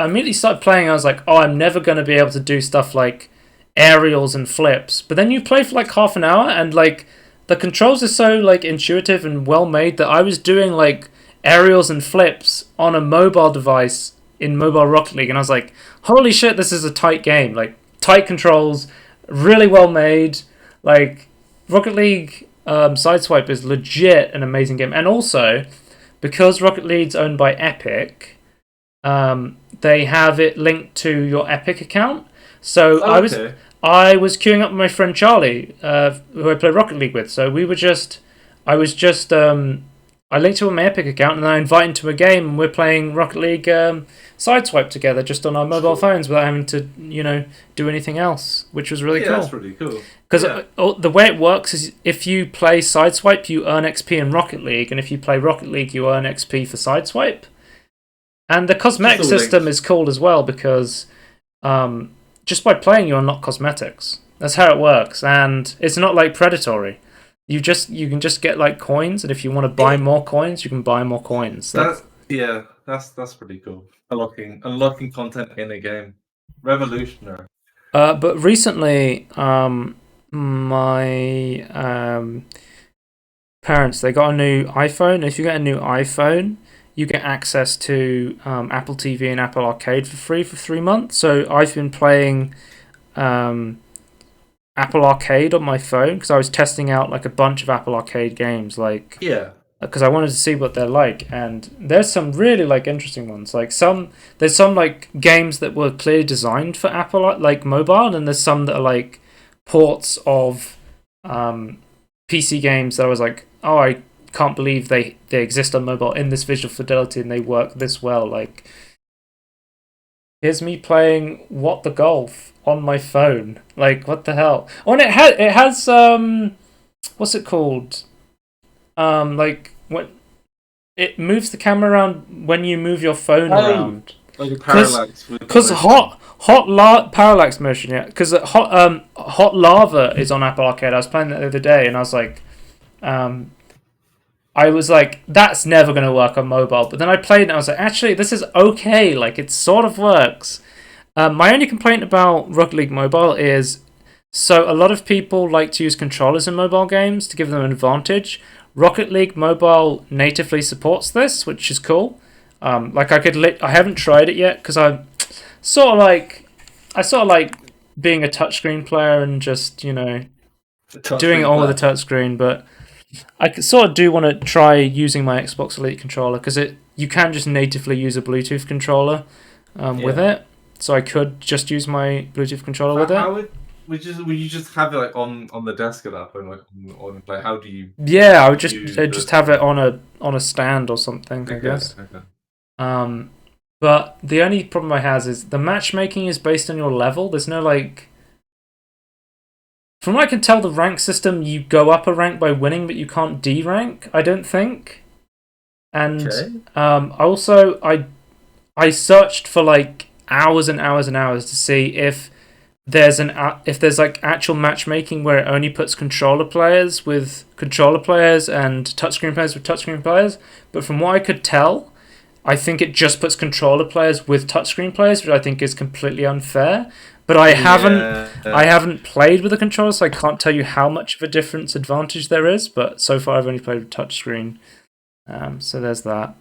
immediately started playing. I was like, oh, I'm never going to be able to do stuff like aerials and flips. But then you play for like half an hour, and like the controls are so like intuitive and well made that I was doing like aerials and flips on a mobile device in mobile Rocket League, and I was like, holy shit, this is a tight game. Like tight controls, really well made. Like Rocket League Sideswipe is legit an amazing game, and also, because Rocket League's owned by Epic, they have it linked to your Epic account. So I was queuing up with my friend Charlie, who I play Rocket League with. So I linked to my Epic account, and then I invited him to a game, and we're playing Rocket League Sideswipe together, just on our mobile phones, without having to, do anything else, which was really cool. Yeah, that's really cool. Because the way it works is, if you play Sideswipe, you earn XP in Rocket League, and if you play Rocket League, you earn XP for Sideswipe. And the cosmetic system is cool as well, because just by playing, you unlock cosmetics. That's how it works, and it's not like predatory. you can just get like coins, and if you want to buy more coins, you can buy more coins. That's pretty cool. Unlocking content in a game, revolutionary. But recently, my parents, they got a new iPhone. If you get a new iPhone, you get access to Apple TV and Apple Arcade for free for 3 months. So I've been playing Apple Arcade on my phone because I was testing out like a bunch of Apple Arcade games, like because I wanted to see what they're like, and there's some really like interesting ones. Like there's some like games that were clearly designed for Apple like mobile, and there's some that are like ports of PC games that I was like, oh, I can't believe they exist on mobile in this visual fidelity and they work this well. Like, here's me playing What the Golf on my phone. Like, what the hell? Oh, and it has what's it called? Like when it moves the camera around when you move your phone around. Like a parallax. Because parallax motion, yeah. Because hot lava is on Apple Arcade. I was playing that the other day, and I was like, that's never going to work on mobile. But then I played it, and I was like, actually, this is okay. Like, it sort of works. My only complaint about Rocket League Mobile is, so a lot of people like to use controllers in mobile games to give them an advantage. Rocket League Mobile natively supports this, which is cool. Like I haven't tried it yet because I sort of like being a touchscreen player and just doing it all with a touchscreen. But I sort of do want to try using my Xbox Elite controller because you can just natively use a Bluetooth controller with it. So I could just use my Bluetooth controller with it. Would you just have it like on the desk at that point, like how do you? Yeah, I would just have it on a stand or something. I guess. Okay. But the only problem I have is the matchmaking is based on your level. There's no like. From what I can tell, the rank system, you go up a rank by winning, but you can't D-rank, I don't think. And also I searched for like hours and hours and hours to see if there's like actual matchmaking where it only puts controller players with controller players and touchscreen players with touchscreen players. But from what I could tell, I think it just puts controller players with touchscreen players, which I think is completely unfair. But I haven't played with a controller, so I can't tell you how much of a difference advantage there is. But so far, I've only played with touchscreen. So there's that.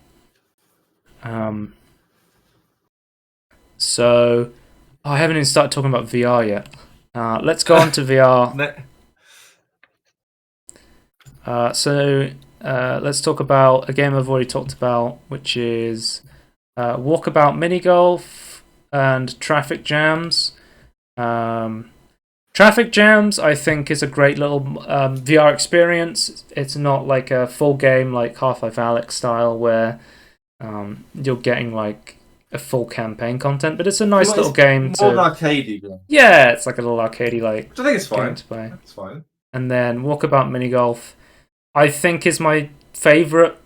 So I haven't even started talking about VR yet. Let's go on to VR. Let's talk about a game I've already talked about, which is Walkabout Mini Golf and Traffic Jams. Traffic Jams, I think, is a great little VR experience. It's not like a full game like Half-Life Alyx style where you're getting like a full campaign content, but it's a nice little game. More arcadey game. Yeah, it's like a little arcadey like. Which I think it's fine. To play. It's fine. And then Walkabout Mini Golf, I think, is my favorite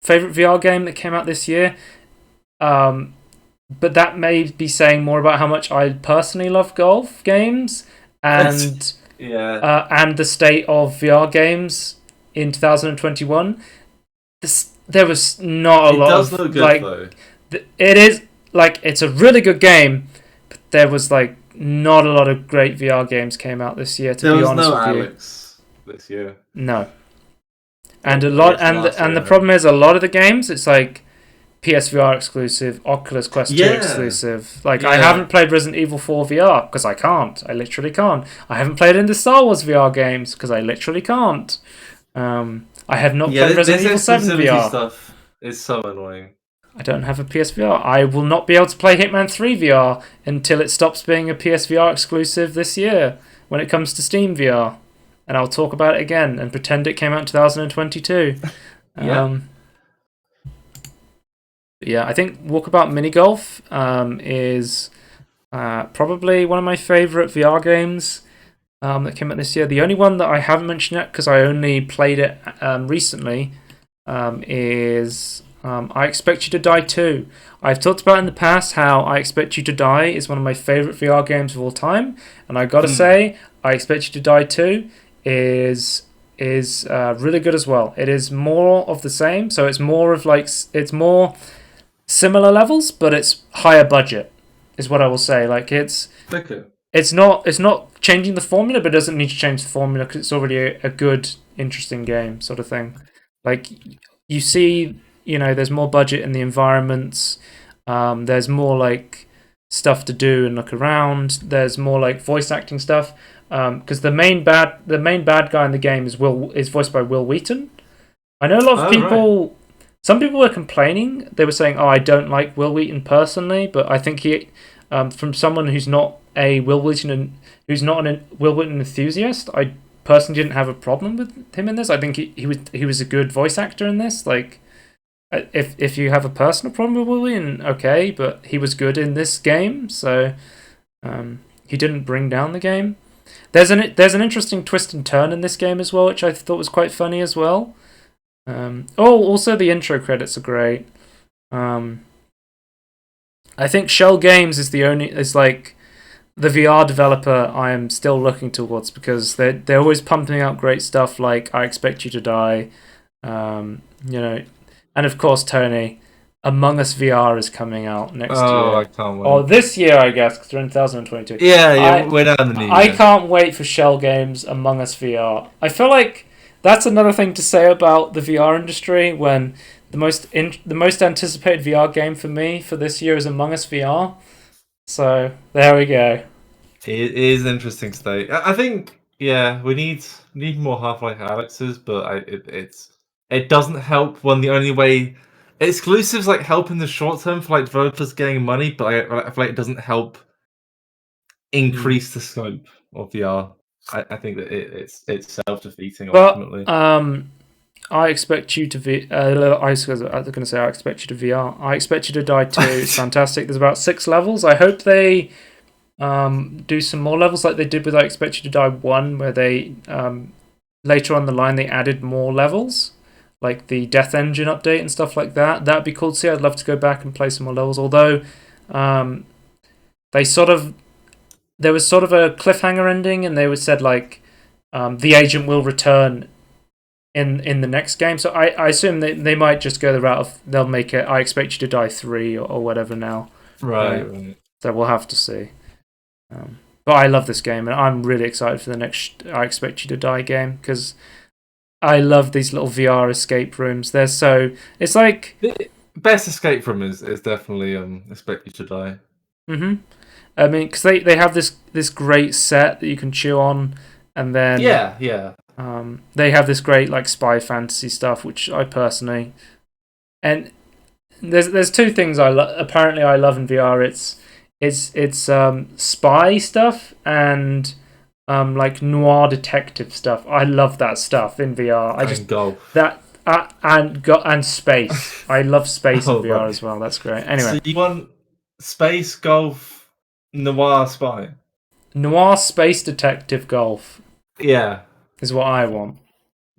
VR game that came out this year. But that may be saying more about how much I personally love golf games and and the state of VR games in 2021. There was not a lot of look good, like. Though. It is like it's a really good game, but there was like not a lot of great VR games came out this year. To be honest with you, there was no Alyx this year. No, and a lot, and the problem is a lot of the games it's like PSVR exclusive, Oculus Quest 2 exclusive. Like I haven't played Resident Evil 4 VR because I can't. I literally can't. I haven't played any Star Wars VR games because I literally can't. I have not played Resident Evil 7 VR. Stuff is so annoying. I don't have a PSVR. I will not be able to play Hitman 3 VR until it stops being a PSVR exclusive this year when it comes to Steam VR. And I'll talk about it again and pretend it came out in 2022. Yeah, I think Walkabout Mini Golf is probably one of my favourite VR games that came out this year. The only one that I haven't mentioned yet because I only played it recently is I Expect You to Die 2. I've talked about in the past how I Expect You to Die is one of my favourite VR games of all time, and I gotta say, I Expect You to Die 2 is is really good as well. It is more of the same, so it's more of like it's more similar levels, but it's higher budget, is what I will say. Like Okay. it's not changing the formula, but it doesn't need to change the formula because it's already a good, interesting game, sort of thing. Like you see, there's more budget in the environments. There's more like stuff to do and look around. There's more like voice acting stuff. Because the main bad guy in the game is voiced by Will Wheaton. I know a lot of people. Right. Some people were complaining. They were saying, "Oh, I don't like Will Wheaton personally," but I think he, from someone who's not a Will Wheaton Will Wheaton enthusiast, I personally didn't have a problem with him in this. I think he was a good voice actor in this. Like, if you have a personal problem with Will Wheaton, okay, but he was good in this game, so he didn't bring down the game. There's an interesting twist and turn in this game as well, which I thought was quite funny as well. Also the intro credits are great. I think Shell Games is like the VR developer I am still looking towards, because they're always pumping out great stuff like I Expect You to Die, and of course, Tony, Among Us VR is coming out next year. Oh, I can't wait. Or this year, I guess, because we're in 2022. Yeah, we're down the new year. I can't wait for Shell Games Among Us VR. I feel like that's another thing to say about the VR industry, when the most anticipated VR game for me for this year is Among Us VR. So there we go. It is an interesting state. I think, yeah, we need more Half-Life Alyxes, but it doesn't help when the only way exclusives like help in the short term for like developers getting money, but I feel like it doesn't help increase the scope of VR. I think that it's self-defeating ultimately. I expect you to I was going to say I expect you to VR. I Expect You to Die 2 is fantastic. There's about 6 levels. I hope they do some more levels like they did with I Expect You to Die 1, where they later on the line they added more levels, like the Death Engine update and stuff like that. That'd be cool to see. I'd love to go back and play some more levels. Although there was sort of a cliffhanger ending, and they said like the agent will return in the next game. So I assume they might just go the route of they'll make it I Expect You to Die 3 or whatever now. Right. So we'll have to see. But I love this game, and I'm really excited for the next I Expect You to Die game, because I love these little VR escape rooms. It's like the best escape room is definitely Expect You to Die. Mm-hmm. I mean, because they have this great set that you can chew on, and then yeah. They have this great like spy fantasy stuff, which I personally, and there's 2 things apparently I love in VR. It's spy stuff and like noir detective stuff. I love that stuff in VR. And space. I love space in VR as well. That's great. Anyway, so you want space, golf, noir, spy? Noir, space, detective, golf. Yeah, is what I want.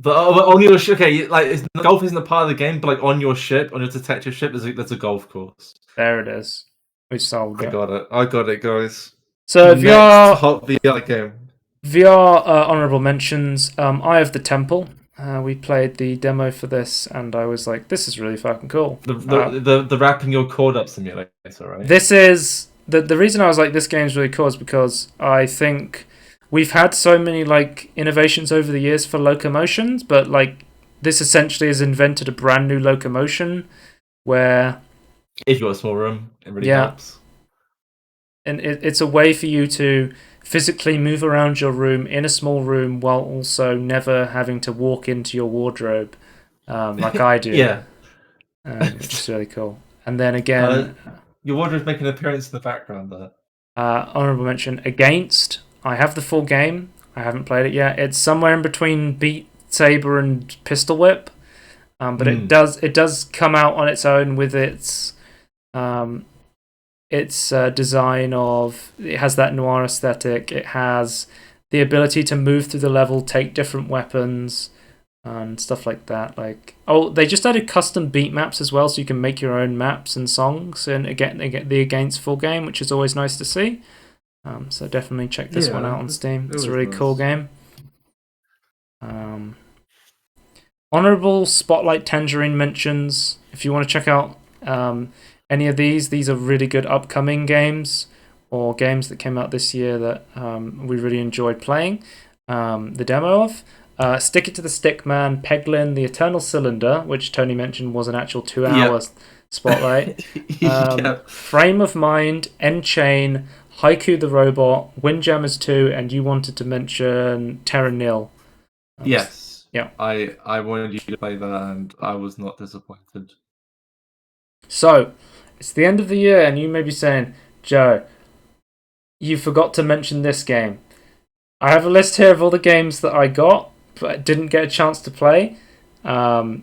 But on your ship, okay, like golf isn't a part of the game, but like on your ship, on your detective ship, there's a golf course. There it is. We solved it. I got it, guys. So VR hot VR game. VR honourable mentions. Eye of the Temple. We played the demo for this, and I was like, "This is really fucking cool." The wrapping your cord up simulator, right? This is the reason I was like, "This game's really cool," is because I think we've had so many like innovations over the years for locomotions, but like this essentially has invented a brand new locomotion where if you've got a small room, it really helps. And it's a way for you to physically move around your room in a small room while also never having to walk into your wardrobe like I do. Yeah. Which is really cool. And then again... your wardrobe's making an appearance in the background there. Honourable mention, Against. I have the full game. I haven't played it yet. It's somewhere in between Beat Saber and Pistol Whip. But it does come out on its own with its design of... It has that noir aesthetic. It has the ability to move through the level, take different weapons, and stuff like that. They just added custom beat maps as well, so you can make your own maps and songs. And again, they get the Against full game, which is always nice to see. So definitely check this one out on Steam. It's a really cool game. Honourable Spotlight Tangerine mentions. If you want to check out any of these are really good upcoming games or games that came out this year that we really enjoyed playing the demo of. Stick It to the Stickman, Peglin, The Eternal Cylinder, which Tony mentioned was an actual 2-hour spotlight. Frame of Mind, N-Chain, Haiku the Robot, Windjammers 2, and you wanted to mention Terra Nil. Yes. Yeah. I wanted you to play that, and I was not disappointed. So, it's the end of the year, and you may be saying, Joe, you forgot to mention this game. I have a list here of all the games that I got, but didn't get a chance to play. The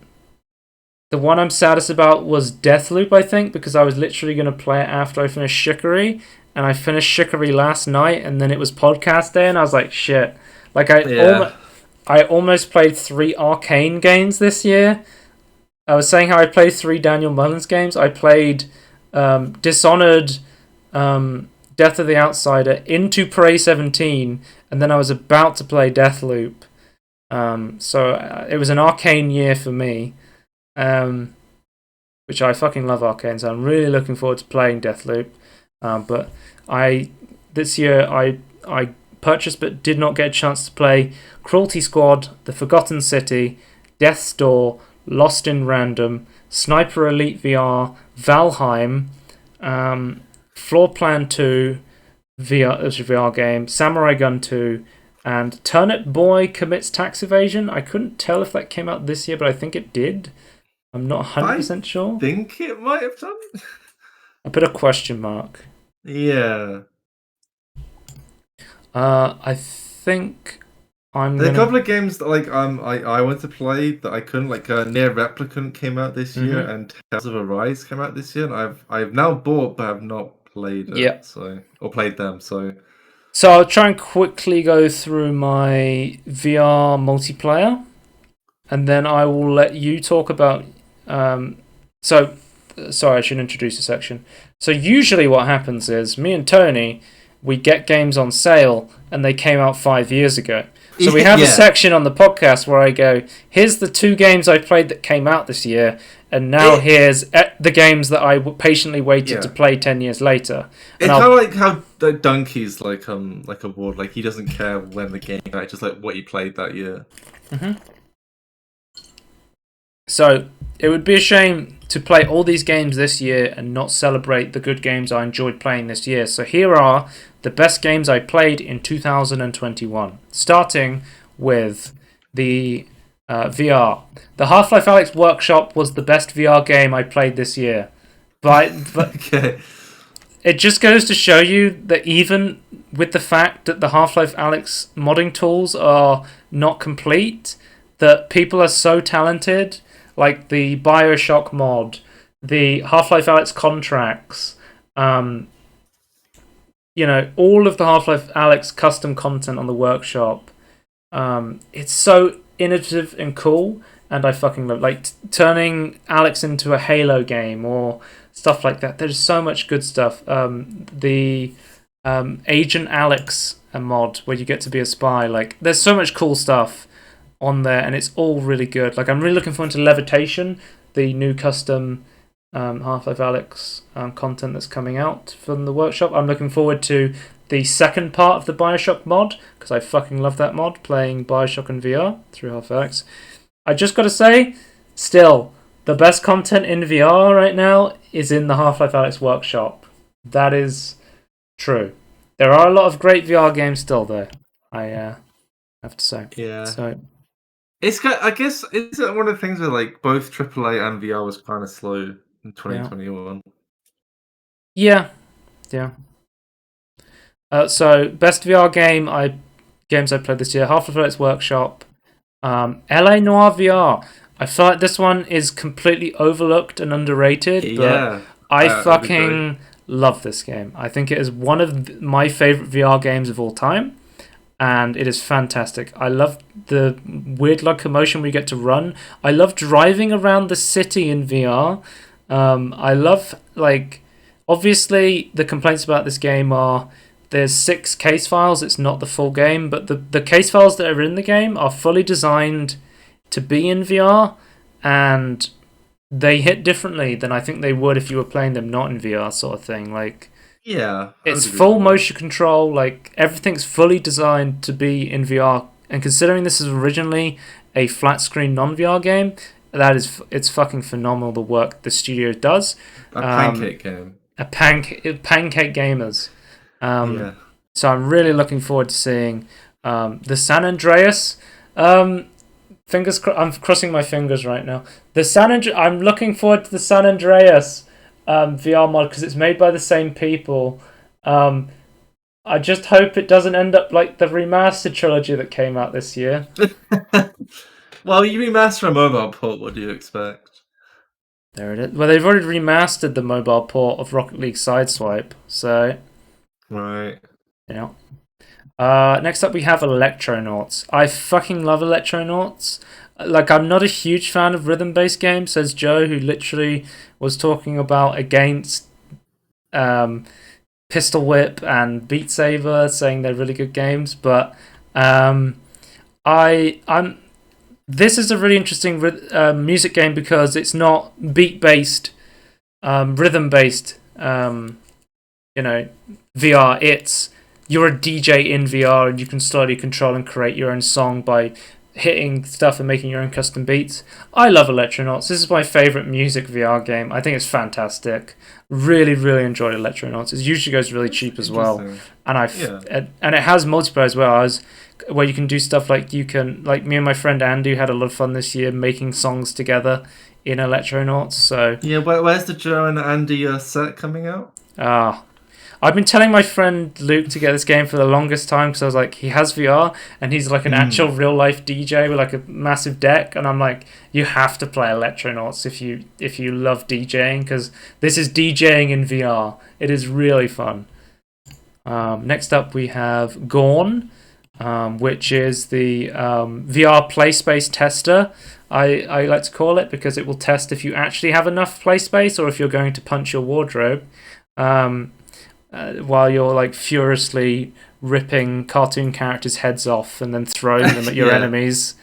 one I'm saddest about was Deathloop, I think, because I was literally going to play it after I finished Chicory, and I finished Chicory last night, and then it was podcast day, and I was like, shit. Like, I almost played 3 Arcane games this year. I was saying how I played 3 Daniel Mullins games. I played Dishonored, Death of the Outsider, Into Prey 17, and then I was about to play Deathloop. So it was an Arcane year for me, which I fucking love Arcane, so I'm really looking forward to playing Deathloop. But this year I purchased but did not get a chance to play Cruelty Squad, The Forgotten City, Death's Door, Lost in Random, Sniper Elite VR, Valheim, Floor Plan 2, VR game, Samurai Gun 2, and Turnip Boy Commits Tax Evasion. I couldn't tell if that came out this year, but I think it did. I'm not 100% sure. I think it might have done. I put a question mark. Yeah. I think There are a couple of games that I went to play that I couldn't. Like Near Replicant came out this year, and Tales of Arise came out this year, and I've now bought but have not played it. Yeah. Or played them. So I'll try and quickly go through my VR multiplayer, and then I will let you talk about. Sorry, I should introduce a section. So usually what happens is me and Tony, we get games on sale and they came out 5 years ago. So we have a section on the podcast where I go, here's the 2 games I played that came out this year, and now here's the games that I patiently waited to play 10 years later. It's kind of like how Donkey's like award, like he doesn't care when the game came out, just like what he played that year. Mm-hmm. So it would be a shame to play all these games this year and not celebrate the good games I enjoyed playing this year. So here are the best games I played in 2021. Starting with the VR. The Half-Life Alyx Workshop was the best VR game I played this year. But okay. It just goes to show you that even with the fact that the Half-Life Alyx modding tools are not complete, that people are so talented. Like the Bioshock mod, the Half-Life Alyx contracts, all of the Half-Life Alyx custom content on the workshop. It's so innovative and cool, and I fucking love turning Alyx into a Halo game or stuff like that. There's so much good stuff. The Agent Alyx mod where you get to be a spy. There's so much cool stuff on there, and it's all really good. I'm really looking forward to Levitation, the new custom Half-Life Alyx content that's coming out from the workshop. I'm looking forward to the second part of the Bioshock mod, because I fucking love that mod, playing Bioshock in VR through Half-Life Alyx. I just gotta say, still, the best content in VR right now is in the Half-Life Alyx workshop. That is true. There are a lot of great VR games still there, I have to say. Yeah. So it's I guess it's one of the things where both AAA and VR was kind of slow in 2021. Yeah. So best VR games I played this year: Half-Life Alyx Workshop, LA Noire VR. I feel like this one is completely overlooked and underrated, but I fucking love this game. I think it is one of my favorite VR games of all time. And it is fantastic. I love the weird locomotion we get to run. I love driving around the city in VR. I love, obviously the complaints about this game are there's 6 case files. It's not the full game, but the case files that are in the game are fully designed to be in VR, and they hit differently than I think they would if you were playing them not in VR, sort of thing. Like, Yeah, it's full motion control. Like, everything's fully designed to be in VR. And considering this is originally a flat screen non VR game, it's fucking phenomenal the work the studio does. A pancake game. Pancake gamers. Yeah. So I'm really looking forward to seeing the San Andreas. I'm crossing my fingers right now. I'm looking forward to the San Andreas VR mod because it's made by the same people. I just hope it doesn't end up like the remastered trilogy that came out this year. Well, you remaster a mobile port. What do you expect? There it is. Well, they've already remastered the mobile port of Rocket League Sideswipe, so right. Yeah. Next up, we have Electronauts. I fucking love Electronauts. Like, I'm not a huge fan of rhythm-based games, says Joe, who literally was talking about against Pistol Whip and Beat Saber, saying they're really good games. But this is a really interesting music game because it's not beat-based, rhythm-based, VR. You're a DJ in VR and you can slowly control and create your own song by hitting stuff and making your own custom beats. I love Electronauts. This is my favourite music VR game. I think it's fantastic. Really, really enjoyed Electronauts. It usually goes really cheap as well. And it has multiplayer as well. Where you can do stuff like me and my friend Andy had a lot of fun this year making songs together in Electronauts. So yeah, where's the Joe and Andy set coming out? I've been telling my friend Luke to get this game for the longest time because I was like, he has VR and he's like an actual real life DJ with like a massive deck, and I'm like, you have to play Electronauts if you love DJing because this is DJing in VR. It is really fun. Next up we have Gorn, which is the VR play space tester. I like to call it because it will test if you actually have enough play space or if you're going to punch your wardrobe. While you're like furiously ripping cartoon characters' heads off and then throwing them at your enemies.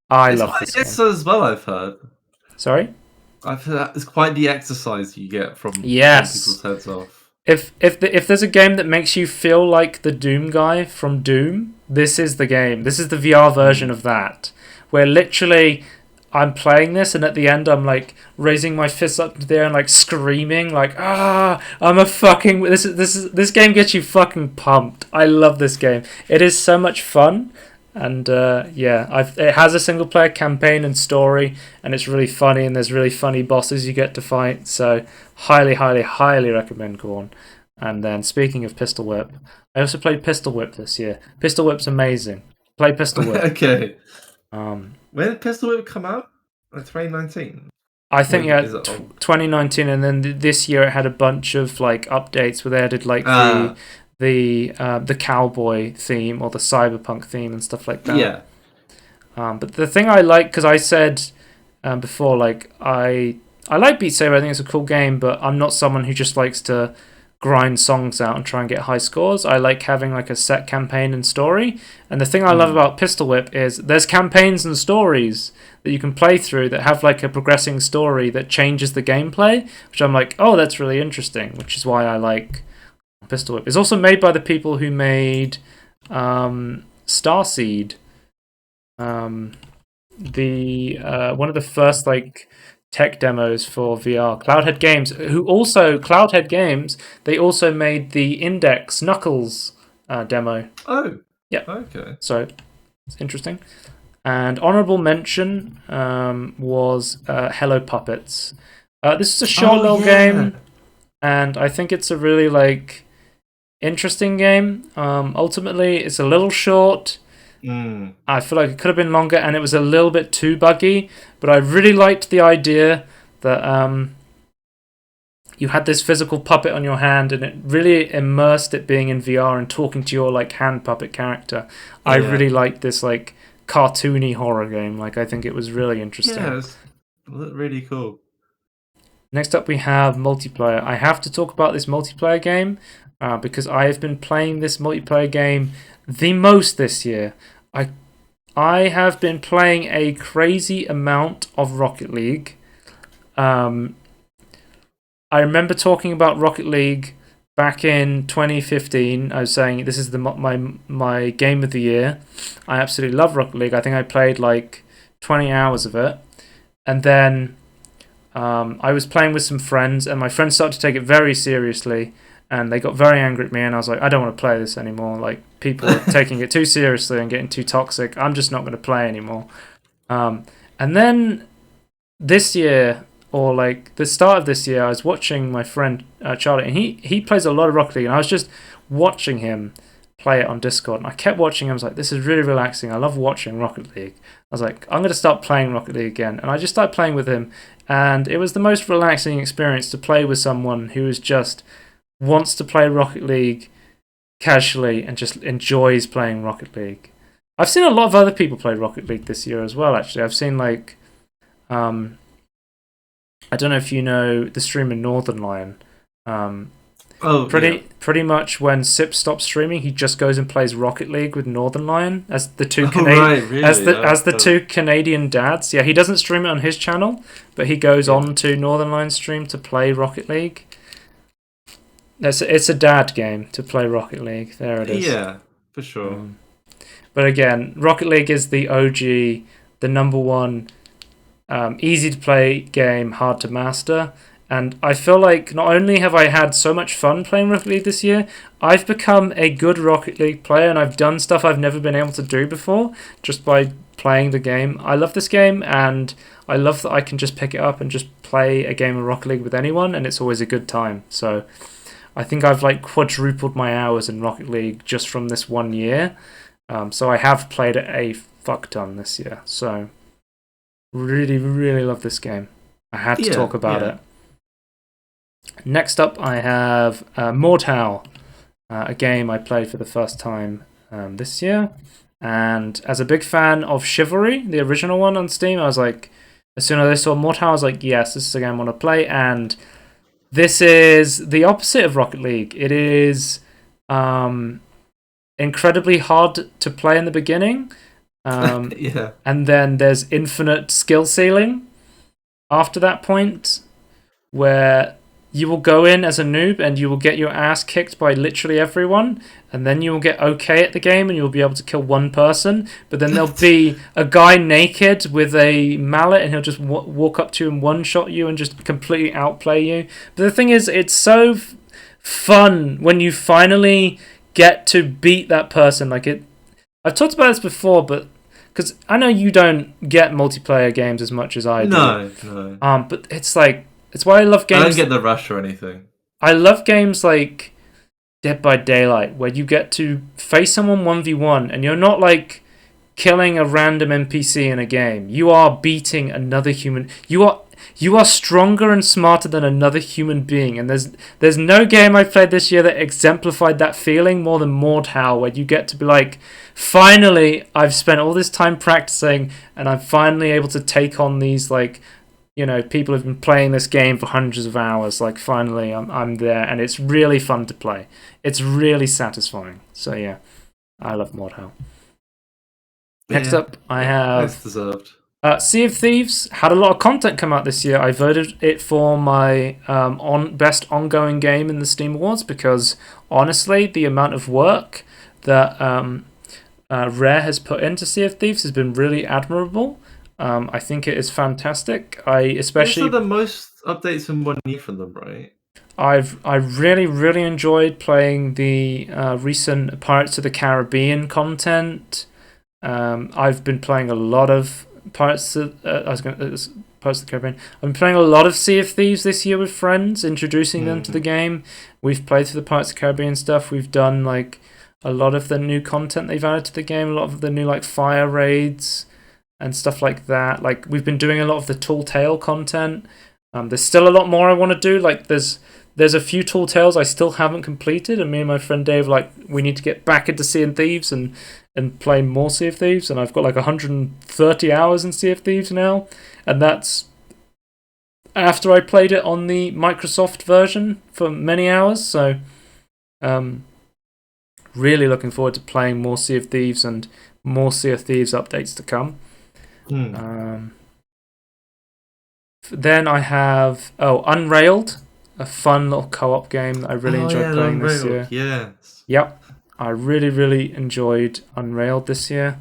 I love this game. As well, I've heard. Sorry? I've heard it's quite the exercise you get from throwing people's heads off. If there's a game that makes you feel like the Doom guy from Doom, this is the game. This is the VR version of that, where literally I'm playing this, and at the end, I'm like raising my fists up to the air and like screaming, like I'm a fucking. This game gets you fucking pumped. I love this game. It is so much fun, and it has a single player campaign and story, and it's really funny, and there's really funny bosses you get to fight. So highly, highly, highly recommend Gorn. And then speaking of Pistol Whip, I also played Pistol Whip this year. Pistol Whip's amazing. Play Pistol Whip. Okay. When did Pistol Whip come out? Like 2019? I think 2019, and then this year it had a bunch of like updates where they added like the cowboy theme or the cyberpunk theme and stuff like that. Yeah. But the thing I like, because I said before, like I like Beat Saber. I think it's a cool game, but I'm not someone who just likes to grind songs out and try and get high scores. I like having like a set campaign and story. And the thing I love about Pistol Whip is there's campaigns and stories that you can play through that have like a progressing story that changes the gameplay, which I'm like, oh, that's really interesting, which is why I like Pistol Whip. It's also made by the people who made Starseed, the one of the first like tech demos for VR. Cloudhead Games, they also made the Index Knuckles demo. Oh. Yeah. Okay. So it's interesting. And honourable mention was Hello Puppets. This is a short little game, and I think it's a really like interesting game. Ultimately, it's a little short. I feel like it could have been longer, and it was a little bit too buggy. But I really liked the idea that you had this physical puppet on your hand, and it really immersed it being in VR and talking to your like hand puppet character. Yeah. I really liked this like cartoony horror game. Like I think it was really interesting. Yeah, it looked really cool. Next up, we have multiplayer. I have to talk about this multiplayer game because I have been playing this multiplayer game the most this year. I have been playing a crazy amount of Rocket League. I remember talking about Rocket League back in 2015. I was saying this is my game of the year. I absolutely love Rocket League. I think I played like 20 hours of it. And then I was playing with some friends, and my friends started to take it very seriously, and they got very angry at me, and I was like, I don't want to play this anymore. Like, people are taking it too seriously and getting too toxic. I'm just not going to play anymore. And then this year, or like the start of this year, I was watching my friend Charlie, and he plays a lot of Rocket League, and I was just watching him play it on Discord, and I kept watching him. I was like, this is really relaxing. I love watching Rocket League. I was like, I'm going to start playing Rocket League again, and I just started playing with him, and it was the most relaxing experience to play with someone who is just wants to play Rocket League casually and just enjoys playing Rocket League. I've seen a lot of other people play Rocket League this year as well, actually. I've seen like I don't know if you know the streamer Northern Lion. Pretty much when Sip stops streaming, he just goes and plays Rocket League with Northern Lion as the two two Canadian dads. Yeah, he doesn't stream it on his channel, but he goes on to Northern Lion's stream to play Rocket League. It's a dad game to play Rocket League. There it is. Yeah, for sure. But again, Rocket League is the OG, the number one, easy to play game, hard to master. And I feel like not only have I had so much fun playing Rocket League this year, I've become a good Rocket League player, and I've done stuff I've never been able to do before just by playing the game. I love this game, and I love that I can just pick it up and just play a game of Rocket League with anyone, and it's always a good time. So I think I've like quadrupled my hours in Rocket League just from this 1 year. So I have played it a fuck ton this year. So really, really love this game. I had to talk about it. Next up, I have Mordhau, a game I played for the first time this year. And as a big fan of Chivalry, the original one on Steam, I was like, as soon as I saw Mordhau, I was like, yes, this is a game I want to play. And this is the opposite of Rocket League. It is incredibly hard to play in the beginning. And then there's infinite skill ceiling after that point, where you will go in as a noob and you will get your ass kicked by literally everyone, and then you will get okay at the game and you'll be able to kill one person, but then there'll be a guy naked with a mallet and he'll just walk up to you and one-shot you and just completely outplay you. But the thing is, it's so fun when you finally get to beat that person. I've talked about this before, but because I know you don't get multiplayer games as much as I do. No. But it's like, it's why I love games. I don't get the rush or anything. I love games like Dead by Daylight, where you get to face someone 1v1, and you're not like killing a random NPC in a game. You are beating another human. You are stronger and smarter than another human being, and there's no game I've played this year that exemplified that feeling more than Mordhau, where you get to be like, finally, I've spent all this time practicing, and I'm finally able to take on these like, you know, people have been playing this game for hundreds of hours. Like, finally, I'm there, and it's really fun to play. It's really satisfying. So yeah, I love Mordhau. Next up, I have That's deserved. Sea of Thieves. Had a lot of content come out this year. I voted it for my best ongoing game in the Steam Awards because, honestly, the amount of work that Rare has put into Sea of Thieves has been really admirable. I think it is fantastic. These are the most updates in 1 year from them, right? I really, really enjoyed playing the recent Pirates of the Caribbean content. I've been playing a lot of Pirates of the Caribbean. I've been playing a lot of Sea of Thieves this year with friends, introducing them to the game. We've played through the Pirates of the Caribbean stuff. We've done like a lot of the new content they've added to the game, a lot of the new like fire raids and stuff like that. Like, we've been doing a lot of the Tall Tale content. There's still a lot more I want to do. Like, there's a few Tall Tales I still haven't completed, and me and my friend Dave, like, we need to get back into Sea of Thieves and play more Sea of Thieves, and I've got like 130 hours in Sea of Thieves now, and that's after I played it on the Microsoft version for many hours. So really looking forward to playing more Sea of Thieves and more Sea of Thieves updates to come. Then I have Unrailed, a fun little co-op game that I really enjoyed playing this year. Yes. Yep, I really enjoyed Unrailed this year.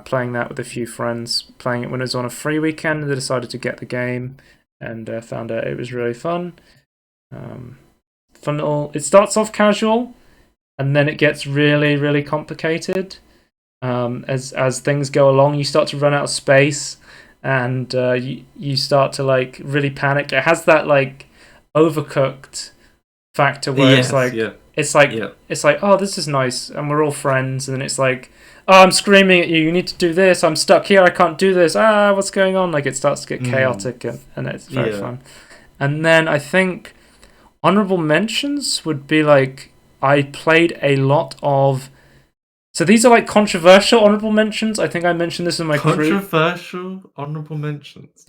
Playing that with a few friends, playing it when it was on a free weekend, and they decided to get the game, and found out it was really fun. Fun little. It starts off casual, and then it gets really complicated. As things go along, you start to run out of space, and you start to like really panic. It has that like Overcooked factor where it's like oh, this is nice, and we're all friends, and then it's like, oh, I'm screaming at you, you need to do this, I'm stuck here, I can't do this, what's going on? Like, it starts to get chaotic, and it's very fun. And then I think honourable mentions would be like, I played a lot of, so these are like controversial honourable mentions. I think I mentioned this in my controversial honourable mentions.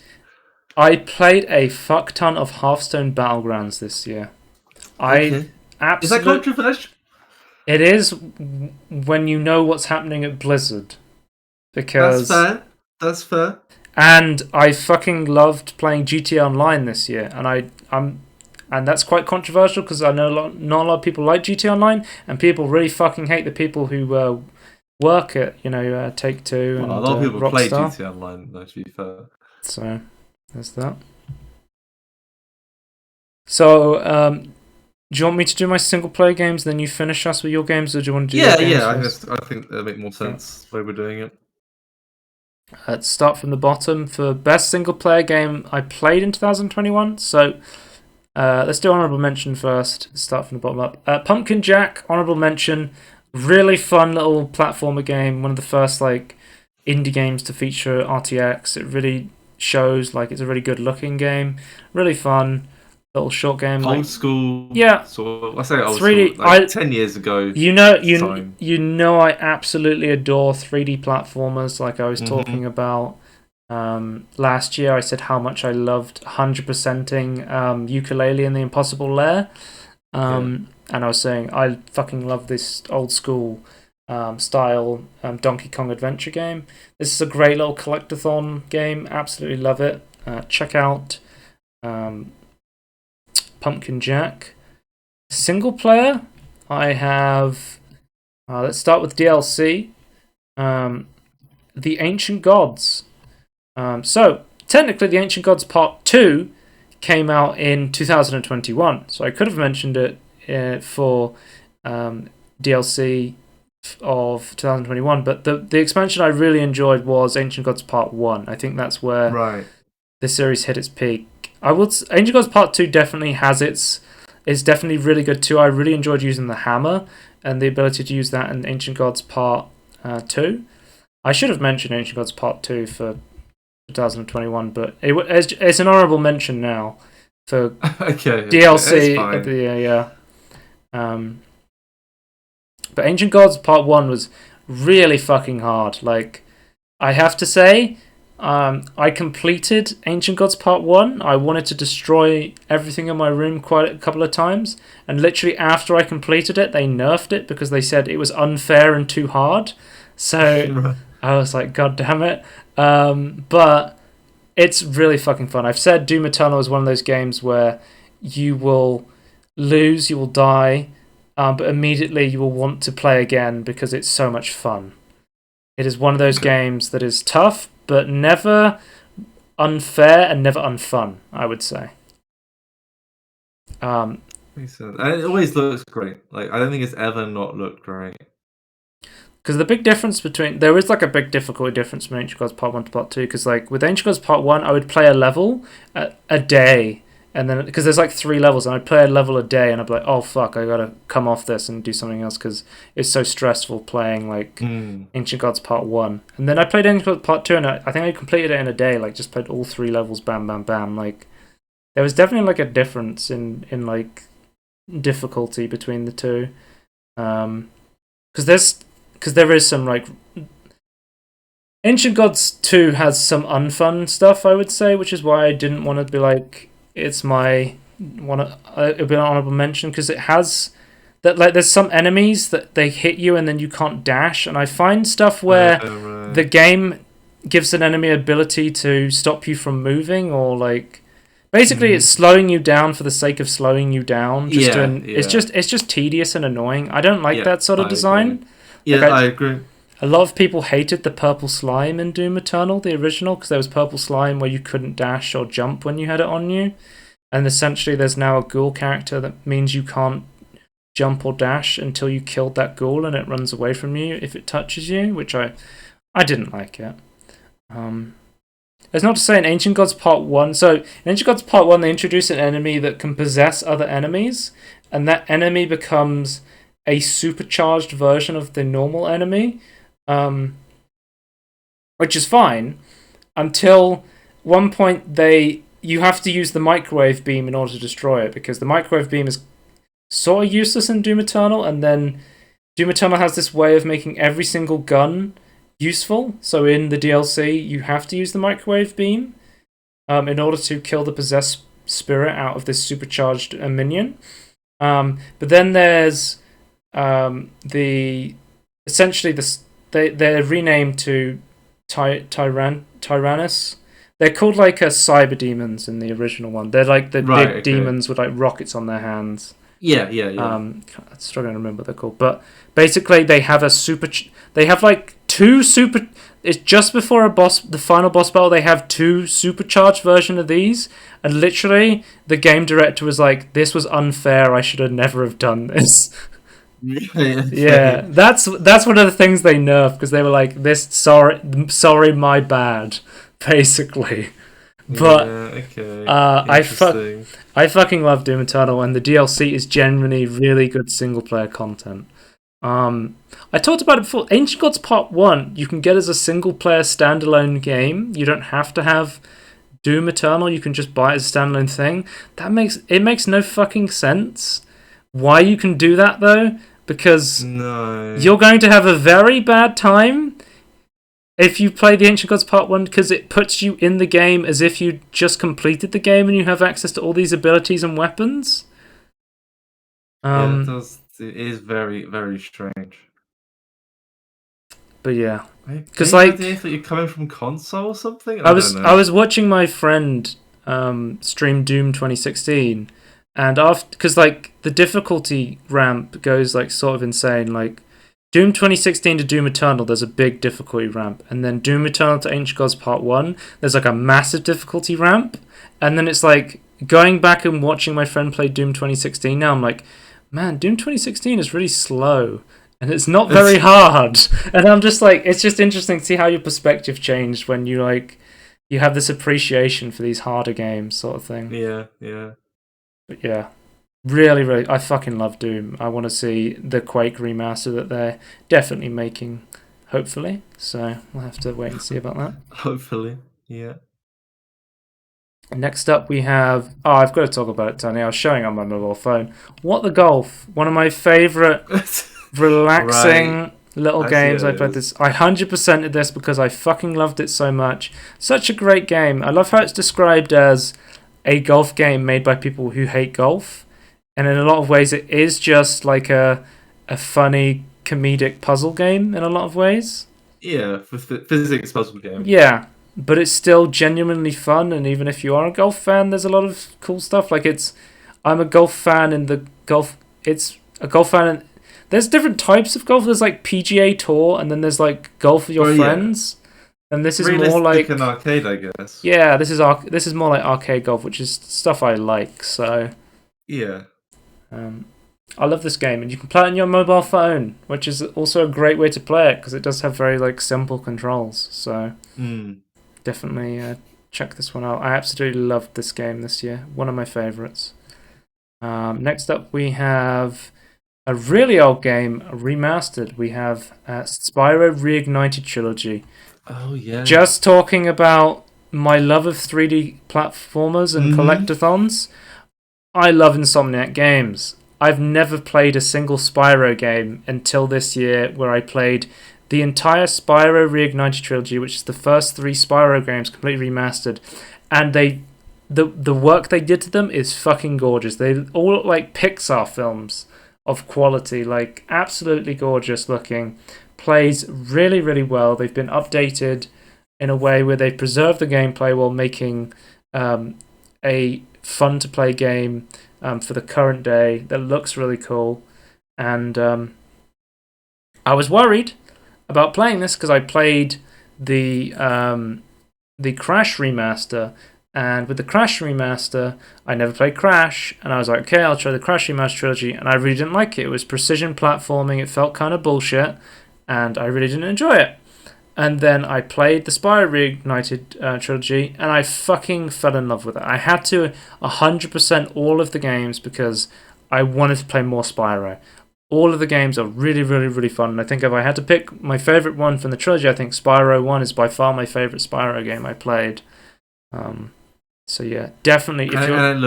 I played a fuck ton of Hearthstone Battlegrounds this year. Okay. Is that controversial? It is when you know what's happening at Blizzard. Because That's fair. And I fucking loved playing GTA Online this year, and that's quite controversial because I know not a lot of people like GTA Online, and people really fucking hate the people who work at Take-Two and a lot of people Rockstar. play GTA Online, though, to be fair. So there's that. So do you want me to do my single player games, then you finish us with your games, or do you want to do your games first? I think that make more sense the way we're doing it. Let's start from the bottom. For best single player game I played in 2021. So let's do honourable mention first. Let's start from the bottom up. Pumpkin Jack, honourable mention. Really fun little platformer game. One of the first like indie games to feature RTX. It really shows like it's a really good looking game. Really fun. Little short game, old school. Yeah, so I say old 3D, school. Like 10 years ago. You know, I absolutely adore 3D platformers. Like I was talking about last year, I said how much I loved 100%ing Ukulele in the Impossible Lair, and I was saying I fucking love this old school style Donkey Kong adventure game. This is a great little collectathon game. Absolutely love it. Check out Pumpkin Jack. Single player, I have let's start with DLC. The Ancient Gods. So technically the Ancient Gods Part 2 came out in 2021, so I could have mentioned it for DLC of 2021, but the expansion I really enjoyed was Ancient Gods Part 1. I think that's where the series hit its peak. Ancient Gods Part 2 definitely is definitely really good too. I really enjoyed using the hammer and the ability to use that in Ancient Gods Part 2. I should have mentioned Ancient Gods Part 2 for 2021, but it's an honourable mention now for DLC of the year. But Ancient Gods Part 1 was really fucking hard. Like, I have to say, I completed Ancient Gods Part 1. I wanted to destroy everything in my room quite a couple of times, and literally after I completed it, they nerfed it because they said it was unfair and too hard. So I was like, God damn it. But it's really fucking fun. I've said Doom Eternal is one of those games where you will lose, you will die, but immediately you will want to play again because it's so much fun. It is one of those games that is tough, but never unfair and never unfun, I would say. And it always looks great. Like, I don't think it's ever not looked great. Because the big difference there is like a big difficulty difference from Ancient Gods Part 1 to Part 2, because like with Ancient Gods Part 1, I would play a level a day, and then, because there's like 3 levels, and I'd play a level a day, and I'd be like, oh fuck, I gotta come off this and do something else, because it's so stressful playing like Ancient Gods Part 1. And then I played Ancient Gods Part 2, and I think I completed it in a day, like just played all 3 levels, bam, bam, bam. Like, there was definitely like a difference in like difficulty between the two. Because there is some like Ancient Gods 2 has some unfun stuff, I would say, which is why I didn't want to be like, it's my it'd be an honorable mention, because it has that like there's some enemies that they hit you and then you can't dash, and I find stuff where the game gives an enemy ability to stop you from moving, or like basically it's slowing you down for the sake of slowing you down. It's just tedious and annoying. I don't like that sort of design. Agree. Yeah, I agree. A lot of people hated the purple slime in Doom Eternal, the original, because there was purple slime where you couldn't dash or jump when you had it on you. And essentially there's now a ghoul character that means you can't jump or dash until you killed that ghoul, and it runs away from you if it touches you, which I didn't like it. It's not to say in Ancient Gods Part 1... So, in Ancient Gods Part 1, they introduce an enemy that can possess other enemies, and that enemy becomes a supercharged version of the normal enemy. Which is fine until one point you have to use the microwave beam in order to destroy it, because the microwave beam is sort of useless in Doom Eternal, and then Doom Eternal has this way of making every single gun useful. So in the DLC, you have to use the microwave beam in order to kill the possessed spirit out of this supercharged minion. But then there's they're renamed to Tyrannus. They're called like cyber demons in the original one. They're like the big demons with like rockets on their hands. Yeah. I'm struggling to remember what they're called, but basically they have they have like two super. It's just before the final boss battle. They have two supercharged version of these, and literally the game director was like, "This was unfair. I should have never have done this." Yeah, that's one of the things they nerfed, because they were like, "This sorry, my bad," basically. But I fucking love Doom Eternal, and the DLC is genuinely really good single player content. I talked about it before. Ancient Gods Part 1 you can get as a single player standalone game. You don't have to have Doom Eternal. You can just buy it as a standalone thing. It makes no fucking sense why you can do that, though, because you're going to have a very bad time if you play the Ancient Gods Part 1, because it puts you in the game as if you just completed the game and you have access to all these abilities and weapons. It is very, very strange. But yeah, because like, if you're coming from console or something. I was watching my friend stream Doom 2016, and because like the difficulty ramp goes like sort of insane. Like Doom 2016 to Doom Eternal, there's a big difficulty ramp, and then Doom Eternal to Ancient Gods Part 1, there's like a massive difficulty ramp, and then it's like going back and watching my friend play Doom 2016 now, I'm like, man, Doom 2016 is really slow, and it's not very hard. And I'm just like, it's just interesting to see how your perspective changed when you have this appreciation for these harder games, sort of thing. Yeah. But yeah, really, really, I fucking love Doom. I want to see the Quake remaster that they're definitely making, hopefully. So we'll have to wait and see about that. Hopefully, yeah. Next up, we have... Oh, I've got to talk about it, Tony. I was showing on my mobile phone. What the Golf? One of my favourite relaxing little games. I played this. I 100%ed this because I fucking loved it so much. Such a great game. I love how it's described as a golf game made by people who hate golf. And in a lot of ways, it is just like a funny, comedic puzzle game in a lot of ways. Yeah, physics puzzle game. Yeah. But it's still genuinely fun, and even if you are a golf fan, there's a lot of cool stuff. Like I'm a golf fan in the golf. It's a golf fan, and there's different types of golf. There's like PGA Tour, and then there's like golf with your friends. And this is more like an arcade, I guess. Yeah, this is more like arcade golf, which is stuff I like. So yeah, I love this game, and you can play it on your mobile phone, which is also a great way to play it because it does have very like simple controls. So. Definitely check this one out. I absolutely loved this game this year. One of my favourites. Next up, we have a really old game, remastered. We have Spyro Reignited Trilogy. Oh, yeah. Just talking about my love of 3D platformers and collectathons. I love Insomniac games. I've never played a single Spyro game until this year, where I played the entire Spyro Reignited Trilogy, which is the first 3 Spyro games completely remastered, and the work they did to them is fucking gorgeous. They all look like Pixar films. of quality. Like, absolutely gorgeous looking. Plays really, really well. They've been updated in a way where they've preserved the gameplay while making a fun to play game for the current day that looks really cool. And I was worried about playing this because I played the Crash remaster, and with the Crash remaster, I never played Crash, and I was like, okay, I'll try the Crash remaster trilogy, and I really didn't like it. It was precision platforming, it felt kind of bullshit, and I really didn't enjoy it. And then I played the Spyro Reignited trilogy, and I fucking fell in love with it. I had to 100% all of the games because I wanted to play more Spyro. All of the games are really, really, really fun. And I think if I had to pick my favourite one from the trilogy, I think Spyro 1 is by far my favourite Spyro game I played. So yeah, definitely. And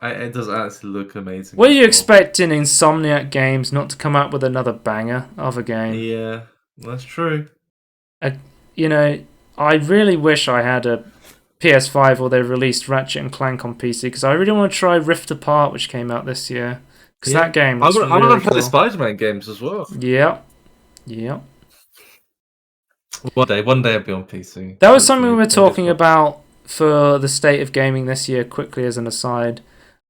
it does actually look amazing. What are you expecting Insomniac Games not to come out with another banger of a game? Yeah, that's true. I really wish I had a PS5 or they released Ratchet and Clank on PC because I really want to try Rift Apart, which came out this year. Because that game was really cool. I want to play the Spider-Man games as well. Yeah. One day I'll be on PC. That was something we were talking about for the state of gaming this year, quickly as an aside.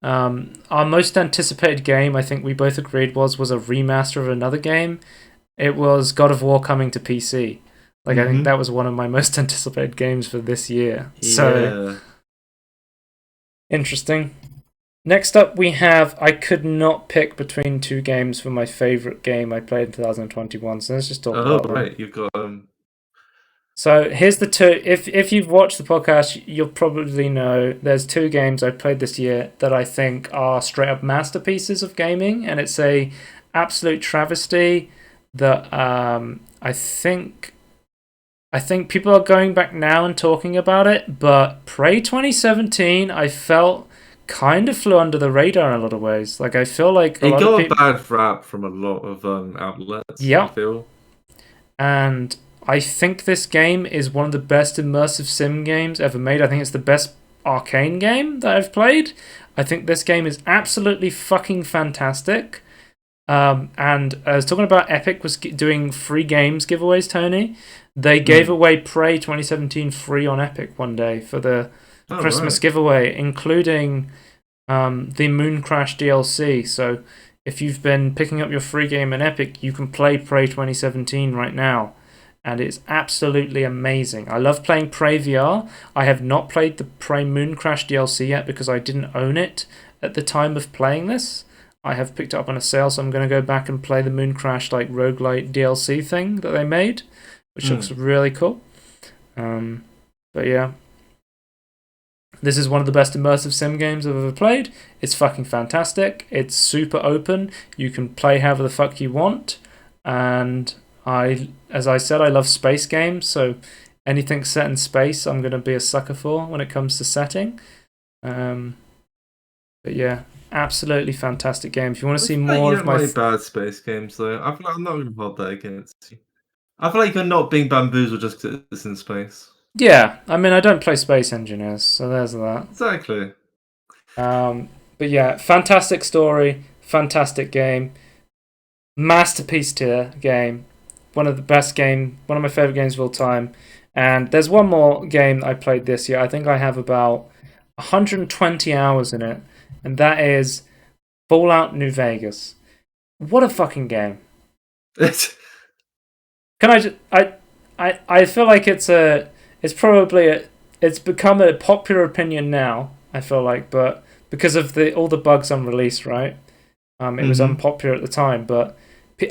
Our most anticipated game, I think we both agreed, was a remaster of another game. It was God of War coming to PC. I think that was one of my most anticipated games for this year. So, interesting. Next up, we have I could not pick between two games for my favourite game I played in 2021. So let's just talk about them. Right, you've got So here's the two. If you've watched the podcast, you'll probably know there's two games I played this year that I think are straight up masterpieces of gaming, and it's a absolute travesty that I think people are going back now and talking about it. But Prey 2017, I felt kind of flew under the radar in a lot of ways. Like I feel like it got a bad rap from a lot of outlets. Yeah, I feel. And I think this game is one of the best immersive sim games ever made. I think it's the best arcane game that I've played. I think this game is absolutely fucking fantastic. And I was talking about Epic was doing free games giveaways, Tony. They gave away Prey 2017 free on Epic one day for the Christmas giveaway, including the Moon Crash DLC. So if you've been picking up your free game in Epic, you can play Prey 2017 right now. And it's absolutely amazing. I love playing Prey VR. I have not played the Prey Moon Crash DLC yet because I didn't own it at the time of playing this. I have picked it up on a sale, so I'm going to go back and play the Moon Crash roguelite DLC thing that they made, which looks really cool. But yeah, this is one of the best immersive sim games I've ever played. It's fucking fantastic. It's super open. You can play however the fuck you want. And as I said, I love space games, so anything set in space I'm going to be a sucker for when it comes to setting. But yeah, absolutely fantastic game. If you want to see more of my bad space games, though, I feel like I'm not going to hold that against you. I feel like you're not being bamboozled just because it's in space. Yeah, I mean, I don't play Space Engineers, so there's that. Exactly. But yeah, fantastic story, fantastic game, masterpiece tier game, one of my favorite games of all time. And there's one more game I played this year. I think I have about 120 hours in it, and that is Fallout New Vegas. What a fucking game! I feel like it's become a popular opinion now. I feel like, but because of all the bugs on release, right? It was unpopular at the time, but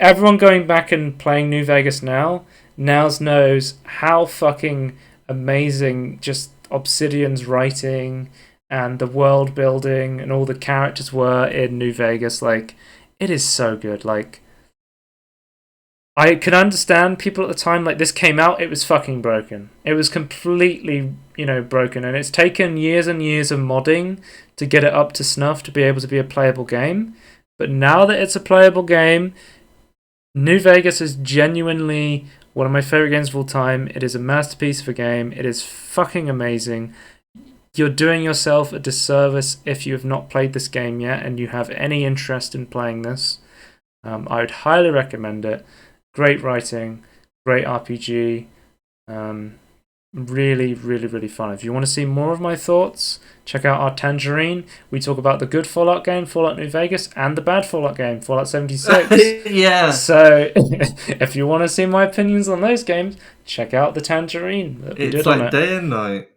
everyone going back and playing New Vegas now knows how fucking amazing just Obsidian's writing and the world building and all the characters were in New Vegas. Like, it is so good. Like, I can understand people at the time, like, this came out, it was fucking broken. It was completely, broken. And it's taken years and years of modding to get it up to snuff to be able to be a playable game. But now that it's a playable game, New Vegas is genuinely one of my favorite games of all time. It is a masterpiece of a game. It is fucking amazing. You're doing yourself a disservice if you have not played this game yet and you have any interest in playing this. I would highly recommend it. Great writing, great RPG. Really, really, really fun. If you want to see more of my thoughts, check out our Tangerine. We talk about the good Fallout game, Fallout New Vegas, and the bad Fallout game, Fallout 76. Yeah. So, if you want to see my opinions on those games, check out the Tangerine that we did on it. It's like day and night.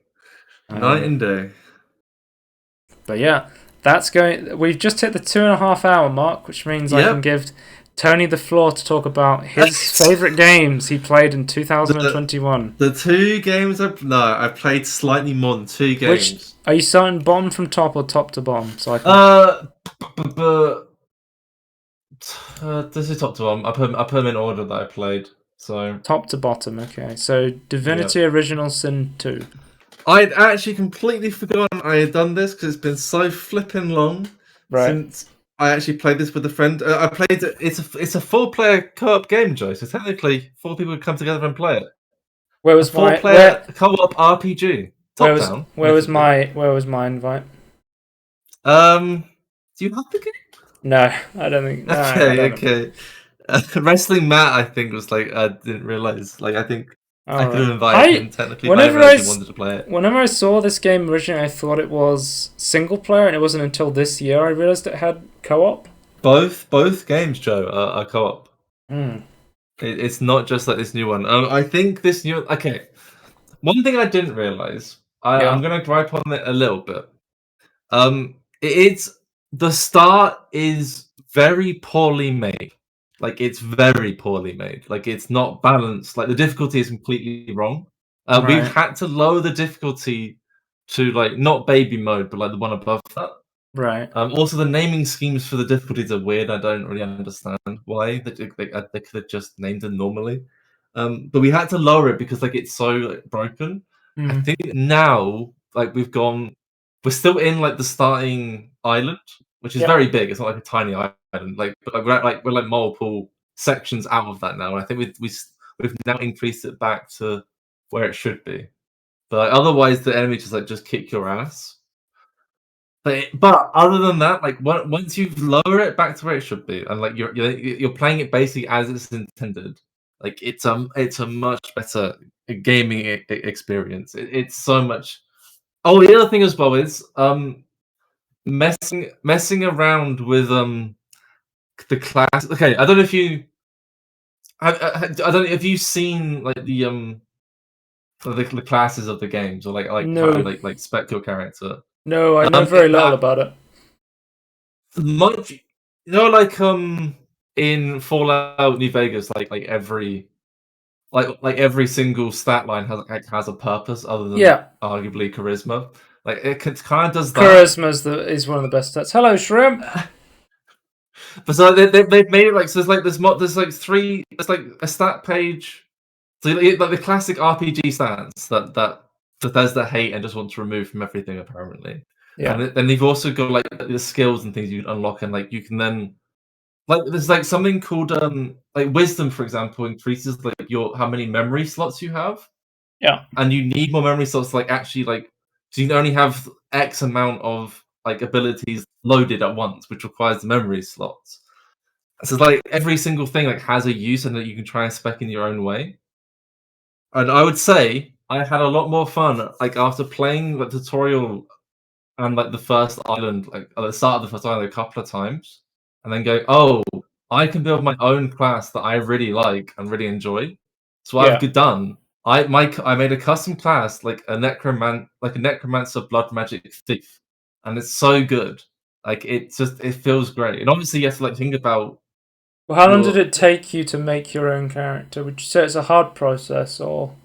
Night and day. But yeah, that's going. We've just hit the 2.5 hour mark, which means I can give Tony the floor to talk about his favourite games he played in 2021. The 2 games I played slightly more than 2 games. Which, are you starting bottom from top or top to bottom? So I can. This is top to bottom. I put them in order that I played. So top to bottom. Okay, so Divinity Original Sin 2. I'd actually completely forgotten I had done this because it's been so flipping long since I actually played this with a friend. I played it. It's a 4-player co-op game, Joe. So technically, 4 people would come together and play it. Where was a 4-player co-op RPG? Top down. Where was my invite? Do you have the game? No, I don't think. No, okay. Wrestling Matt, I think, was like I didn't realize. Like I think. I could have invited him technically, but I wanted to play it. Whenever I saw this game originally, I thought it was single player, and it wasn't until this year I realized it had co-op. Both games, Joe, are co-op. It's not just like this new one. I think this new. Okay, one thing I didn't realize. I'm gonna gripe on it a little bit. It's the start is very poorly made. Like, it's very poorly made. Like, it's not balanced. Like, the difficulty is completely wrong. We've had to lower the difficulty to, like, not baby mode, but, like, the one above that. Right. Also, the naming schemes for the difficulties are weird. I don't really understand why. They could have just named them normally. But we had to lower it because, like, it's so like, broken. I think now, like, we're still in, like, the starting island, which is very big. It's not like a tiny island. Like, but we're multiple sections out of that now. And I think we've now increased it back to where it should be. But otherwise, the enemy just kick your ass. But other than that, like once you lower it back to where it should be, and like you're playing it basically as it's intended, like it's a much better gaming experience. It's so much. Oh, the other thing as well is messing around with the class. Okay, I don't know if you. I don't know if you've seen like the classes of the games or no. how like spec your character. No, I know very little about it. Much, like in Fallout New Vegas, like every single stat line has a purpose other than arguably charisma. Like it kind of does that. Charisma is one of the best stats. Hello, Shrimp. But so they've made it like so. There's like 3. It's like a stat page. So like the classic RPG stats that Bethesda hate and just want to remove from everything apparently. Yeah. And then you've also got like the skills and things you can unlock, and like you can then like there's like something called like wisdom, for example, increases like how many memory slots you have. Yeah. And you need more memory slots, like actually like so you can only have X amount of like abilities loaded at once, which requires the memory slots. So it's like every single thing like has a use and that you can try and spec in your own way. And I would say I had a lot more fun like after playing the tutorial and like the first island, like at the start of the first island a couple of times, and then go, oh, I can build my own class that I really like and really enjoy. So what I've done, I made a custom class like a necromancer blood magic thief, and it's so good. Like it feels great. And obviously you have to like think about. Well, how long did it take you to make your own character? Would you say it's a hard process or?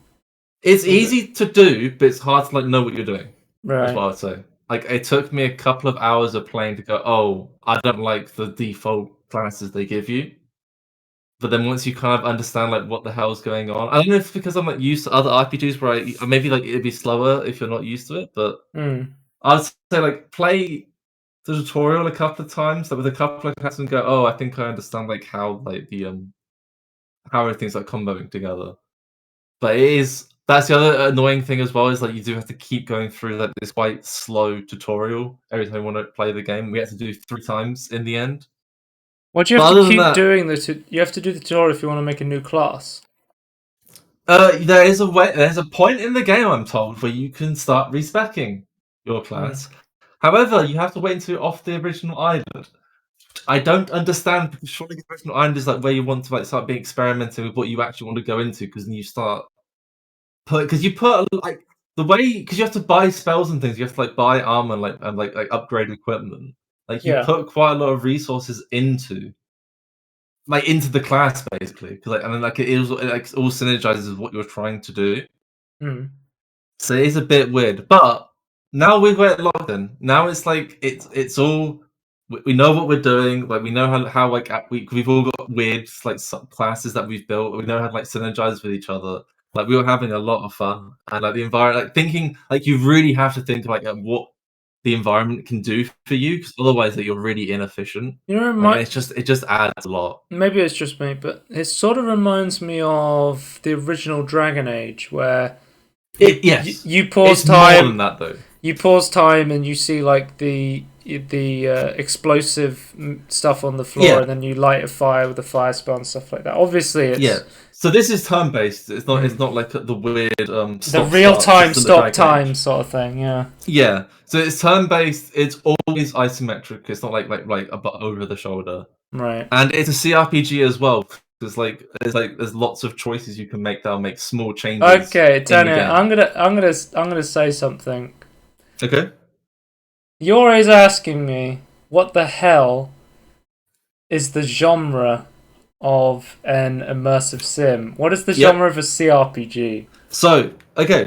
It's easy to do, but it's hard to like know what you're doing. Right. That's what I would say. Like it took me a couple of hours of playing to go, oh, I don't like the default classes they give you. But then once you kind of understand like what the hell's going on, I don't know if it's because I'm like used to other RPGs where maybe like it'd be slower if you're not used to it. But I'd say like play the tutorial a couple of times, like with a couple of classes, and go, oh, I think I understand like how like the how everything's like comboing together. But that's the other annoying thing as well, is like you do have to keep going through like this quite slow tutorial every time you want to play the game. We had to do 3 times in the end. What do you have to keep doing? You have to do the tutorial if you want to make a new class. There is a way. There's a point in the game, I'm told, where you can start respeccing your class. However, you have to wait until you're off the original island. I don't understand, because surely the original island is like where you want to like start being experimenting with what you actually want to go into, because then you start because you put like the way, because you have to buy spells and things, you have to like buy armor and like upgrade equipment. Like you put quite a lot of resources into the class basically, because like, and then like it all synergizes with what you're trying to do. So it is a bit weird, but now we've got it locked in. Now it's like it's all we know what we're doing. Like we know how like we've all got weird like classes that we've built. We know how to like synergize with each other. Like we were having a lot of fun, and like the environment, like thinking, like you really have to think like what the environment can do for you, because otherwise that you're really inefficient. You know, like, it just adds a lot. Maybe it's just me, but it sort of reminds me of the original Dragon Age, where you pause time. More than that, though. You pause time and you see like the explosive stuff on the floor, and then you light a fire with a fire spell and stuff like that. Obviously, it's So this is turn based. It's not. It's not like the weird the real time stop time sort of thing. Yeah. Yeah. So it's turn based. It's always isometric. It's not like over the shoulder. Right. And it's a CRPG as well. There's lots of choices you can make that'll make small changes. Okay, Tanya, I'm gonna say something. Okay. You're always asking me what the hell is the genre of an immersive sim. What is the genre of a CRPG? So, okay,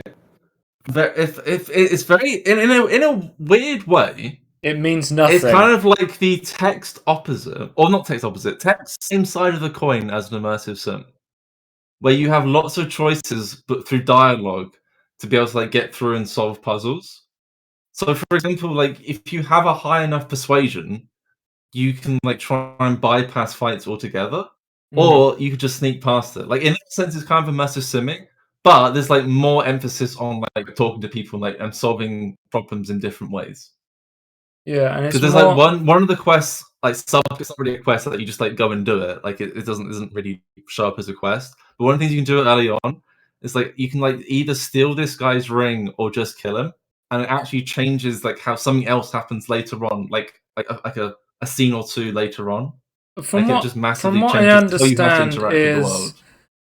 if it's very in a weird way, it means nothing. It's kind of like the text opposite, or not text opposite, text same side of the coin as an immersive sim, where you have lots of choices, but through dialogue to be able to like get through and solve puzzles. So, for example, like if you have a high enough persuasion, you can like try and bypass fights altogether, or you could just sneak past it. Like in that sense, it's kind of immersive simming, but there's like more emphasis on like talking to people and solving problems in different ways. Yeah, and because there's like one of the quests, like it's not really a quest that you just like go and do it. Like it isn't really show up as a quest. But one of the things you can do early on is like you can like either steal this guy's ring or just kill him, and it actually changes like how something else happens later on, like a scene or two later on. From what I understand is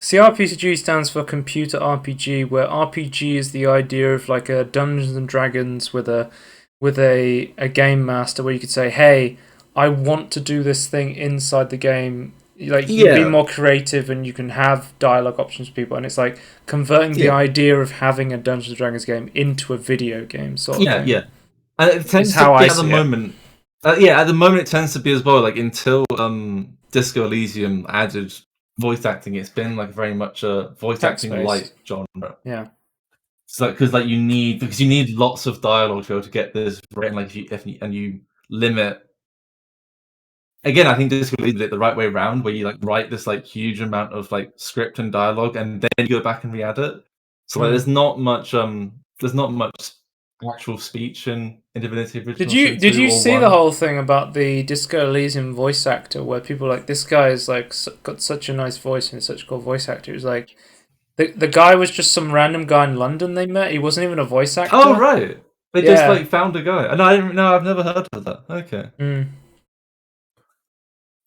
CRPG stands for computer RPG, where RPG is the idea of like a Dungeons and Dragons with a game master, where you could say, hey, I want to do this thing inside the game. Like you can be more creative and you can have dialogue options for people, and it's like converting the idea of having a Dungeons and Dragons game into a video game sort of thing. Yeah. And it tends to be at the moment. At the moment it tends to be as well. Like until Disco Elysium added voice acting, it's been like very much a voice acting light genre. Yeah. So because you need lots of dialogue to be able to get this right, like and you limit. Again, I think this would lead it the right way around, where you like write this like huge amount of like script and dialogue, and then you go back and re-add it. So like, there's not much actual speech in Divinity Original Sin 2 Did you see the whole thing about the Disco Elysium voice actor, where people are like, this guy is like got such a nice voice and such a cool voice actor? It was like the guy was just some random guy in London they met. He wasn't even a voice actor. Oh right, they just like found a guy. No, I've never heard of that. Okay.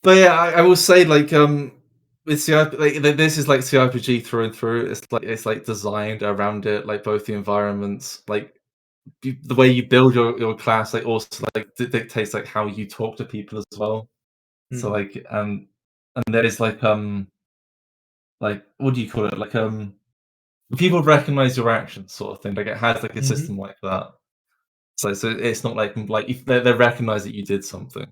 But yeah, I will say like with CRPG, like this is like CRPG through and through. It's like designed around it, like both the environments, like the way you build your class, like also like dictates like how you talk to people as well. So like and there is like what do you call it? Like people recognize your actions, sort of thing. Like it has like a system like that. So it's not like if they recognize that you did something.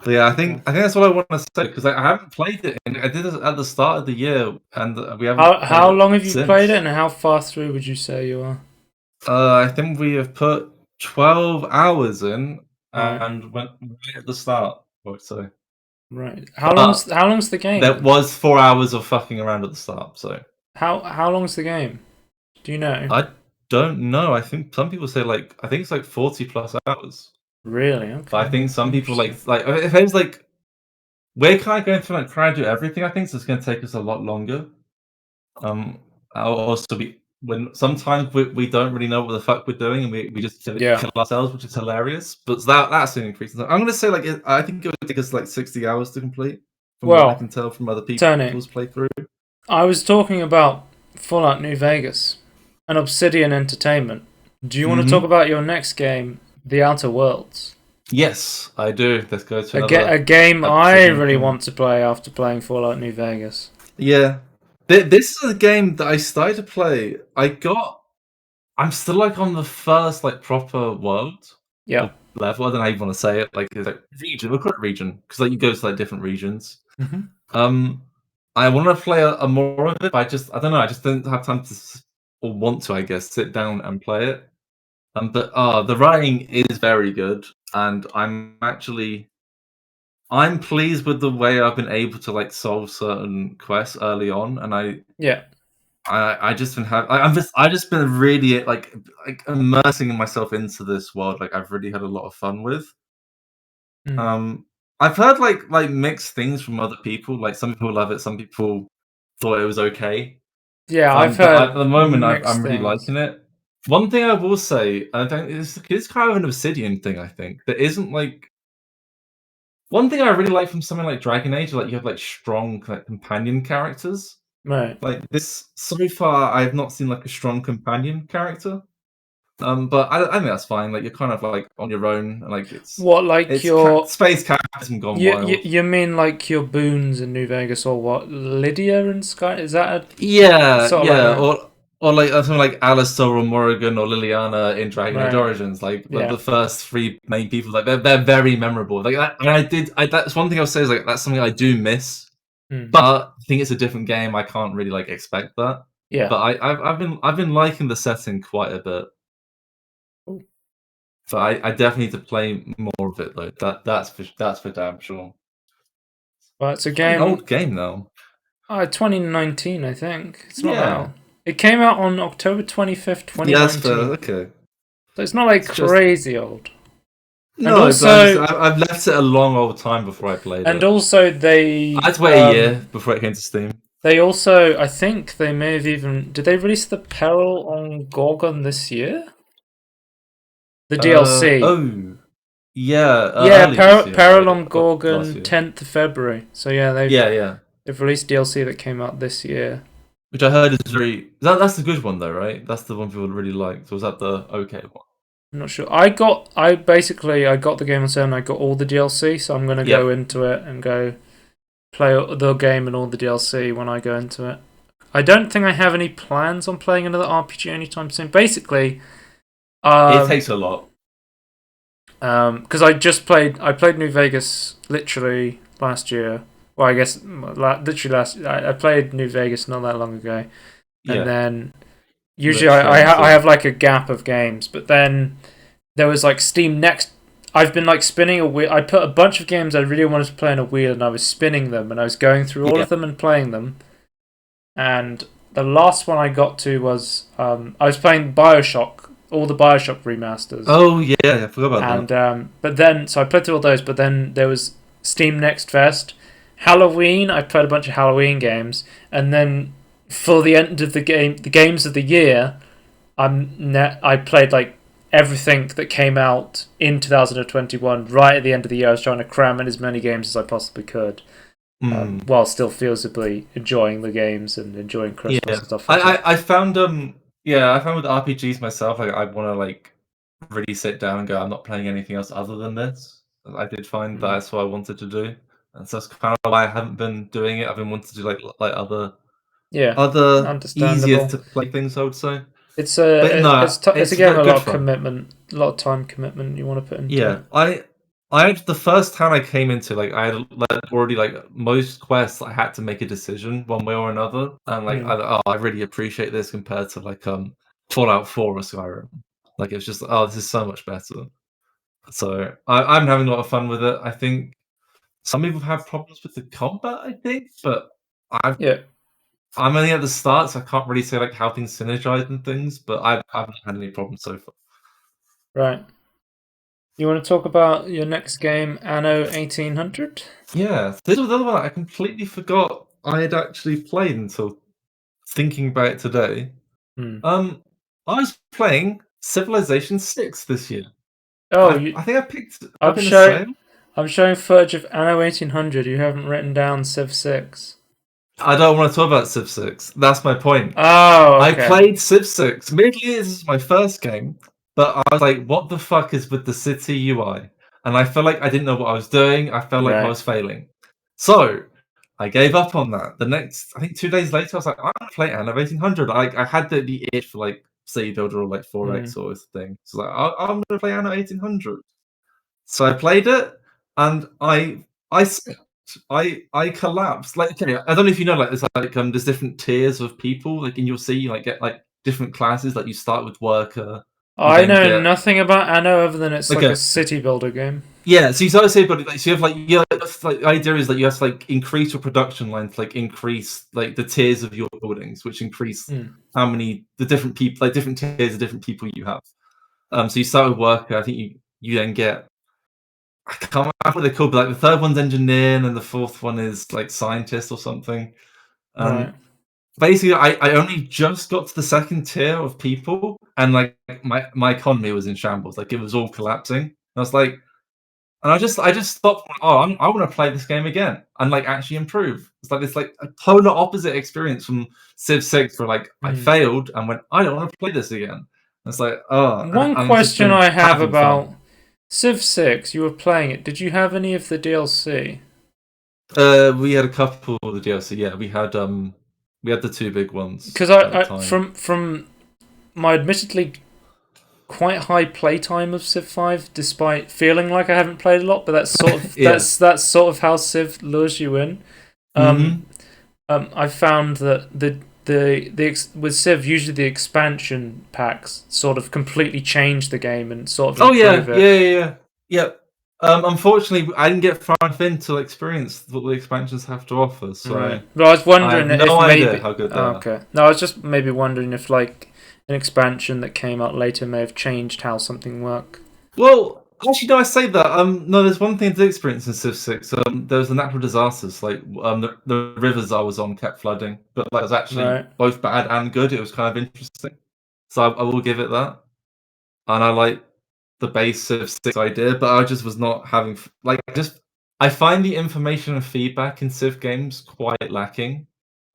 But yeah, I think that's what I want to say, because I haven't played it. I did it at the start of the year, and we haven't. How long have you played it, and how far through would you say you are? I think we have put 12 hours in, and went right at the start. So right, how long's the game? There was 4 hours of fucking around at the start. So how long's the game? Do you know? I don't know. I think some people say I think it's like 40 plus hours. Really? Okay. But I think some people like if it was like we're kind of going to like try and do everything. I think so. It's going to take us a lot longer. I'll also be when sometimes we don't really know what the fuck we're doing, and we just Yeah. kill ourselves, which is hilarious. But that's an increase. I'm going to say like I think it would take us like 60 hours to complete, from what I Well, can tell from other Tony, people's playthrough. I was talking about Fallout New Vegas and Obsidian Entertainment. Do you want to talk about your next game, The Outer Worlds? Yes, I do. Let's go to A game I Obsidian really game. want to play after playing Fallout New Vegas. Yeah, this is a game that I started to play. I'm still like on the first like proper world Yeah. or level. I don't know how you want to say it. Like, it's like region. We'll call it region because like you go to like different regions. Mm-hmm. Um, I want to play a more of it, but I don't know. I just don't have time to or want to. I guess sit down and play it. But the writing is very good, and I'm pleased with the way I've been able to like solve certain quests early on, and Yeah. I just been I just been really like immersing myself into this world. Like I've really had a lot of fun with. Mm. Um, I've heard like mixed things from other people. Like some people love it, some people thought it was okay. Yeah, I've But at heard the moment, mixed I'm really things. liking it. One thing I will say, I don't, it's kind of an Obsidian thing. I think there isn't like one thing I really like from something like Dragon Age. Like you have like strong like companion characters. Right. Like this, so far, I have not seen like a strong companion character. But I think that's fine. Like you're kind of like on your own, and like What, like space capitalism gone wild. you mean like your boons in New Vegas or what? Lydia and Sky? Is that Yeah, sort of like yeah, that? or like something like Alistair or Morrigan or Liliana in Dragon Age Right. Origins, like Yeah. the first three main people, like they're very memorable. Like that, and that's one thing I'll say is like that's something I do miss. Mm. But I think it's a different game. I can't really like expect that. Yeah. But I've been liking the setting quite a bit. Cool. So I definitely need to play more of it though. That's for damn sure. Well, it's a It's quite an game. old game though. 2019, I think. It's not that Yeah. old. It came out on October 25th, Yeah, that's fair. 2019. Okay. So it's not like It's just crazy old. And no, but also, I've left it a long old time before I played and it. also I had to wait a year before it came to Steam. they also, I think they may have even, did they release the Peril on Gorgon this year? The DLC. Oh, yeah, Yeah, early this year, Peril right? on Last Gorgon, year. 10th of February. So yeah, Yeah. they've released DLC that came out this year. Which I heard is that's the good one though, right? That's the one people really liked. So was that the okay one? I'm not sure. I got the game on sale and I got all the DLC, so I'm gonna go Yep. into it and go play the game and all the DLC when I go into it. I don't think I have any plans on playing another RPG anytime soon. Basically, It takes a lot. because I played New Vegas literally last year. Well, I guess literally I played New Vegas not that long ago, and Yeah. then usually I have like a gap of games, but then there was like Steam Next. I've been like spinning a wheel. I put a bunch of games I really wanted to play on a wheel, and I was spinning them, and I was going through all of them and playing them. And the last one I got to was I was playing Bioshock, all the Bioshock remasters. Oh yeah, I forgot about that. And but then so I played through all those, but then there was Steam Next Fest, Halloween. I played a bunch of Halloween games, and then for the end of the games of the year, I played like everything that came out in 2021 right at the end of the year. I was trying to cram in as many games as I possibly could, while still feasibly enjoying the games and enjoying Christmas and stuff like that. I found I found with RPGs myself, like I want to like really sit down and go, I'm not playing anything else other than this. I did find that's what I wanted to do, and so that's kind of why I haven't been doing it. I've been wanting to do like Yeah, other easier understandable. to play things, I would say. It's But no, it's a it's game with a good lot of fun. commitment, a lot of time commitment you want to put into Yeah, it. I had the first time I came into like I had like, already like most quests I had to make a decision one way or another, and like I really appreciate this compared to like Fallout 4 or Skyrim. Like it's just this is so much better. So I'm having a lot of fun with it. I think some people have problems with the combat. I think, but Yeah, I'm only at the start, so I can't really say like how things synergize and things. But I haven't had any problems so far. right. You want to talk about your next game, Anno 1800? Yeah, this was another one I completely forgot I had actually played until thinking about it today. Hmm. I was playing Civilization 6 this year. Oh, I think I picked I'm up in a showing. sale. I'm showing footage of Anno 1800. You haven't written down Civ 6. I don't want to talk about Civ 6. That's my point. Oh, I okay. played Civ 6. Admittedly, this is my first game, but I was like, what the fuck is with the city UI? And I felt like I didn't know what I was doing. I felt like I Right. was failing. So I gave up on that. The next, I think 2 days later, I was like, I'm going to play Anno 1800. I had the itch for like City Builder or like 4X or this thing. So I'm going to play Anno 1800. So I played it, and I I collapsed. Like, okay, I don't know if you know, like there's different tiers of people. Like, in your C, you like get like different classes. Like, you start with worker, you I then know get nothing about Anno other than it's like a okay, city builder game. yeah. So you start to say, but like, so you have like yeah, like the idea is that you have to like increase your production line to like increase like the tiers of your buildings, which increase Hmm. how many the different people like different tiers of different people you have. So you start with worker. I think you then get I can't remember what they're called, but like the third one's engineer, and then the fourth one is like scientist or something. Right. Basically, I only just got to the second tier of people, and like my economy was in shambles. Like it was all collapsing. And I was like, and I just stopped. Oh, I want to play this game again and like actually improve. It's like this like a polar opposite experience from Civ 6, where like I Hmm. failed and went, I don't want to play this again. And it's like, oh, One I've just question been I have having fun. about Civ 6, you were playing it. Did you have any of the DLC? We had a couple of the DLC. Yeah, we had the two big ones Because at the I time. from my admittedly quite high playtime of Civ 5, despite feeling like I haven't played a lot, but that's sort of Yeah. that's sort of how Civ lures you in. Mm-hmm. I found that with Civ, usually the expansion packs sort of completely change the game and sort of Oh yeah, improve it. yeah. Unfortunately, I didn't get far enough in to experience what the expansions have to offer, Right. so But I was I have wondering if no idea maybe. how good they Oh, are. okay. No, I was just maybe wondering if like an expansion that came out later may have changed how something worked. Well, actually, no, I say that. No, there's one thing to experience in Civ 6. There was the natural disasters, like the rivers I was on kept flooding, but that was actually Right. both bad and good. It was kind of interesting, so I will give it that. And I like the base of 6 idea, but I just was not having like I find the information and feedback in Civ games quite lacking.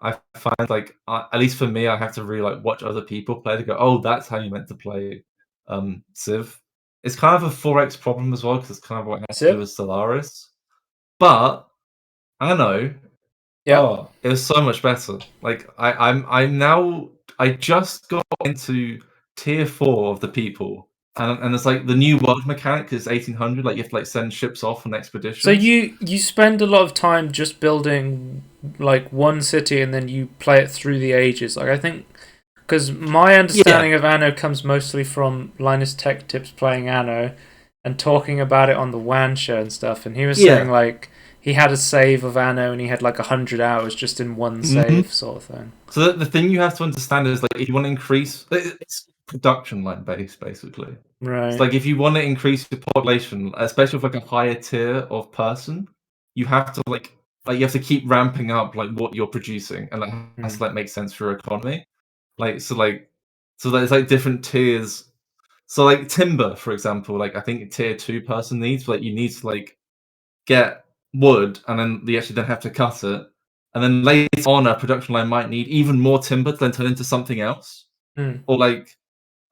I find like at least for me, I have to really like watch other people play to go, oh, that's how you meant to play Civ. It's kind of a 4X problem as well, because it's kind of what it has to do Civ. with Solaris. But I know, Yep. oh, it was so much better. Like I'm now I just got into tier 4 of the people, and it's like the new world mechanic is 1800. Like you have to like send ships off on So expeditions. you spend a lot of time just building like one city and then you play it through the ages. Like I think because my Yeah, understanding of Anno comes mostly from Linus Tech Tips playing Anno and talking about it on the WAN show and stuff, and he was saying yeah. like he had a save of Anno and he had like 100 hours just in one hmm save sort of thing. So the thing you have to understand is like if you want to increase, it's production line based basically. It's Right. like if you want to increase your population, especially with like a higher tier of person, you have to like you have to keep ramping up like what you're producing, and that has Hmm. to like make sense for your economy. So there's like different tiers. So like timber, for example, like I think a tier 2 person needs, but like you need to like get wood, and then you actually then have to cut it, and then later on a production line might need even more timber to then turn into something else, Hmm. or like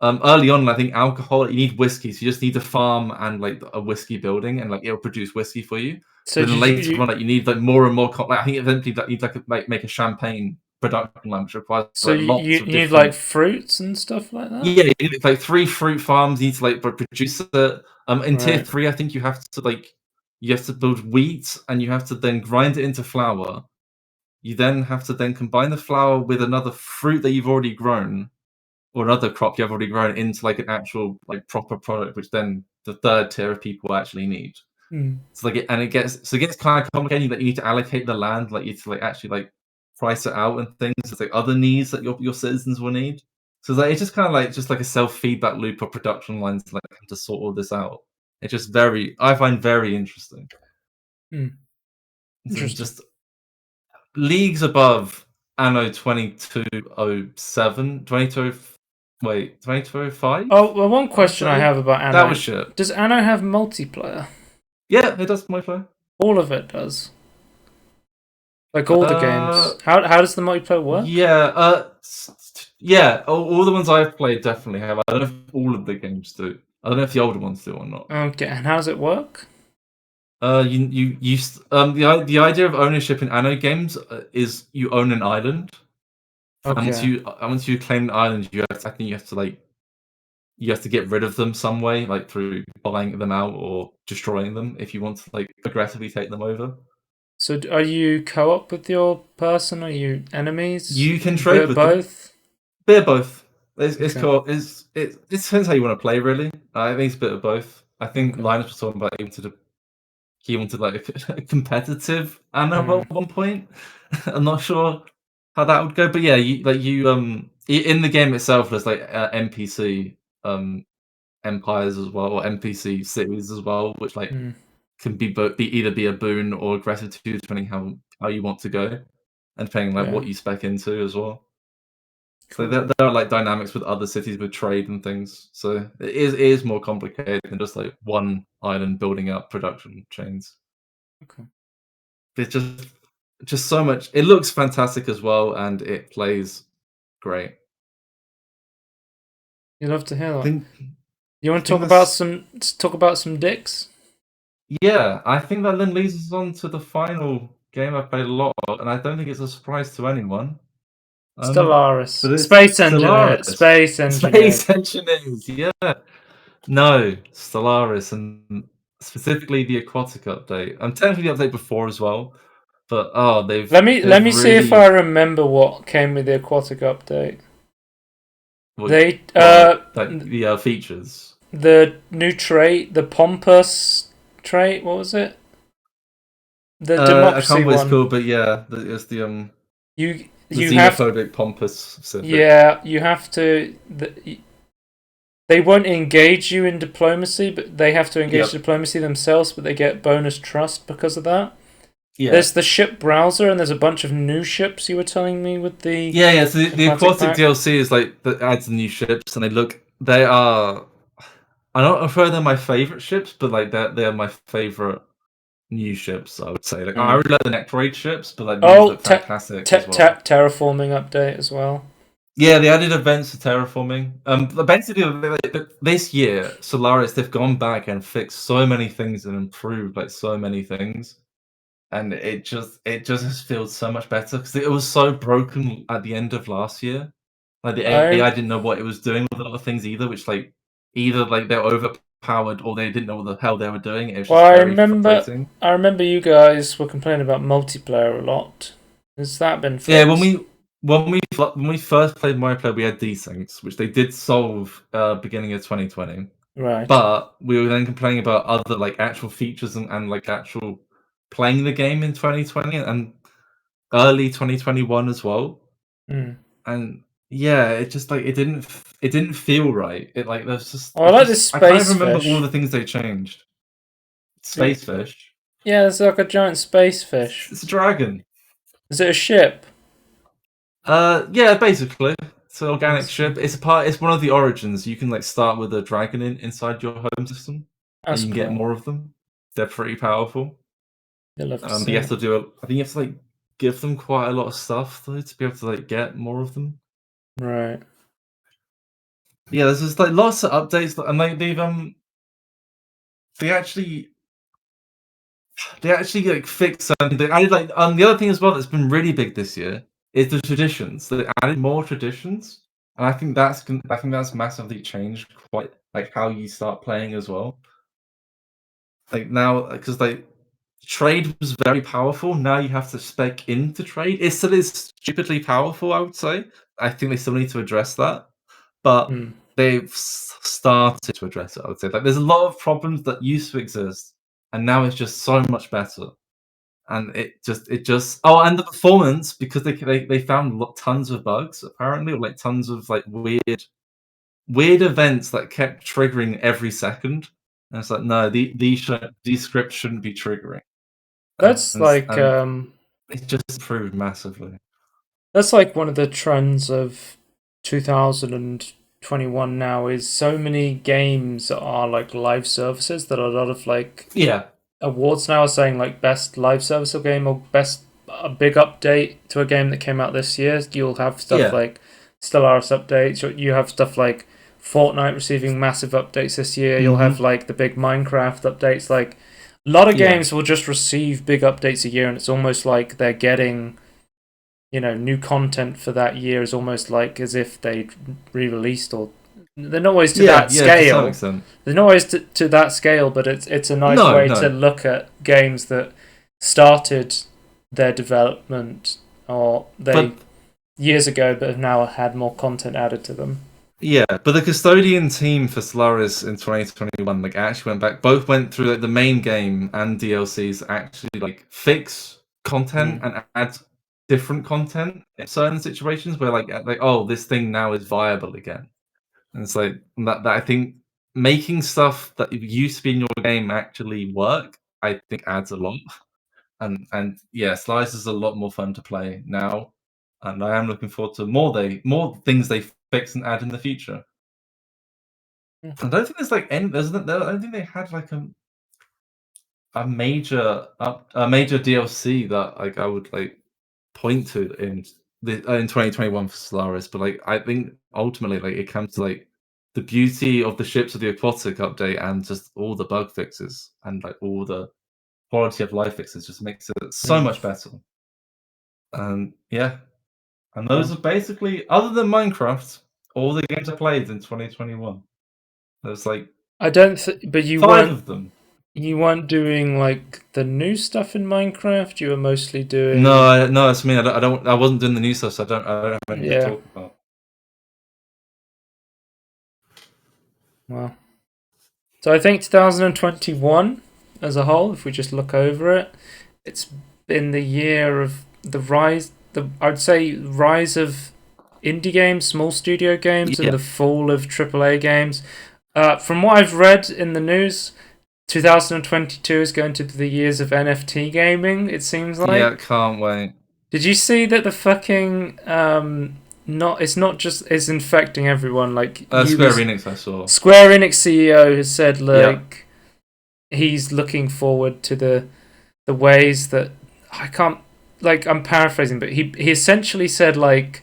early on, I think alcohol, you need whiskey, so you just need a farm and like a whiskey building, and like it'll produce whiskey for you. So But then did later you? on, like you need like more and more. Like I think eventually that you need like make a champagne production line, which requires So like lots of you need like different. fruits and stuff like that. Yeah, you need, like 3 fruit farms. You need to like produce it. In tier Right. 3, I think you have to build wheat, and you have to then grind it into flour. You then have to then combine the flour with another fruit that you've already grown, or another crop you have already grown, into like an actual like proper product, which then the third tier of people actually need. Hmm. So like it gets kind of complicated that you need to allocate the land, like you need to like actually like price it out and things. It's like other needs that your citizens will need. So like, it's just kind of like just like a self feedback loop of production lines, like to sort all this out. It's just I find very interesting. Interesting. Just leagues above Anno 2207, 2205? Oh, well, one question I have about Anno. That was shit. Does Anno have multiplayer? Yeah, it does multiplayer. All of it does. Like all the games. How does the multiplayer work? Yeah, all the ones I've played definitely have. I don't know if all of the games do. I don't know if the older ones do or not. Okay, and how does it work? The idea of ownership in Anno games is you own an island. Okay. And once you claim an island, I think you have to get rid of them some way, like through buying them out or destroying them if you want to like aggressively take them over. So are you co-op with your person? Are you enemies? You can trade with both. Bit of both. It's co-op. It depends how you want to play, really. I think it's a bit of both. I think Linus was talking about he wanted like a competitive Anno at one point. I'm not sure how that would go, but yeah, you in the game itself, there's like NPC empires as well, or NPC cities as well, which like can either be a boon or aggressive to you, depending how you want to go, and depending like what you spec into as well. Cool. So there are like dynamics with other cities with trade and things. So it is more complicated than just like one island building up production chains. Okay. It's just so much. It looks fantastic as well, and it plays great. You love to hear that. You want to talk about some dicks? Yeah, I think that then leads us on to the final game I played a lot of, and I don't think it's a surprise to anyone. Stellaris. Space Engineers. Space Engineers. Space Engineers, yeah. No, Stellaris, and specifically the aquatic update. And technically the update before as well. But let me see if I remember what came with the aquatic update. The features. The new trait, the pompous trait. What was it? The democracy I can't remember what it's called, but yeah, it's the xenophobic pompous specific. Yeah, you have to. They won't engage you in diplomacy, but they have to engage diplomacy themselves. But they get bonus trust because of that. Yeah. There's the ship browser, and there's a bunch of new ships you were telling me with the... Yeah, so the aquatic DLC is like, that adds new ships, and they are... I don't know if they're my favourite ships, but like they're my favourite new ships, I would say. Like I really like the Nectroid ships, but like these look fantastic as well. Terraforming update as well. Yeah, they added events for terraforming. Basically, this year, Stellaris, they've gone back and fixed so many things and improved like so many things. And it just feels so much better because it was so broken at the end of last year. Like the AI didn't know what it was doing with a lot of things either, which like either like they're overpowered or they didn't know what the hell they were doing. It was just frustrating. I remember you guys were complaining about multiplayer a lot. Has that been fixed? Yeah, when we first played multiplayer, we had desyncs, which they did solve beginning of 2020. Right. But we were then complaining about other like actual features and like actual playing the game in 2020 and early 2021 as well. And yeah, it just like it didn't feel right. It like there's just I like this space I can't remember all the things they changed. Space fish. Yeah, it's like a giant space fish. It's a dragon. Is it a ship? Yeah, basically. It's an organic ship. It's one of the origins. You can like start with a dragon inside your home system. And you can get more of them. They're pretty powerful. But you have to I think you have to like give them quite a lot of stuff though to be able to like get more of them. Right. Yeah, there's just like lots of updates, and like they actually like fix something. They added like the other thing as well that's been really big this year is the traditions. They added more traditions, and I think that's massively changed quite like how you start playing as well. Like now, because like trade was very powerful. Now you have to spec into trade. It still is stupidly powerful, I would say. I think they still need to address that, but they've started to address it. I would say like there's a lot of problems that used to exist, and now it's just so much better. And and the performance, because they found tons of bugs apparently, or like tons of like weird events that kept triggering every second. And it's like, no, these scripts shouldn't be triggering. That's like it's just improved massively. That's like one of the trends of 2021 now is so many games are like live services that a lot of like awards now are saying like best live service game or best a big update to a game that came out this year. You'll have stuff like Stellaris updates, or you have stuff like Fortnite receiving massive updates this year. You'll have like the big Minecraft updates. Like a lot of games will just receive big updates a year, and it's almost like they're getting, you know, new content for that year is almost like as if they re-released, or they're not always to that scale. They're not always to that scale, but it's a nice way to look at games that started their development or years ago, but have now had more content added to them. Yeah, but the custodian team for Stellaris in 2021 like actually both went through like the main game and DLCs actually like fix content and add different content in certain situations where like oh, this thing now is viable again. And it's like that I think making stuff that used to be in your game actually work, I think adds a lot. And yeah, Stellaris is a lot more fun to play now, and I am looking forward to more things they fix and add in the future. I don't think there's like I don't think they had like a major DLC that like I would like point to in 2021 for Stellaris, but like I think ultimately like it comes to like the beauty of the ships of the aquatic update and just all the bug fixes and like all the quality of life fixes just makes it so much better. And yeah, and those are basically, other than Minecraft, all the games I played in 2021. There's like but you 5 of them. You weren't doing like the new stuff in Minecraft. You were mostly doing no. That's me. I wasn't doing the new stuff, so I don't have anything to talk about. Well, so I think 2021 as a whole, if we just look over it, it's been the year of the rise. I'd say rise of indie games, small studio games, and the fall of AAA games. From what I've read in the news, 2022 is going to be the years of NFT gaming, it seems like. Yeah, can't wait. Did you see that the fucking it's not just it's infecting everyone, like Square Enix I saw. Square Enix CEO has said like he's looking forward to the ways that I can't, like, I'm paraphrasing, but he essentially said like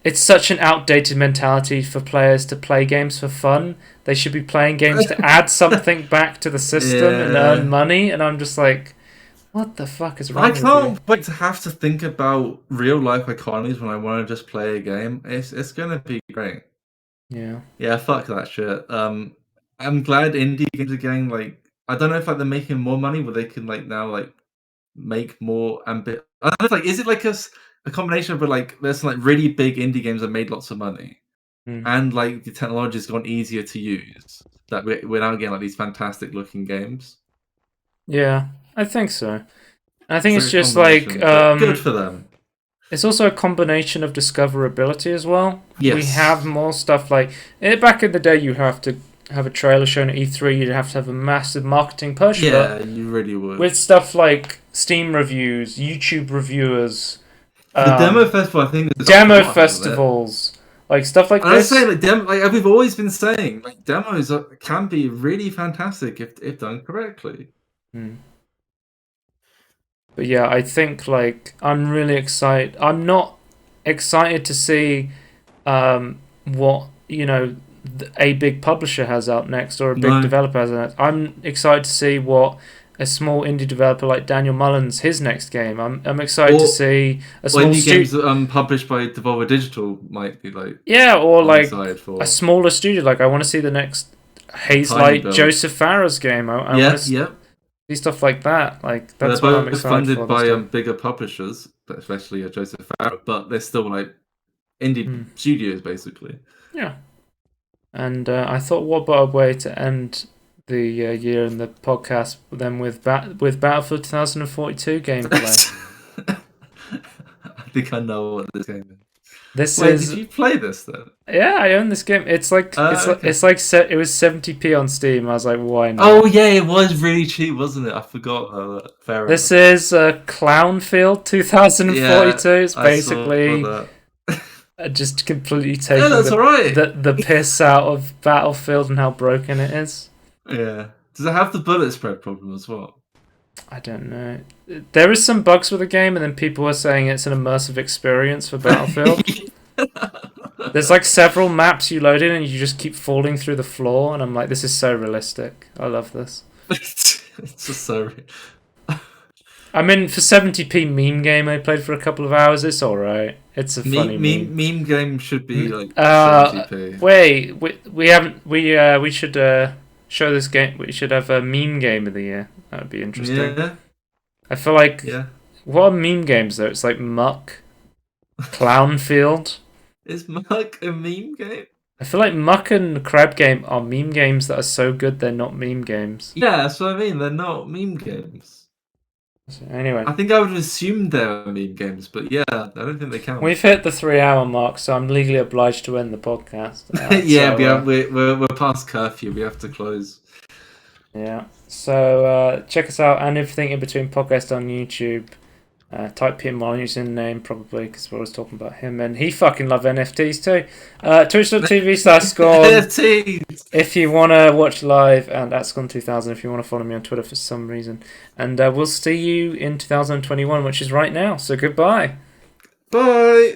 it's such an outdated mentality for players to play games for fun. They should be playing games to add something back to the system and earn money. And I'm just like, what the fuck is wrong with you? I can't wait to have to think about real life economies when I want to just play a game. It's gonna be great. Yeah, fuck that shit. I'm glad indie games are getting like, I don't know if like they're making more money, but they can like now like make more I don't know if, like, is it like a combination of like there's some like really big indie games that made lots of money, and like the technology has gone easier to use, that we're now getting like these fantastic looking games. Yeah, I think so. I think it's just like good for them. It's also a combination of discoverability as well. Yes. We have more stuff like back in the day. You have to have a trailer shown at E3. You'd have to have a massive marketing push. Yeah, you really would. With stuff like Steam reviews, YouTube reviewers, the demo festival, I think. Demo festivals, like stuff like this. I say like we've always been saying, like demos can be really fantastic if done correctly. But yeah, I think like I'm really excited. I'm not excited to see what, you know, a big publisher has out next or a big developer has out next. I'm excited to see what a small indie developer like Daniel Mullins, his next game. I'm excited to see a small indie games published by Devolver Digital might be like or like a smaller studio. Like I want to see the next Hazelight Joseph Farah's game. I want to see stuff like that. Like that's what I'm excited for. They're funded by bigger publishers, especially Joseph Farah, but they're still like indie studios basically. Yeah. And I thought, what better way to end the year in the podcast than with Battlefield 2042 gameplay? I think I know what this game is. This Wait, is did you play this then? yeah, I own this game. It's like Okay. it was 70p on Steam. I was like, why not? Oh yeah, it was really cheap, wasn't it? I forgot that. Fair This enough. is Clownfield 2042. Yeah, It's I saw basically that. just completely Yeah, taking that's alright. the piss out of Battlefield and how broken it is. Yeah. Does it have the bullet spread problem as well? I don't know. There is some bugs with the game, and then people were saying it's an immersive experience for Battlefield. There's like several maps you load in, and you just keep falling through the floor, and I'm like, this is so realistic. I love this. It's just so. I mean, for 70p meme game, I played for a couple of hours. It's alright. It's a funny meme game should be like 70p. Wait, we haven't we should show this game. We should have a meme game of the year. That would be interesting. Yeah. I feel like what are meme games though? It's like Muck, Clownfield. Is Muck a meme game? I feel like Muck and Crab Game are meme games that are so good they're not meme games. Yeah, that's what I mean. They're not meme games. So anyway, I think I would have assumed they were meme games, but yeah, I don't think they count. We've hit the 3-hour mark, so I'm legally obliged to end the podcast. Yeah, so, we're past curfew. We have to close. Yeah. So check us out and everything in between podcast on YouTube. Type him on using name probably because we're always talking about him, and he fucking love NFTs too. Twitch.tv/Scorn NFTs if you want to watch live, and at Scorn2000 if you want to follow me on Twitter for some reason. And we'll see you in 2021, which is right now. So goodbye. Bye.